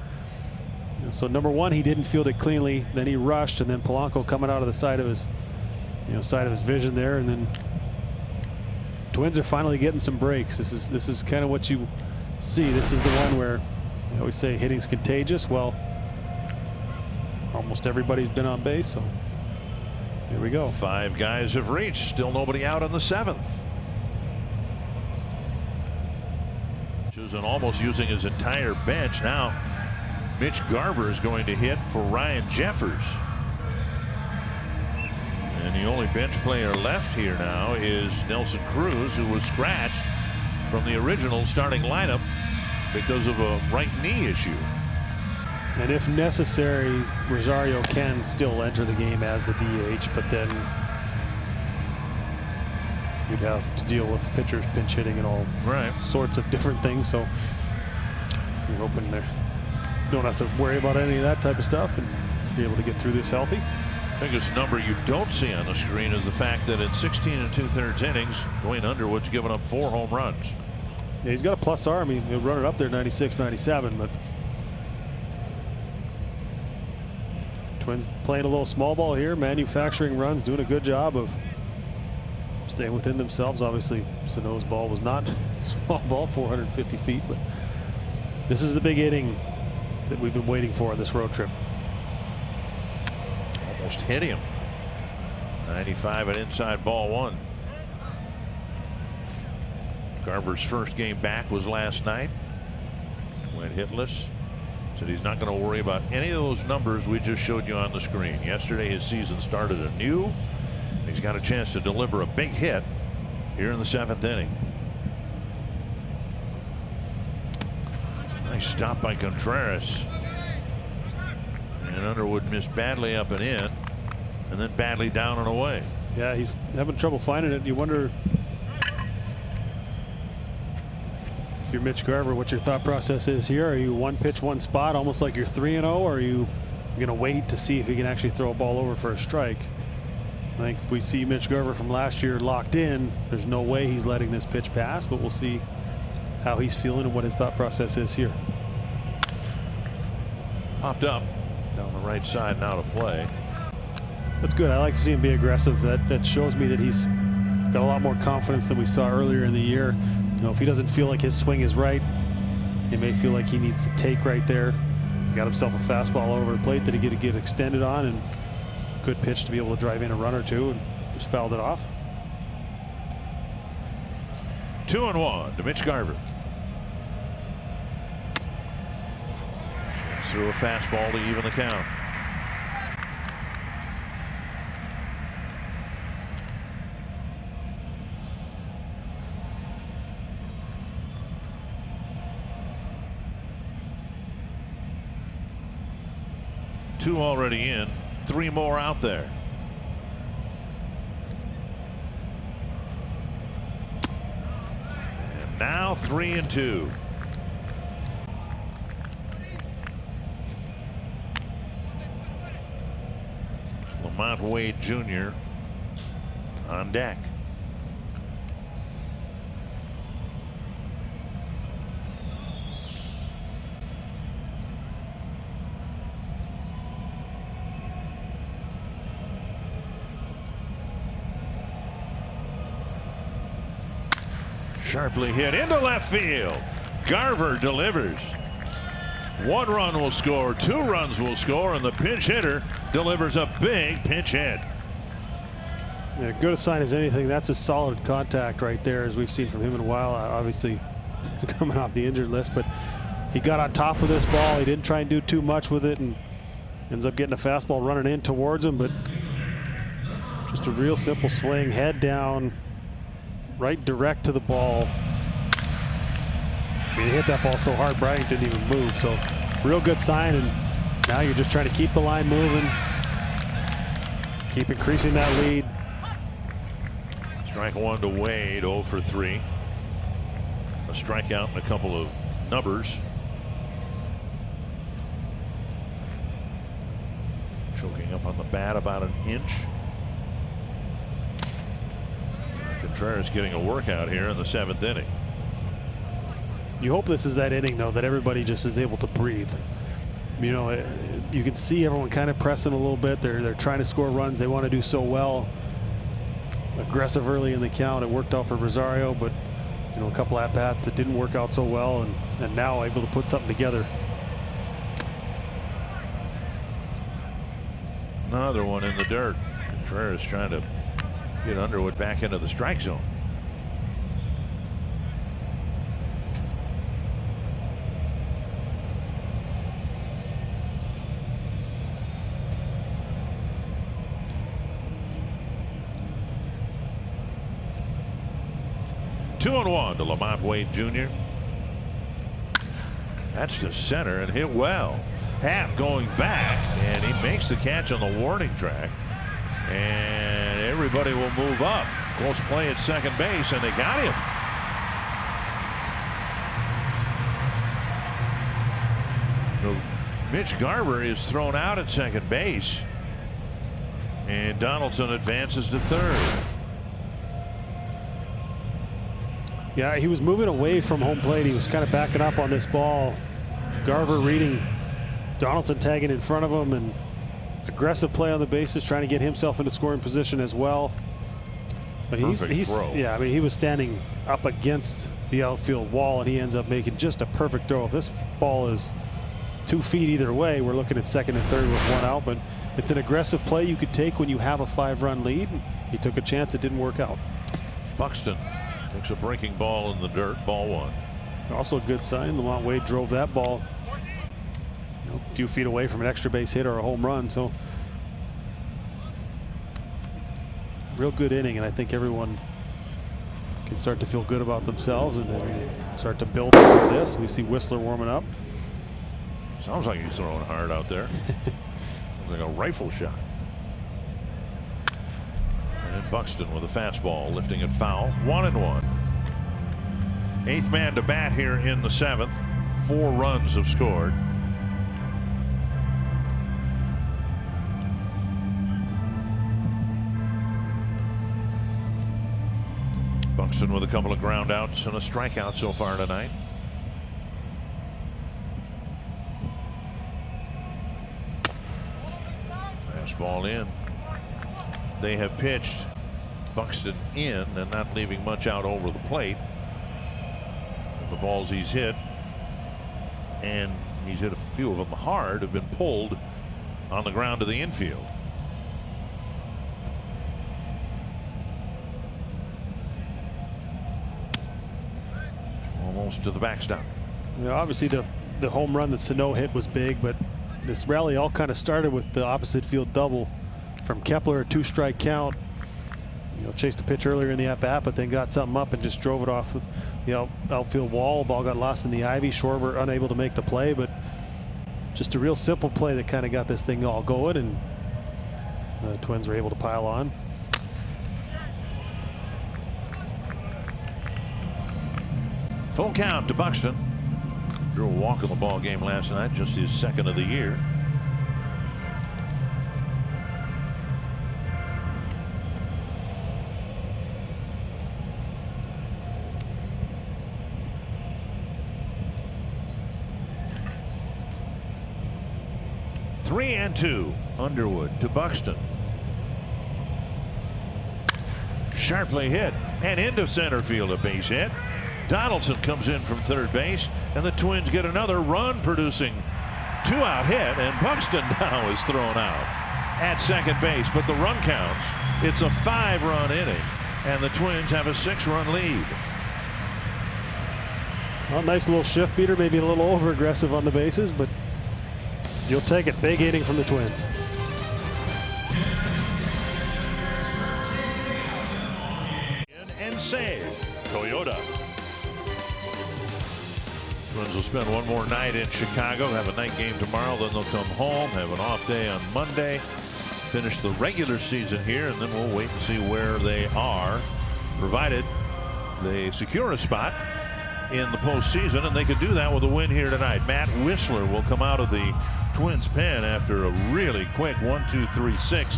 And so number one, he didn't field it cleanly. Then he rushed, and then Polanco coming out of the side of his, side of his vision there. And then Twins are finally getting some breaks. This is kind of what you see. This is the one where I always say hitting's contagious. Well, almost everybody's been on base, so here we go. 5
guys have reached. Still nobody out in the 7th. Choosing almost using his entire bench. Now Mitch Garver is going to hit for Ryan Jeffers. And the only bench player left here now is Nelson Cruz, who was scratched from the original starting lineup because of a right knee issue.
And if necessary, Rosario can still enter the game as the DH, but then you'd have to deal with pitchers pinch hitting and all sorts of different things. So you're hoping they don't have to worry about any of that type of stuff and be able to get through this healthy.
Biggest number you don't see on the screen is the fact that in 16 2/3 innings, Dwayne Underwood's given up 4 home runs.
Yeah, he's got a plus arm. He'll run it up there 96, 97, but Twins playing a little small ball here, manufacturing runs, doing a good job of staying within themselves. Obviously, Sano's ball was not small ball, 450 feet, but this is the big inning that we've been waiting for on this road trip.
Almost hit him. 95 at inside ball 1. Garver's first game back was last night. Went hitless. Said he's not going to worry about any of those numbers we just showed you on the screen. Yesterday his season started anew. He's got a chance to deliver a big hit here in the 7th inning. Nice stop by Contreras. And Underwood missed badly up and in, and then badly down and away.
Yeah, he's having trouble finding it. You wonder if you're Mitch Garver, what your thought process is here. Are you one pitch, one spot, almost like you're 3-0, or are you going to wait to see if he can actually throw a ball over for a strike? I think if we see Mitch Garver from last year locked in, there's no way he's letting this pitch pass, but we'll see how he's feeling and what his thought process is here.
Popped up down the right side, now to play.
That's good. I like to see him be aggressive. That shows me that he's got a lot more confidence than we saw earlier in the year. You know, if he doesn't feel like his swing is right, he may feel like he needs to take right there. He got himself a fastball all over the plate that he could get extended on, and good pitch to be able to drive in a run or two, and just fouled it off.
2-1 to Mitch Garver. Threw a fastball to even the count. Two already in, 3 more out there. And now 3-2. Lamont Wade Jr. on deck. Sharply hit into left field. Garver delivers. 1 run will score, 2 runs will score, and the pinch hitter delivers a big pinch hit.
Yeah, good a sign as anything. That's a solid contact right there, as we've seen from him in a while. Obviously coming off the injured list, but he got on top of this ball. He didn't try and do too much with it, and ends up getting a fastball running in towards him, but just a real simple swing, head down, right direct to the ball. I mean, he hit that ball so hard, Bryant didn't even move. So real good sign, and now you're just trying to keep the line moving, keep increasing that lead.
Strike 1 to Wade, 0 for 3. A strikeout and a couple of numbers. Choking up on the bat about an inch. Contreras getting a workout here in the 7th inning.
You hope this is that inning, though, that everybody just is able to breathe. You know, you can see everyone kind of pressing a little bit. They're trying to score runs. They want to do so well. Aggressive early in the count. It worked out for Rosario, but you know, a couple at bats that didn't work out so well, and now able to put something together.
Another one in the dirt. Contreras trying to get Underwood back into the strike zone. Two and 1 to Lamont Wade Jr. That's to center and hit well. Happ going back, and he makes the catch on the warning track. And everybody will move up. Close play at second base, and they got him. Mitch Garver is thrown out at second base, and Donaldson advances to third.
Yeah, he was moving away from home plate. He was kind of backing up on this ball. Garver reading Donaldson tagging in front of him, and aggressive play on the bases, trying to get himself into scoring position as well. But he's yeah, I mean, he was standing up against the outfield wall, and he ends up making just a perfect throw. If this ball is 2 feet either way, we're looking at second and third with 1 out, but it's an aggressive play you could take when you have a 5-run lead. He took a chance. It didn't work out.
Buxton takes a breaking ball in the dirt, ball 1.
Also a good sign. Lamont Wade drove that ball a few feet away from an extra base hit or a home run. So real good inning, and I think everyone can start to feel good about themselves and then start to build off of this. We see Whistler warming up.
Sounds like he's throwing hard out there. Sounds like a rifle shot. And Buxton with a fastball, lifting it foul. 1-1. 8th man to bat here in the 7th. 4 runs have scored. Buxton with a couple of ground outs and a strikeout so far tonight. Fastball in. They have pitched Buxton in and not leaving much out over the plate. And the balls he's hit, and he's hit a few of them hard, have been pulled on the ground to the infield. Almost to the backstop.
You know, obviously the home run that Sano hit was big, but this rally all kind of started with the opposite field double from Kepler, a 2-strike count. You know, chased a pitch earlier in the at-bat, but then got something up and just drove it off the outfield wall. Ball got lost in the ivy. Schwarber unable to make the play, but just a real simple play that kind of got this thing all going, and the Twins were able to pile on.
Full count to Buxton. Drew a walk in the ball game last night, just his 2nd of the year. Three and 2. Underwood to Buxton. Sharply hit and into center field, a base hit. Donaldson comes in from third base, and the Twins get another run-producing 2-out hit, and Buxton now is thrown out at second base, but the run counts. It's a 5-run inning, and the Twins have a 6-run lead.
Well, nice little shift beater, maybe a little over-aggressive on the bases, but you'll take it. Big inning from the Twins.
And save Toyota. Twins will spend one more night in Chicago, have a night game tomorrow, then they'll come home, have an off day on Monday, finish the regular season here, and then we'll wait and see where they are, provided they secure a spot in the postseason, and they could do that with a win here tonight. Matt Whistler will come out of the Twins pen after a really quick 1-2-3-6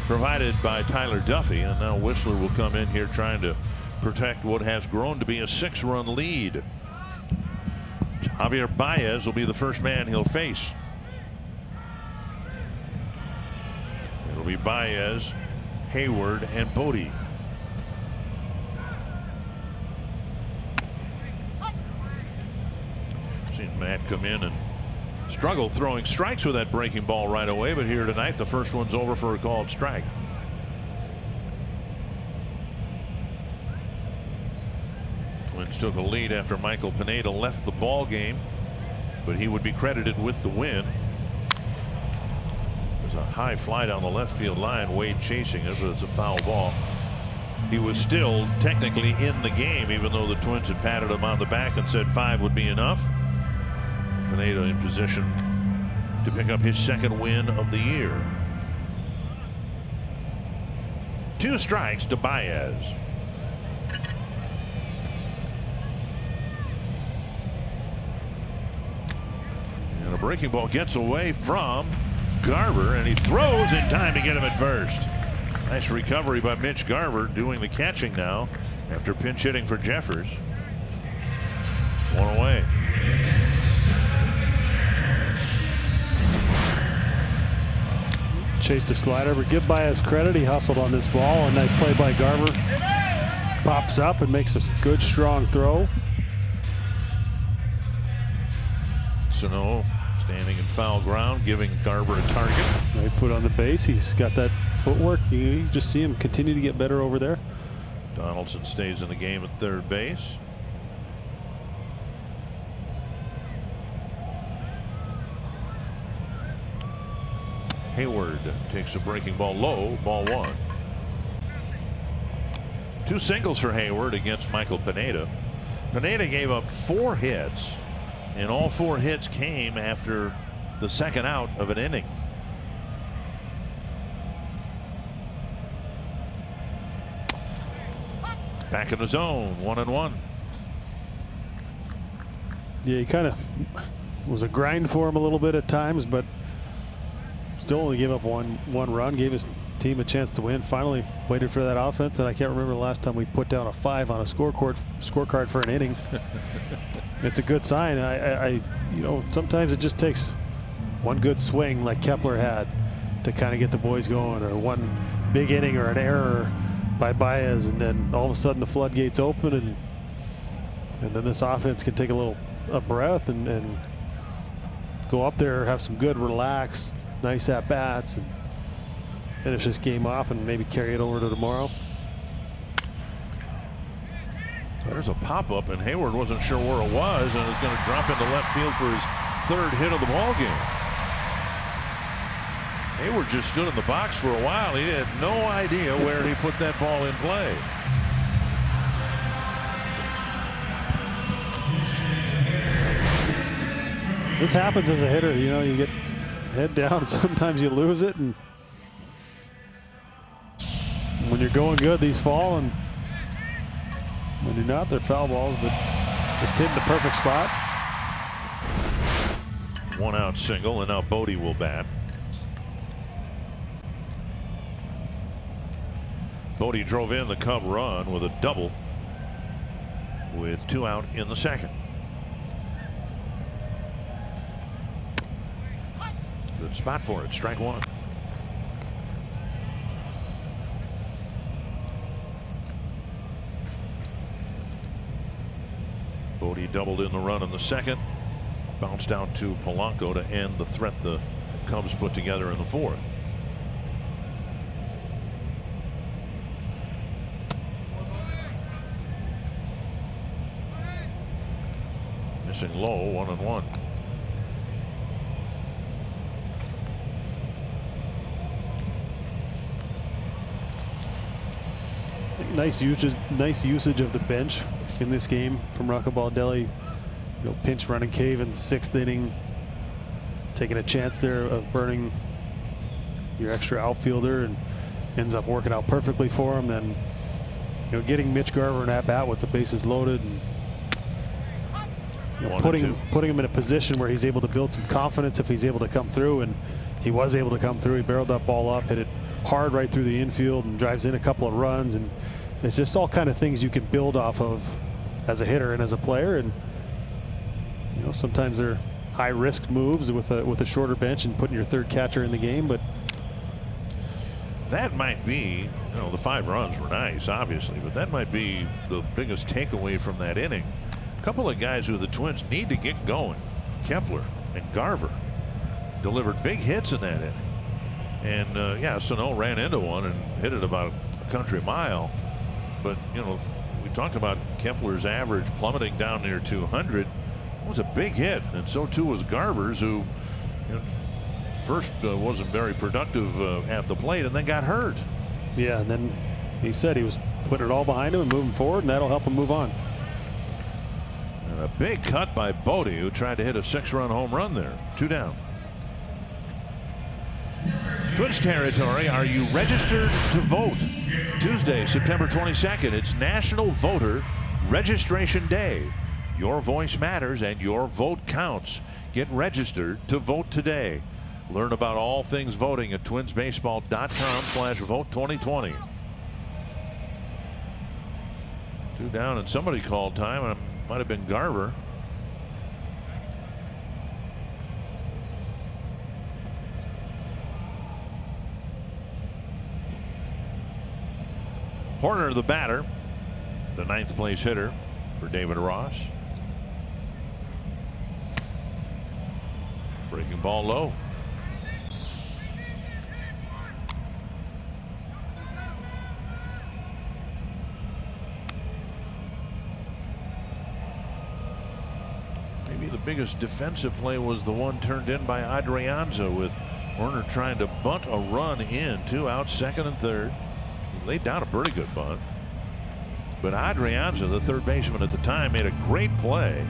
provided by Tyler Duffy, and now Whistler will come in here trying to protect what has grown to be a 6-run lead. Javier Baez will be the first man he'll face. It'll be Baez, Hayward, and Bodie. Seen Matt come in and struggle throwing strikes with that breaking ball right away, but here tonight the first one's over for a called strike. Twins took a lead after Michael Pineda left the ball game, but he would be credited with the win. There's a high fly down the left field line. Wade chasing it, but it's a foul ball. He was still technically in the game, even though the Twins had patted him on the back and said 5 would be enough. Pineda in position to pick up his 2nd win of the year. 2 strikes to Baez. And a breaking ball gets away from Garver, and he throws in time to get him at first. Nice recovery by Mitch Garver, doing the catching now after pinch hitting for Jeffers. 1 away.
Chased a slider, but give Baez credit. He hustled on this ball. A nice play by Garver. Pops up and makes a good, strong throw.
Sano standing in foul ground, giving Garver a target.
Right foot on the base. He's got that footwork. You just see him continue to get better over there.
Donaldson stays in the game at third base. Hayward takes a breaking ball low, ball 1. Two singles for Hayward against Michael Pineda. Pineda gave up 4 hits, and all 4 hits came after the second out of an inning. Back in the zone, 1-1.
Yeah, he kind of was a grind for him a little bit at times, but still only gave up one run, gave his team a chance to win. Finally waited for that offense, and I can't remember the last time we put down a 5 on a scorecard for an inning. It's a good sign. You know, sometimes it just takes one good swing like Kepler had to kind of get the boys going, or one big inning or an error by Baez, and then all of a sudden the floodgates open, and then this offense can take a breath and go up there, have some good relaxed, nice at bats, and finish this game off and maybe carry it over to tomorrow.
There's a pop-up, and Hayward wasn't sure where it was, and is going to drop into left field for his 3rd hit of the ball game. Hayward just stood in the box for a while. He had no idea where he put that ball in play.
This happens as a hitter. You know, you get head down, sometimes you lose it, and when you're going good, these fall, and when you're not, they're foul balls, but just hitting the perfect spot.
1 out single, and now Bodie will bat. Bodie drove in the Cub run with a double with 2 out in the second. Good spot for it. Strike 1. Bodie doubled in the run in the second. Bounced out to Polanco to end the threat the Cubs put together in the 4th. Missing low, 1-1.
Nice usage of the bench in this game from Rocco Baldelli. You know, pinch running Cave in the 6th inning, taking a chance there of burning your extra outfielder, and ends up working out perfectly for him. Then, you know, getting Mitch Garver an at bat with the bases loaded, and you know, putting him in a position where he's able to build some confidence if he's able to come through, and he was able to come through. He barreled that ball up, hit it hard right through the infield, and drives in a couple of runs, and it's just all kind of things you can build off of as a hitter and as a player. And you know, sometimes they're high risk moves with a shorter bench and putting your 3rd catcher in the game, but
that might be, you know, the 5 runs were nice, obviously, but that might be the biggest takeaway from that inning. A couple of guys who the Twins need to get going, Kepler and Garver, delivered big hits in that inning. And yeah, Sano ran into one and hit it about a country mile. But, you know, we talked about Kepler's average plummeting down near 200. It was a big hit, and so too was Garver's, who, you know, first wasn't very productive at the plate and then got hurt.
Yeah, and then he said he was putting it all behind him and moving forward, and that'll help him move on.
And a big cut by Bodie, who tried to hit a 6-run home run there. 2 down. Twins territory, are you registered to vote? Tuesday, September 22nd, it's National Voter Registration Day. Your voice matters and your vote counts. Get registered to vote today. Learn about all things voting at twinsbaseball.com/vote2020. 2 down, and somebody called time, and it might have been Garver. Horner, the batter, the 9th place hitter for David Ross. Breaking ball low. Maybe the biggest defensive play was the one turned in by Adrianza, with Horner trying to bunt a run in, 2 outs, 2nd and 3rd. He laid down a pretty good bunt. But Adrianza, the third baseman at the time, made a great play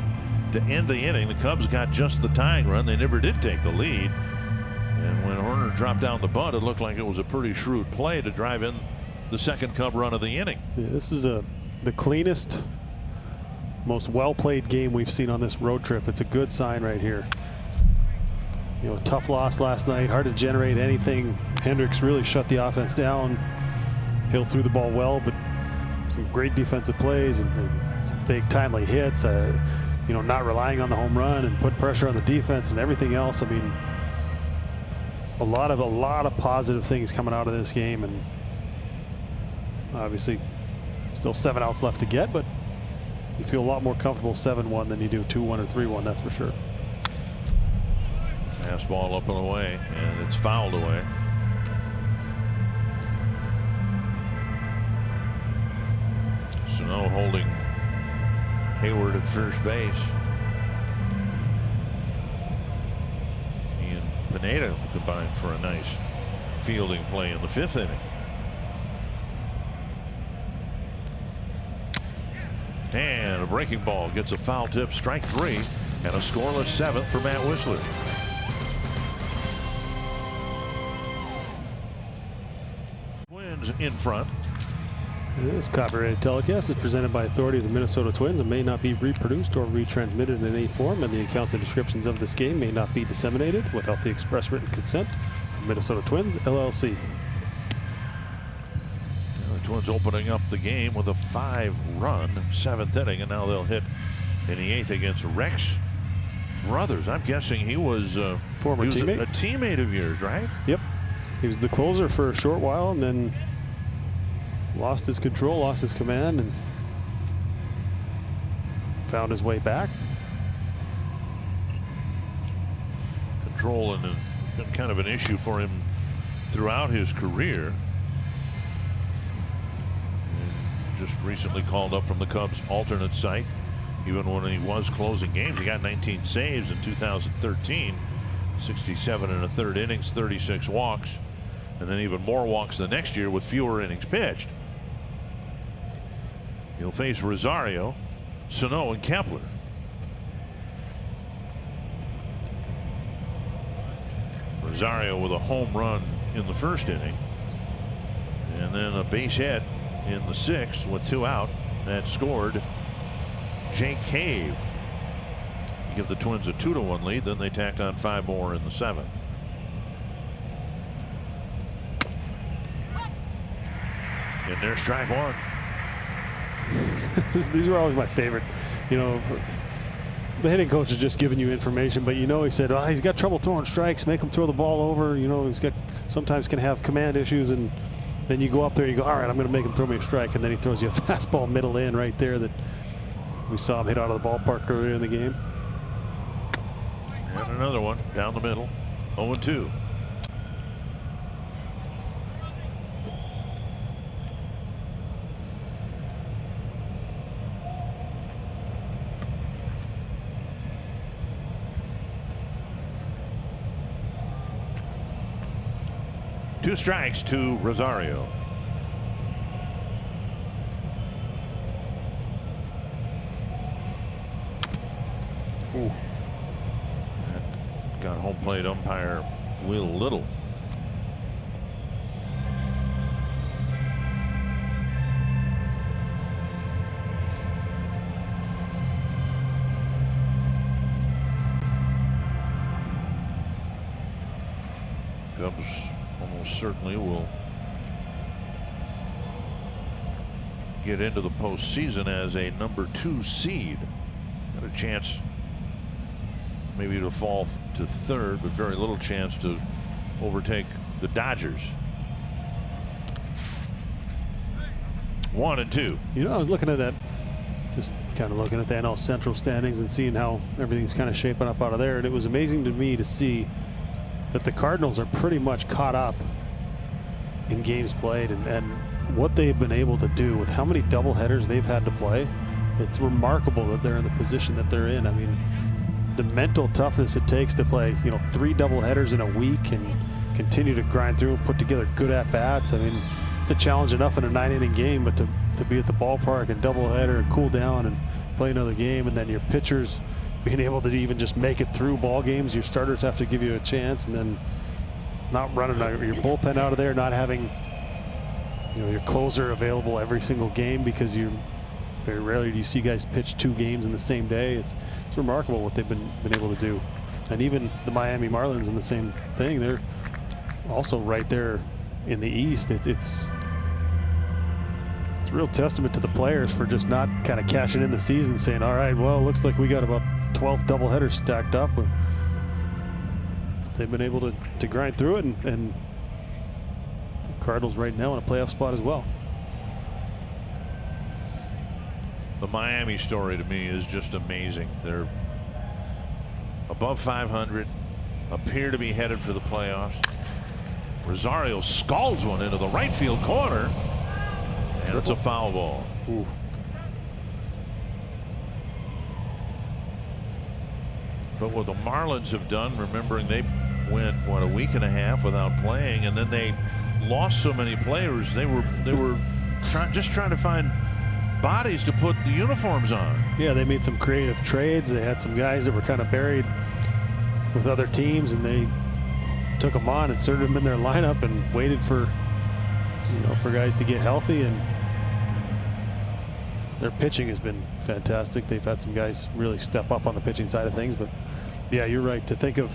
to end the inning. The Cubs got just the tying run. They never did take the lead. And when Horner dropped down the bunt, it looked like it was a pretty shrewd play to drive in the second Cub run of the inning.
Yeah, this is the cleanest, most well-played game we've seen on this road trip. It's a good sign right here. You know, tough loss last night, hard to generate anything. Hendricks really shut the offense down. Hill threw the ball well, but some great defensive plays and some big timely hits. You know, not relying on the home run and put pressure on the defense and everything else. I mean, a lot of positive things coming out of this game, and obviously still 7 outs left to get, but you feel a lot more comfortable 7-1 than you do 2-1 or 3-1, that's for sure.
Fastball up and away, and it's fouled away. Sano holding Hayward at first base. He and Pineda combined for a nice fielding play in the 5th inning. And a breaking ball gets a foul tip, strike 3, and a scoreless 7th for Matt Whistler. Twins in front.
This copyrighted telecast is presented by authority of the Minnesota Twins and may not be reproduced or retransmitted in any form, and the accounts and descriptions of this game may not be disseminated without the express written consent of Minnesota Twins, LLC.
The Twins opening up the game with a 5-run 7th inning, and now they'll hit in the 8th against Rex Brothers. I'm guessing he was
former teammate.
A teammate of yours, right?
Yep. He was the closer for a short while and then lost his control, lost his command, and found his way back.
Control and been kind of an issue for him throughout his career. And just recently called up from the Cubs alternate site. Even when he was closing games, he got 19 saves in 2013, 67 and a third innings, 36 walks, and then even more walks the next year with fewer innings pitched. He'll face Rosario, Sano, and Kepler. Rosario with a home run in the 1st inning, and then a base hit in the 6th with 2 out that scored Jake Cave. Give the Twins a 2-1 lead, then they tacked on 5 more in the 7th. And there's strike 1.
These are always my favorite. You know, the hitting coach is just giving you information, but you know, he said, oh, he's got trouble throwing strikes, make him throw the ball over. You know, he's got sometimes can have command issues, and then you go up there and you go, all right, I'm going to make him throw me a strike, and then he throws you a fastball middle in right there that we saw him hit out of the ballpark earlier in the game.
And another one down the middle, 0-2. Two strikes to Rosario.
Ooh.
That got home plate umpire Will Little. Cubs almost certainly will get into the postseason as a number 2 seed. Got a chance maybe to fall to 3rd, but very little chance to overtake the Dodgers. 1-2.
You know, I was looking at that, just kind of looking at the NL Central standings and seeing how everything's kind of shaping up out of there, and it was amazing to me to see that the Cardinals are pretty much caught up in games played, and what they've been able to do with how many doubleheaders they've had to play. It's remarkable that they're in the position that they're in. I mean, the mental toughness it takes to play, you know, 3 doubleheaders in a week and continue to grind through and put together good at-bats. I mean, it's a challenge enough in a 9-inning game, but to to be at the ballpark and doubleheader and cool down and play another game, and then your pitchers being able to even just make it through ball games. Your starters have to give you a chance, and then not running your bullpen out of there, not having your closer available every single game, because you very rarely do you see guys pitch 2 games in the same day. It's remarkable what they've been able to do. And even the Miami Marlins in the same thing. They're also right there in the East. It's a real testament to the players for just not kind of cashing in the season, saying, all right, well, it looks like we got about 12 doubleheaders stacked up. They've been able to grind through it, and Cardinals right now in a playoff spot as well.
The Miami story to me is just amazing. They're above 500, appear to be headed for the playoffs. Rosario scalds one into the right field corner, and it's a foul ball.
Ooh.
But what the Marlins have done, remembering they went a week and a half without playing, and then they lost so many players, they were just trying to find bodies to put the uniforms on.
Yeah, they made some creative trades. They had some guys that were kind of buried with other teams, and they took them on, inserted them in their lineup, and waited for guys to get healthy. And their pitching has been fantastic. They've had some guys really step up on the pitching side of things. But yeah, you're right to think of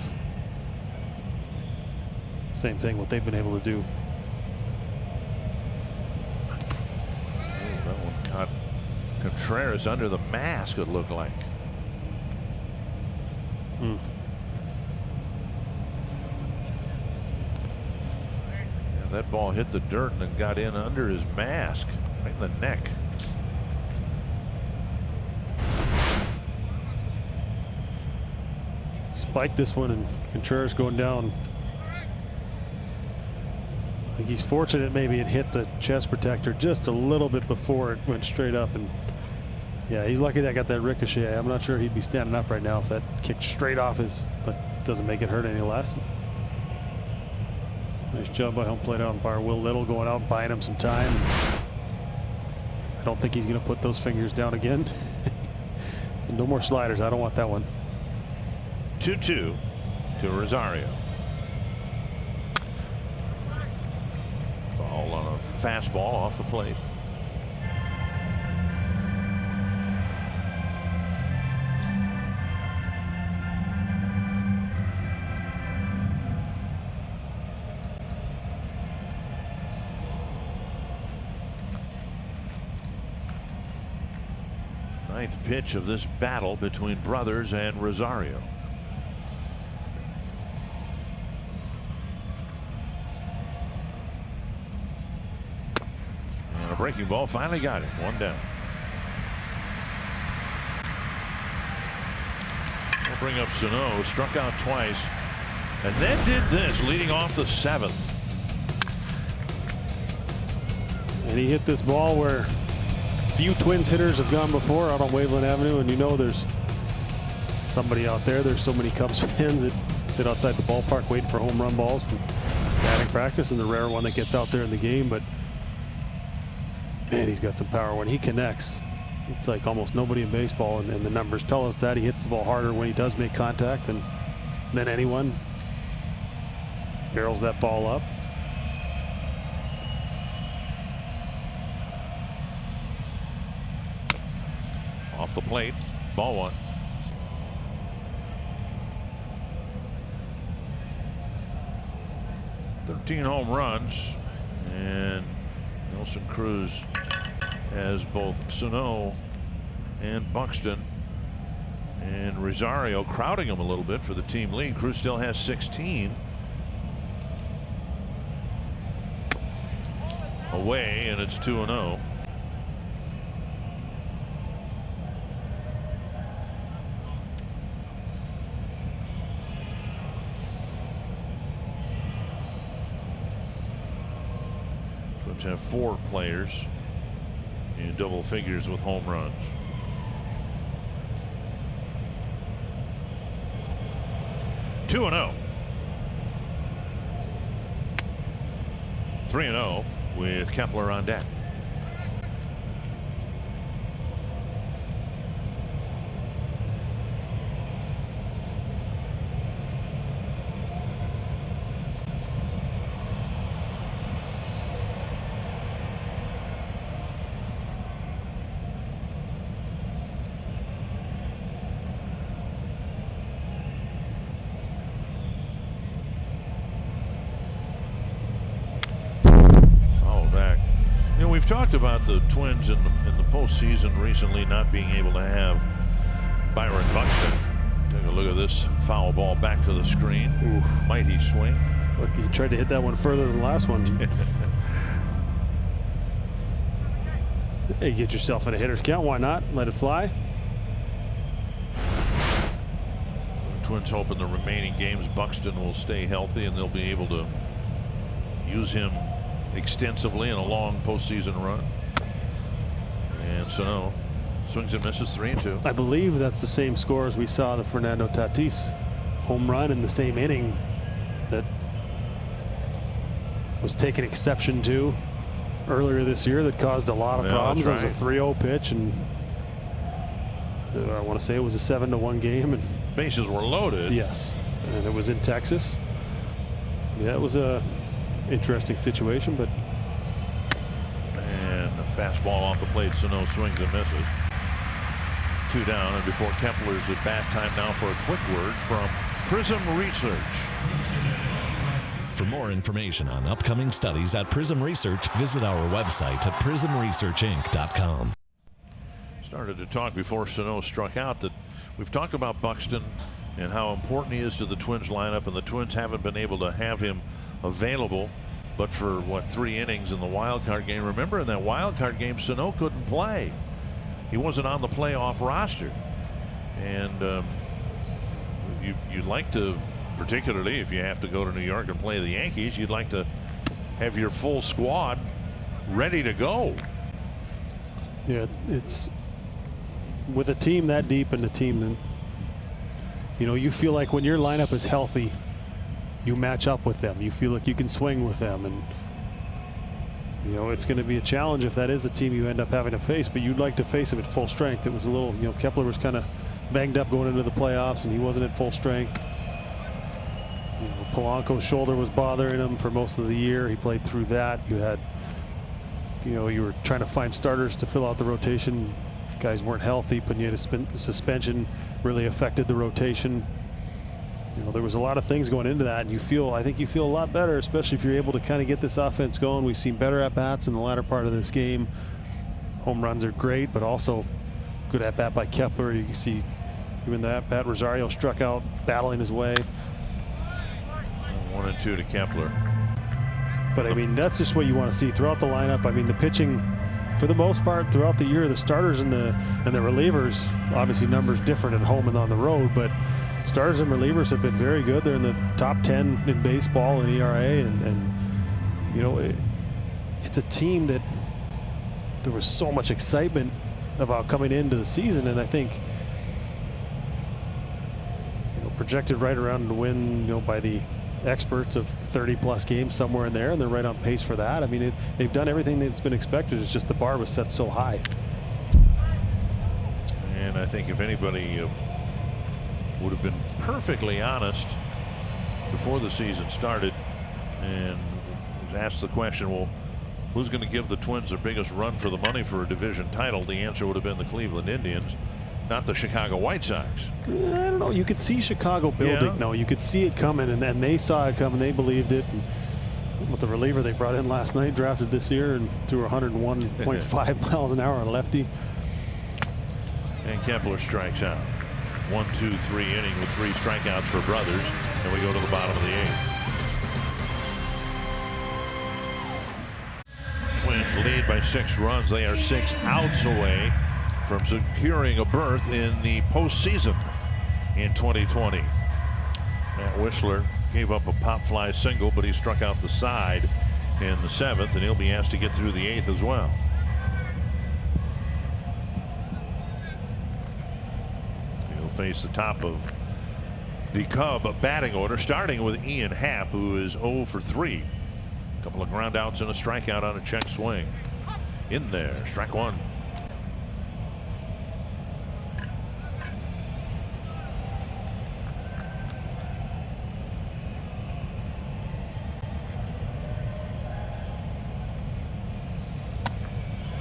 the same thing, what they've been able to do.
That one caught Contreras under the mask, it looked like.
Hmm.
Yeah, that ball hit the dirt and then got in under his mask, right in the neck.
Spiked this one, and Contreras going down. I think he's fortunate maybe it hit the chest protector just a little bit before it went straight up, and yeah, he's lucky that got that ricochet. I'm not sure he'd be standing up right now if that kicked straight off his, but doesn't make it hurt any less. Nice job by home plate umpire Will Little going out and buying him some time. I don't think he's going to put those fingers down again. So no more sliders. I don't want that one.
2-2 to Rosario. Foul on a fastball off the plate. Ninth pitch of this battle between Brothers and Rosario. And a breaking ball finally got him. One down. We'll bring up Sano, struck out twice, and then did this leading off the 7th.
And he hit this ball where few Twins hitters have gone before, out on Waveland Avenue, and there's somebody out there. There's so many Cubs fans that sit outside the ballpark waiting for home run balls from batting practice, and the rare one that gets out there in the game. But man, he's got some power when he connects. It's like almost nobody in baseball, and the numbers tell us that he hits the ball harder when he does make contact than anyone. Barrels that ball up.
Off the plate, ball one. "13 home runs," and Nelson Cruz has both Sano and Buxton, and Rosario crowding him a little bit for the team lead. Cruz still has 16. Away, and it's 2-0. Twins have 4 players in double figures with home runs. Two and 0. 3-0 with Kepler on deck. You know, we've talked about the Twins in the postseason recently not being able to have Byron Buxton. Take a look at this foul ball back to the screen.
Oof.
Mighty swing.
Look, he tried to hit that one further than the last one. Hey, get yourself in a hitter's count. Why not? Let it fly.
The Twins hoping the remaining games Buxton will stay healthy and they'll be able to use him extensively in a long postseason run. And so swings and misses 3-2.
I believe that's the same score as we saw the Fernando Tatis home run in the same inning that was taken exception to earlier this year that caused a lot of problems.
Right.
It was a 3-0 pitch, and I want to say it was a 7-1 game. And
bases were loaded.
yes, and it was in Texas. Yeah, it was a interesting situation, but
and a fastball off the plate, so no swings and misses. 2 down, and before Kepler's at bat, time now for a quick word from Prism Research.
For more information on upcoming studies at Prism Research, visit our website at prismresearchinc.com.
Started to talk before Sano struck out that we've talked about Buxton and how important he is to the Twins lineup, and the Twins haven't been able to have him available but for what, 3 innings in the wild card game. Remember, in that wild card game, Sano couldn't play. He wasn't on the playoff roster, and you'd like to, particularly if you have to go to New York and play the Yankees, you'd like to have your full squad ready to go.
yeah, it's with a team that deep and a team that, you know, you feel like when your lineup is healthy, you match up with them. You feel like you can swing with them, and you know it's going to be a challenge if that is the team you end up having to face. But you'd like to face them at full strength. It was a little, you know, Kepler was kind of banged up going into the playoffs, and he wasn't at full strength. You know, Polanco's shoulder was bothering him for most of the year. He played through that. You had, you know, you were trying to find starters to fill out the rotation. Guys weren't healthy. Pineda's suspension really affected the rotation. You know, there was a lot of things going into that, and I think you feel a lot better, especially if you're able to kind of get this offense going. We've seen better at-bats in the latter part of this game. Home runs are great, but also good at-bat by Kepler. You can see even the at-bat Rosario struck out, battling his way.
1 and 2 to Kepler.
But I mean, that's just what you want to see throughout the lineup. I mean, the pitching, for the most part, throughout the year, the starters and the relievers, obviously numbers different at home and on the road, but starters and relievers have been very good. They're in the top 10 in baseball in ERA, and you know, it's a team that there was so much excitement about coming into the season, and I think, you know, projected right around to win, you know, by the experts of 30+ games, somewhere in there, and they're right on pace for that. I mean, they've done everything that's been expected. It's just the bar was set so high.
And I think if anybody would have been perfectly honest before the season started and asked the question, well, who's going to give the Twins their biggest run for the money for a division title, the answer would have been the Cleveland Indians, not the Chicago White Sox.
I don't know. You could see Chicago building, though. You could see it coming, and then they saw it coming. They believed it. And with the reliever they brought in last night, drafted this year, and threw 101.5 miles an hour on lefty.
And Kepler strikes out. 1, 2, 3 inning with 3 strikeouts for Brothers, and we go to the bottom of the 8th. Twins lead by 6 runs. They are 6 outs away from securing a berth in the postseason in 2020. Matt Whistler gave up a pop fly single, but he struck out the side in the 7th, and he'll be asked to get through the 8th as well. Face the top of the Cub batting order, starting with Ian Happ, who is 0 for 3. A couple of ground outs and a strikeout on a check swing. In there, strike 1.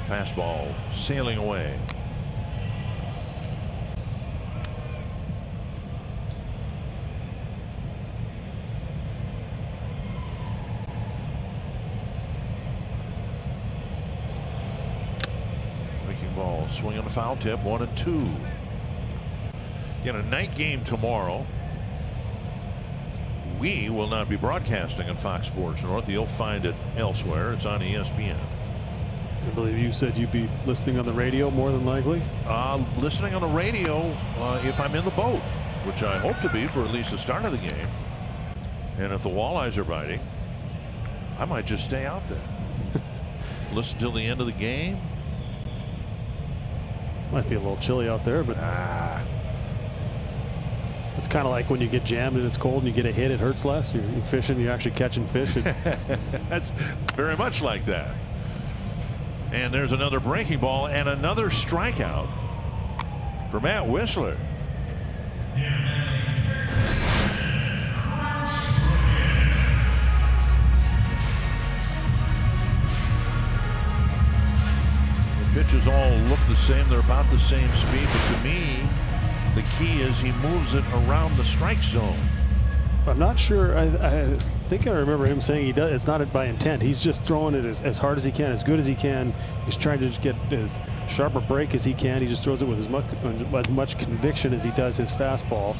Fastball sailing away. Ball swing on the foul tip, 1-2. Again, a night game tomorrow. We will not be broadcasting on Fox Sports North. You'll find it elsewhere. It's on ESPN.
I believe you said you'd be listening on the radio more than likely.
Listening on the radio if I'm in the boat, which I hope to be for at least the start of the game. And if the walleyes are biting, I might just stay out there. Listen till the end of the game.
Might be a little chilly out there, but it's kind of like when you get jammed and it's cold and you get a hit, it hurts less. You're fishing, you're actually catching fish.
That's very much like that. And there's another breaking ball and another strikeout for Matt Whistler. The pitches all look the same. They're about the same speed. But to me, the key is he moves it around the strike zone.
I'm not sure. I think I remember him saying he does. It's not by intent. He's just throwing it as hard as he can, as good as he can. He's trying to just get as sharp a break as he can. He just throws it with as much conviction as he does his fastball.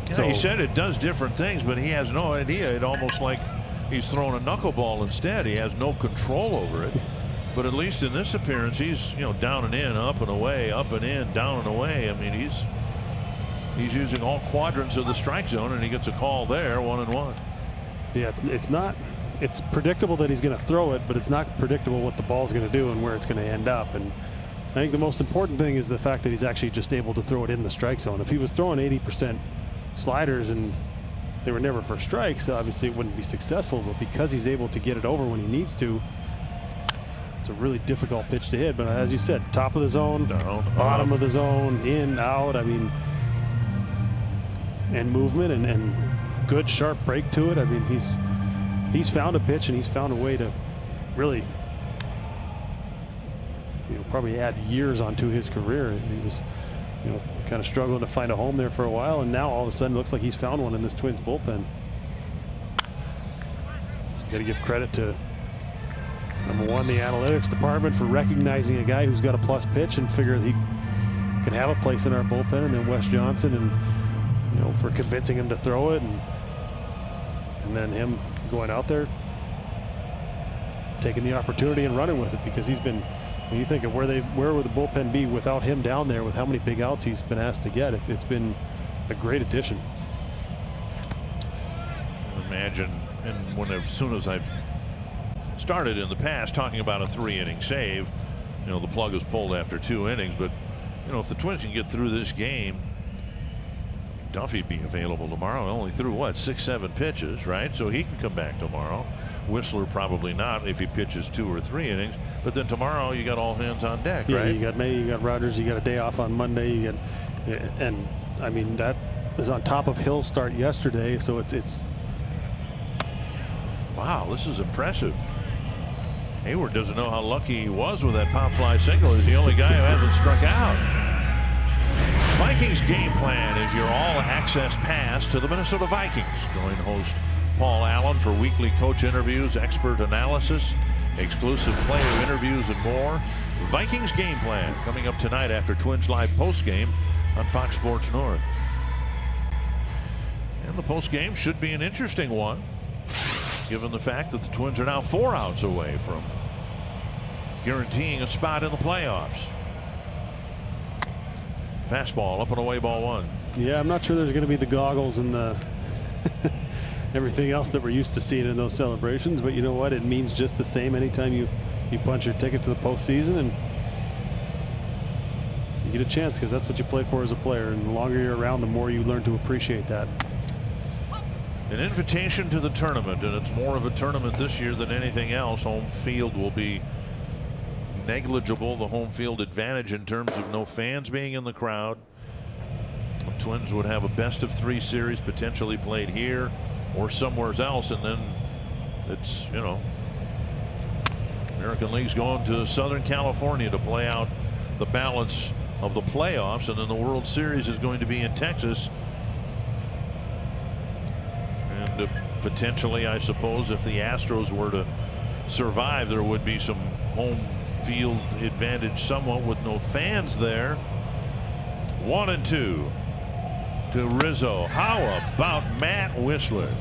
Yeah, so he said it does different things, but he has no idea. It's almost like he's throwing a knuckleball instead. He has no control over it. But at least in this appearance, he's down and in, up and away, up and in, down and away. I mean, he's using all quadrants of the strike zone, and he gets a call there, 1-1.
Yeah, it's predictable that he's going to throw it, but it's not predictable what the ball's going to do and where it's going to end up. And I think the most important thing is the fact that he's actually just able to throw it in the strike zone. If he was throwing 80% sliders and they were never for strikes, obviously it wouldn't be successful. But because he's able to get it over when he needs to, it's a really difficult pitch to hit. But as you said, top of the zone,
down,
bottom of the zone, in, out. I mean, and movement and good sharp break to it. I mean, he's found a pitch and he's found a way to really, probably add years onto his career. He was, kind of struggling to find a home there for a while, and now all of a sudden it looks like he's found one in this Twins bullpen. Got to give credit to number one, the analytics department, for recognizing a guy who's got a plus pitch and figured he can have a place in our bullpen, and then Wes Johnson and for convincing him to throw it, and then him going out there taking the opportunity and running with it, because he's been, when you think of where would the bullpen be without him down there, with how many big outs he's been asked to get, it's been a great addition.
Imagine, and as soon as I've started in the past talking about a 3-inning save, the plug is pulled after 2 innings, but if the Twins can get through this game, Duffy'd be available tomorrow. Only threw 6-7 pitches, right? So he can come back tomorrow. Whistler probably not if he pitches 2 or 3 innings. But then tomorrow you got all hands on deck,
yeah,
right?
You got May, you got Rogers, you got a day off on Monday. And I mean, that is on top of Hill's start yesterday. So it's wow, this is impressive. Hayward doesn't know how lucky he was with that pop fly single. He's the only guy who hasn't struck out. Vikings Game Plan is your all-access pass to the Minnesota Vikings. Join host Paul Allen for weekly coach interviews, expert analysis, exclusive player interviews, and more. Vikings Game Plan coming up tonight after Twins Live postgame on Fox Sports North. And the postgame should be an interesting one, given the fact that the Twins are now 4 outs away from guaranteeing a spot in the playoffs. Fastball up and away, ball 1. Yeah, I'm not sure there's going to be the goggles and the everything else that we're used to seeing in those celebrations, but you know what? It means just the same anytime you punch your ticket to the postseason, and you get a chance, because that's what you play for as a player. And the longer you're around, the more you learn to appreciate that.
An invitation to the tournament, and it's more of a tournament this year than anything else. Home field will be negligible, the home field advantage in terms of no fans being in the crowd. The Twins would have a best-of-3 series potentially played here or somewhere else, and then it's, American League's going to Southern California to play out the balance of the playoffs, and then the World Series is going to be in Texas. And potentially, I suppose, if the Astros were to survive, there would be some home field advantage somewhat with no fans there. 1-2 to Rizzo. How about Matt Whistler?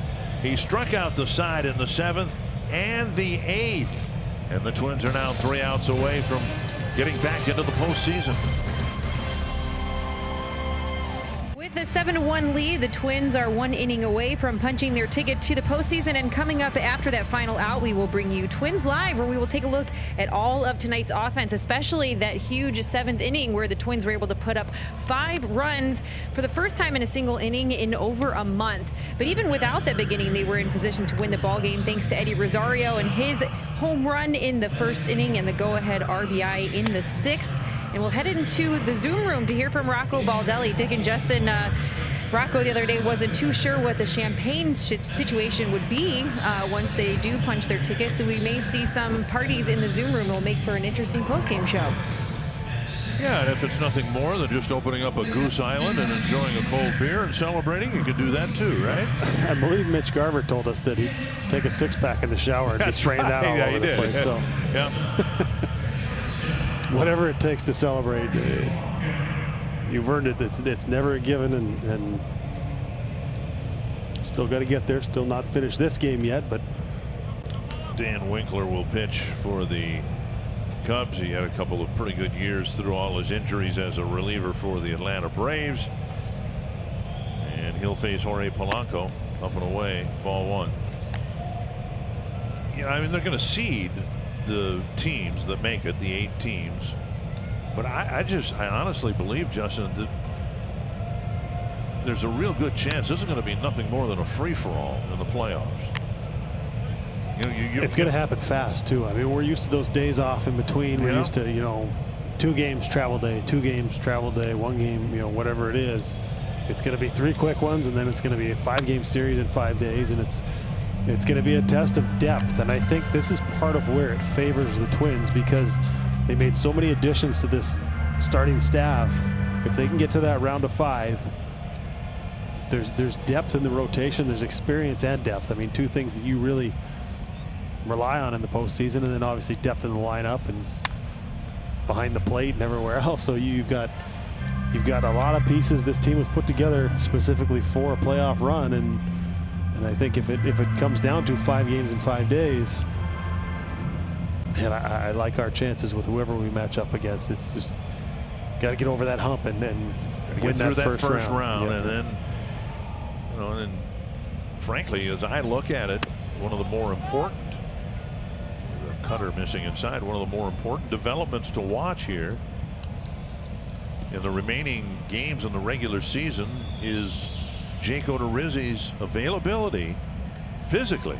He struck out the side in the 7th and the 8th. And the Twins are now 3 outs away from getting back into the postseason.
With a 7-1 lead, the Twins are 1 inning away from punching their ticket to the postseason. And coming up after that final out, we will bring you Twins Live, where we will take a look at all of tonight's offense, especially that huge 7th inning where the Twins were able to put up 5 runs for the first time in a single inning in over a month. But even without that beginning, they were in position to win the ball game thanks to Eddie Rosario and his home run in the 1st inning and the go-ahead RBI in the 6th. And we'll head into the Zoom room to hear from Rocco Baldelli. Dick and Justin, Rocco the other day wasn't too sure what the Champaign situation would be once they do punch their ticket. So we may see some parties in the Zoom room. It'll make for an interesting postgame show.
Yeah, and if it's nothing more than just opening up a Goose Island and enjoying a cold beer and celebrating, you can do that too, right?
I believe Mitch Garver told us that he'd take a 6-pack in the shower and just spraying that all over the place. So.
Yeah.
Whatever it takes to celebrate, you've earned it. It's never a given, and still got to get there. Still not finished this game yet, but
Dan Winkler will pitch for the Cubs. He had a couple of pretty good years through all his injuries as a reliever for the Atlanta Braves, and he'll face Jorge Polanco. Up and away, ball 1. You know, I mean, they're going to seed the teams that make it, the 8 teams, but I honestly believe, Justin, that there's a real good chance this is going to be nothing more than a free-for-all in the playoffs.
It's going to happen fast too. I mean, we're used to those days off in between. We're used to, 2 games travel day, 2 games travel day, 1 game, whatever it is. It's going to be 3 quick ones, and then it's going to be a 5-game series in 5 days, and it's going to be a test of depth. And I think this is part of where it favors the Twins, because they made so many additions to this starting staff. If they can get to that round of 5, there's depth in the rotation, there's experience and depth. I mean, 2 things that you really rely on in the postseason, and then obviously depth in the lineup and behind the plate and everywhere else. So you've got a lot of pieces this team was put together specifically for a playoff run, and I think if it comes down to 5 games in 5 days, and I like our chances with whoever we match up against. It's just got to get over that hump and win that first round.
And then, and frankly, as I look at it, one of the more important, the cutter missing inside, one of the more important developments to watch here in the remaining games in the regular season is Jake Odorizzi's availability physically.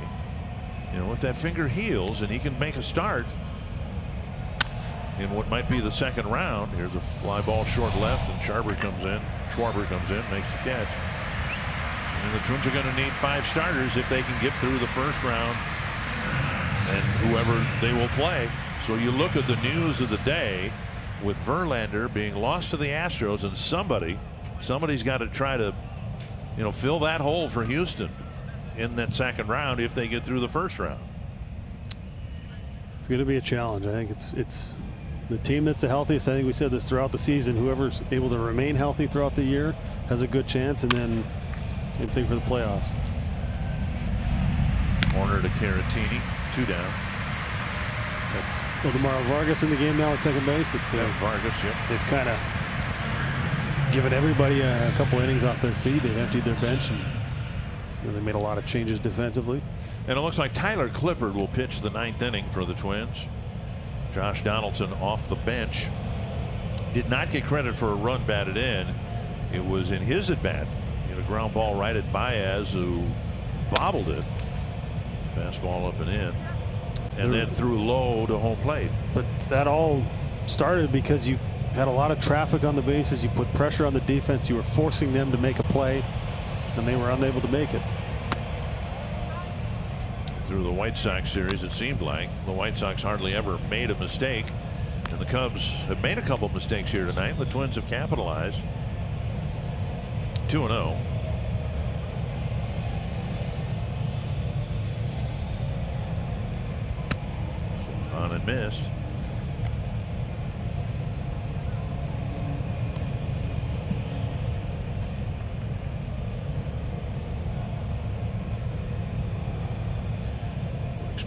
If that finger heals and he can make a start in what might be the 2nd round. Here's a fly ball short left, and Schwarber comes in, makes the catch. And the Twins are going to need 5 starters if they can get through the 1st round and whoever they will play. So you look at the news of the day with Verlander being lost to the Astros, and somebody's got to try to fill that hole for Houston in that 2nd round if they get through the 1st round.
It's going to be a challenge. I think it's the team that's the healthiest. I think we said this throughout the season. Whoever's able to remain healthy throughout the year has a good chance, and then same thing for the playoffs.
Corner to Caratini, 2 down.
That's Odemaro Vargas in the game now at second base. It's
Vargas, yep.
They've kind of given everybody a couple innings off their feet. They've emptied their bench, and they made a lot of changes defensively.
And it looks like Tyler Clippard will pitch the 9th inning for the Twins. Josh Donaldson off the bench. Did not get credit for a run batted in. It was in his at bat. He had a ground ball right at Baez, who bobbled it. Fastball up and in, and then threw low to home plate.
But that all started because you had a lot of traffic on the bases. You put pressure on the defense. You were forcing them to make a play, and they were unable to make it.
Through the White Sox series, it seemed like the White Sox hardly ever made a mistake, and the Cubs have made a couple mistakes here tonight. The Twins have capitalized. 2-0. On and missed.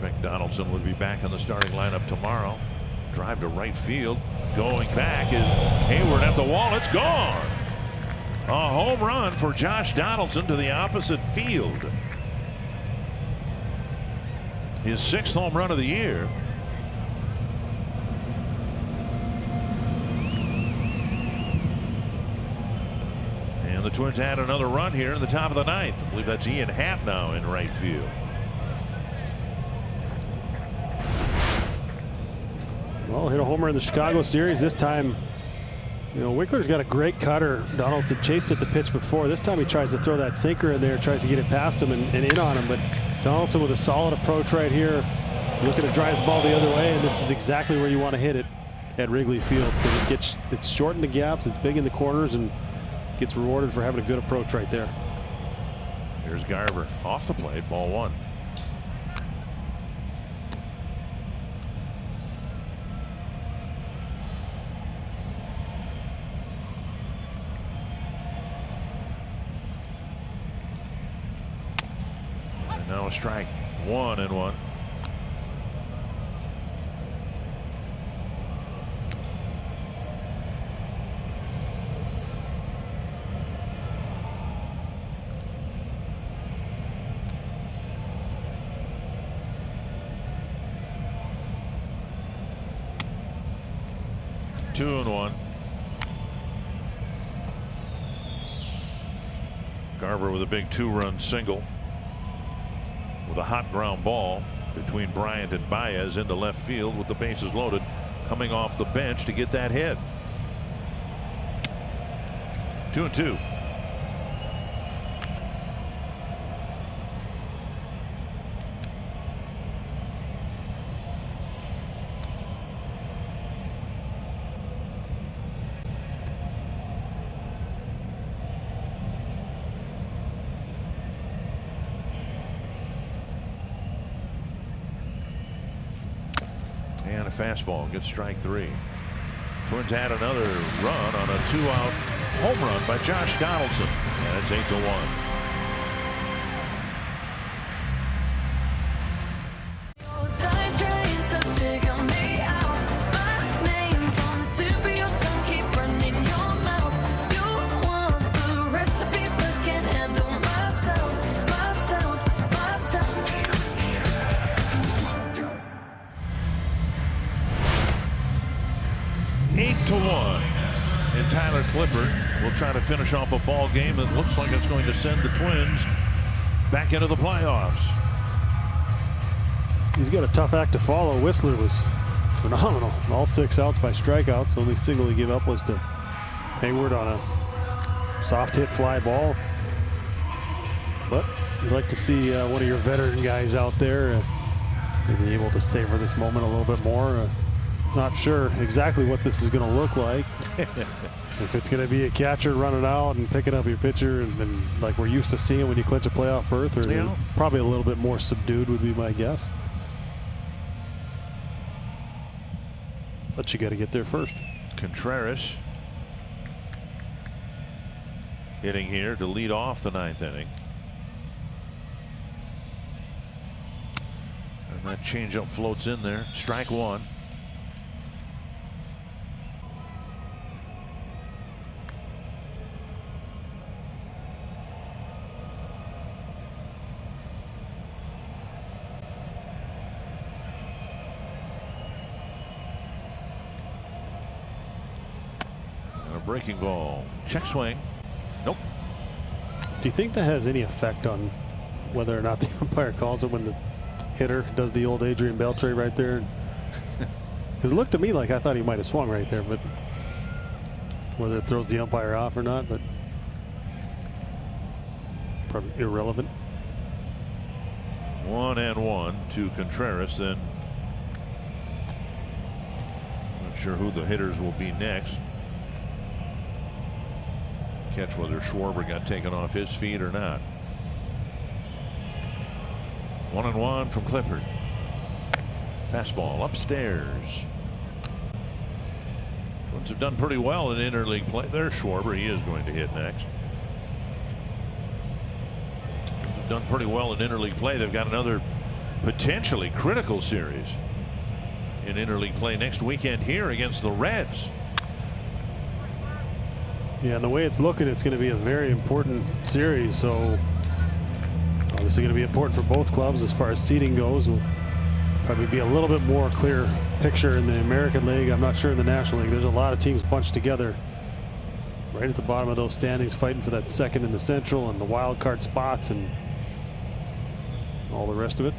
Expect Donaldson would be back in the starting lineup tomorrow. Drive to right field. Going back is Hayward at the wall. It's gone. A home run for Josh Donaldson to the opposite field. His 6th home run of the year. And the Twins had another run here in the top of the 9th. I believe that's Ian Happ now in right field.
Well, hit a homer in the Chicago series. This time, you know, Winkler's got a great cutter. Donaldson chased at the pitch before. This time he tries to throw that sinker in there, tries to get it past him and in on him. But Donaldson with a solid approach right here, looking to drive the ball the other way. And this is exactly where you want to hit it at Wrigley Field, because it's short in the gaps, it's big in the corners, and gets rewarded for having a good approach right there.
Here's Garver off the plate, ball 1. And now a strike, 1-1. Two and 1. Garver with a big 2-run single with a hot ground ball between Bryant and Baez into left field with the bases loaded, coming off the bench to get that hit. 2-2. And a fastball gets strike 3. Twins had another run on a 2-out home run by Josh Donaldson, and it's 8-1. And Tyler Clippard will try to finish off a ball game that looks like it's going to send the Twins back into the playoffs.
He's got a tough act to follow. Whistler was phenomenal. All 6 outs by strikeouts. The only single he gave up was to Hayward on a soft hit fly ball. But you'd like to see one of your veteran guys out there maybe able to savor this moment a little bit more. Not sure exactly what this is going to look like. If it's going to be a catcher running out and picking up your pitcher and like we're used to seeing when you clinch a playoff berth, or
yeah,
probably a little bit more subdued would be my guess. But you got to get there first.
Contreras hitting here to lead off the 9th inning. And that changeup floats in there. Strike 1. Breaking ball. Check swing. Nope.
Do you think that has any effect on whether or not the umpire calls it when the hitter does the old Adrian Beltre right there? Because it looked to me like I thought he might have swung right there, but whether it throws the umpire off or not, but probably irrelevant.
1-1 to Contreras. Then not sure who the hitters will be next. Catch whether Schwarber got taken off his feet or not. 1-1 from Clippard. Fastball upstairs. Twins have done pretty well in interleague play. There's Schwarber. He is going to hit next. Done pretty well in interleague play. They've got another potentially critical series in interleague play next weekend here against the Reds.
Yeah, and the way it's looking, it's going to be a very important series. So obviously going to be important for both clubs as far as seeding goes. Will probably be a little bit more clear picture in the American League. I'm not sure in the National League. There's a lot of teams bunched together right at the bottom of those standings, fighting for that second in the Central and the wild card spots and all the rest of it.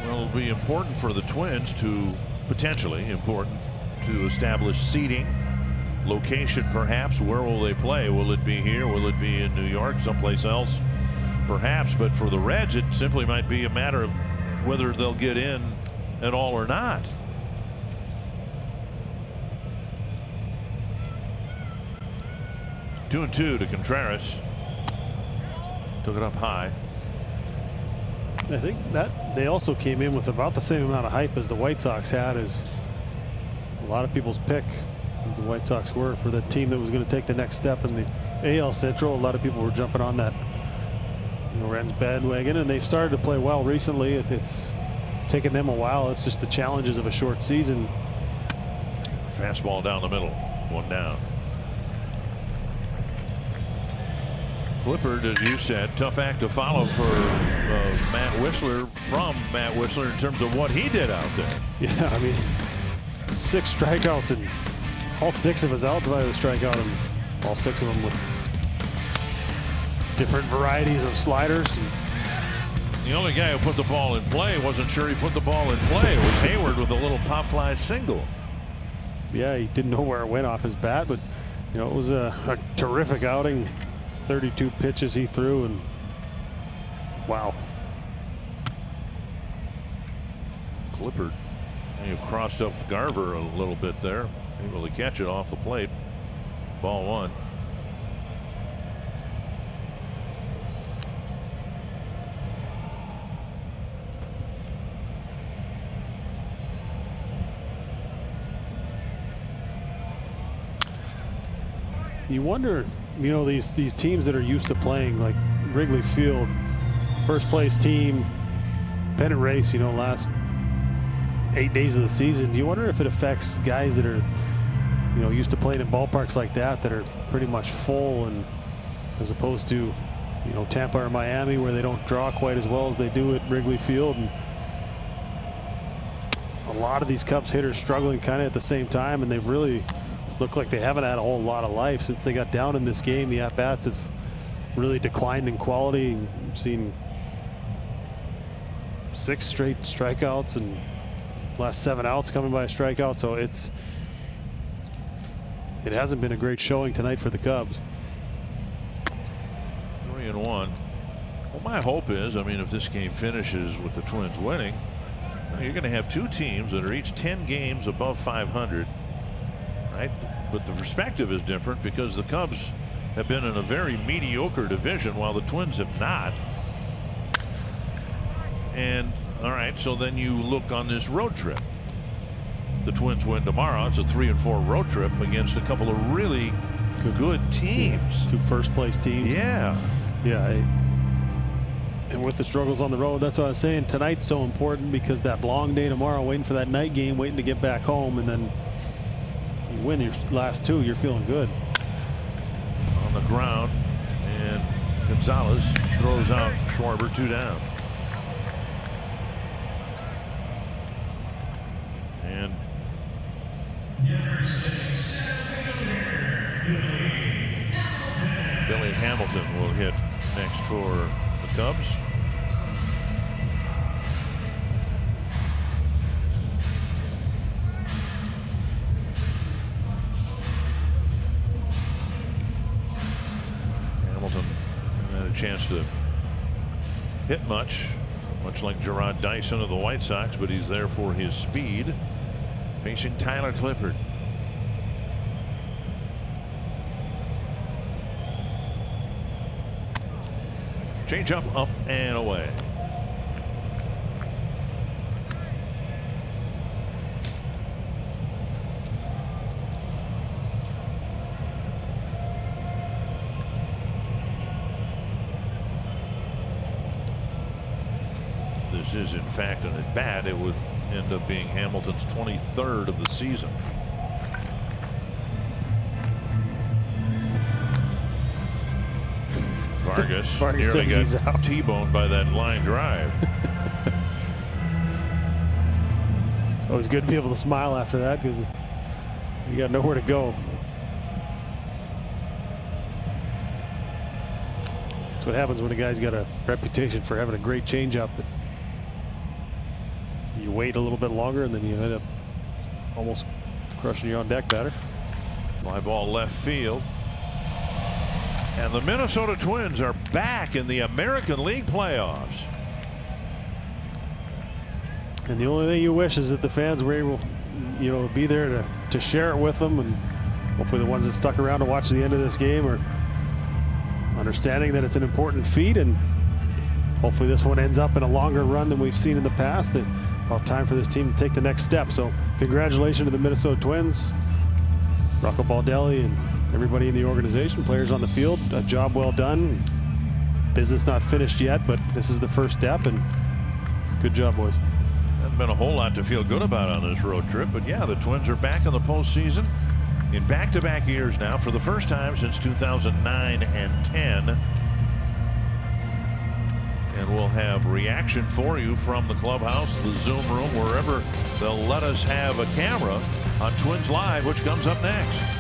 Well, it'll be important for the Twins to potentially important to establish seeding, location perhaps. Where will they play? Will it be here? Will it be in New York, someplace else? Perhaps. But for the Reds, it simply might be a matter of whether they'll get in at all or not. Two and two to Contreras. Took it up high.
I think that they also came in with about the same amount of hype as the White Sox had, as a lot of people's pick. The White Sox were for the team that was going to take the next step in the AL Central. A lot of people were jumping on that Reds bandwagon, and they've started to play well recently. It's taken them a while. It's just the challenges of a short season.
Fastball down the middle, one down. Clippard, as you said, tough act to follow for Matt Whistler, from Matt Whistler, in terms of what he did out there.
Yeah, I mean, 6 strikeouts, and all 6 of his outs by the strikeout, and all 6 of them with different varieties of sliders.
The only guy who put the ball in play wasn't sure he put the ball in play. It was Hayward with a little pop fly single.
Yeah, he didn't know where it went off his bat, but it was a terrific outing. 32 pitches he threw, and wow.
Clippard may have crossed up Garver a little bit there, able to catch it off the plate. Ball 1.
You wonder, these teams that are used to playing like Wrigley Field, first place team, pennant race, last 8 days of the season. Do you wonder if it affects guys that are, used to playing in ballparks like that are pretty much full, and as opposed to, Tampa or Miami, where they don't draw quite as well as they do at Wrigley Field. And a lot of these Cubs hitters struggling kind of at the same time, and they've really look like they haven't had a whole lot of life since they got down in this game. The at-bats have really declined in quality. We've seen 6 straight strikeouts and last 7 outs coming by a strikeout. So it hasn't been a great showing tonight for the Cubs.
3-1. Well, my hope is, if this game finishes with the Twins winning, you're going to have 2 teams that are each 10 games above 500. Right? But the perspective is different because the Cubs have been in a very mediocre division while the Twins have not. And all right, so then you look on this road trip. The Twins win tomorrow. It's a 3-4 road trip against a couple of really good teams.
2 first place teams.
Yeah.
Yeah. And with the struggles on the road, that's what I was saying. Tonight's so important because that long day tomorrow, waiting for that night game, waiting to get back home, and then you win your last 2, you're feeling good.
On the ground, and Gonzalez throws out Schwarber, 2 down. And Billy Hamilton will hit next for the Cubs. Hamilton had a chance to hit much like Gerard Dyson of the White Sox, but he's there for his speed. Facing Tyler Clippard. Change up and away. this is in fact an at-bat, it would end up being Hamilton's 23rd of the season. Vargas nearly got T-boned by that line drive.
It's always good to be able to smile after that because you got nowhere to go. That's what happens when a guy's got a reputation for having a great changeup. You wait a little bit longer and then you end up almost crushing your on deck batter.
Fly ball left field. And the Minnesota Twins are back in the American League playoffs.
And the only thing you wish is that the fans were able, you know, to be there to share it with them, and hopefully the ones that stuck around to watch the end of this game are understanding that it's an important feat, and hopefully this one ends up in a longer run than we've seen in the past. It's about time for this team to take the next step. So congratulations to the Minnesota Twins, Rocco Baldelli, and everybody in the organization, players on the field. A job well done. Business not finished yet, but this is the first step, and good job, boys.
Hasn't been a whole lot to feel good about on this road trip, but yeah, the Twins are back in the postseason in back-to-back years now for the first time since 2009 and 10. And we'll have reaction for you from the clubhouse, the Zoom room, wherever they'll let us have a camera on Twins Live, which comes up next.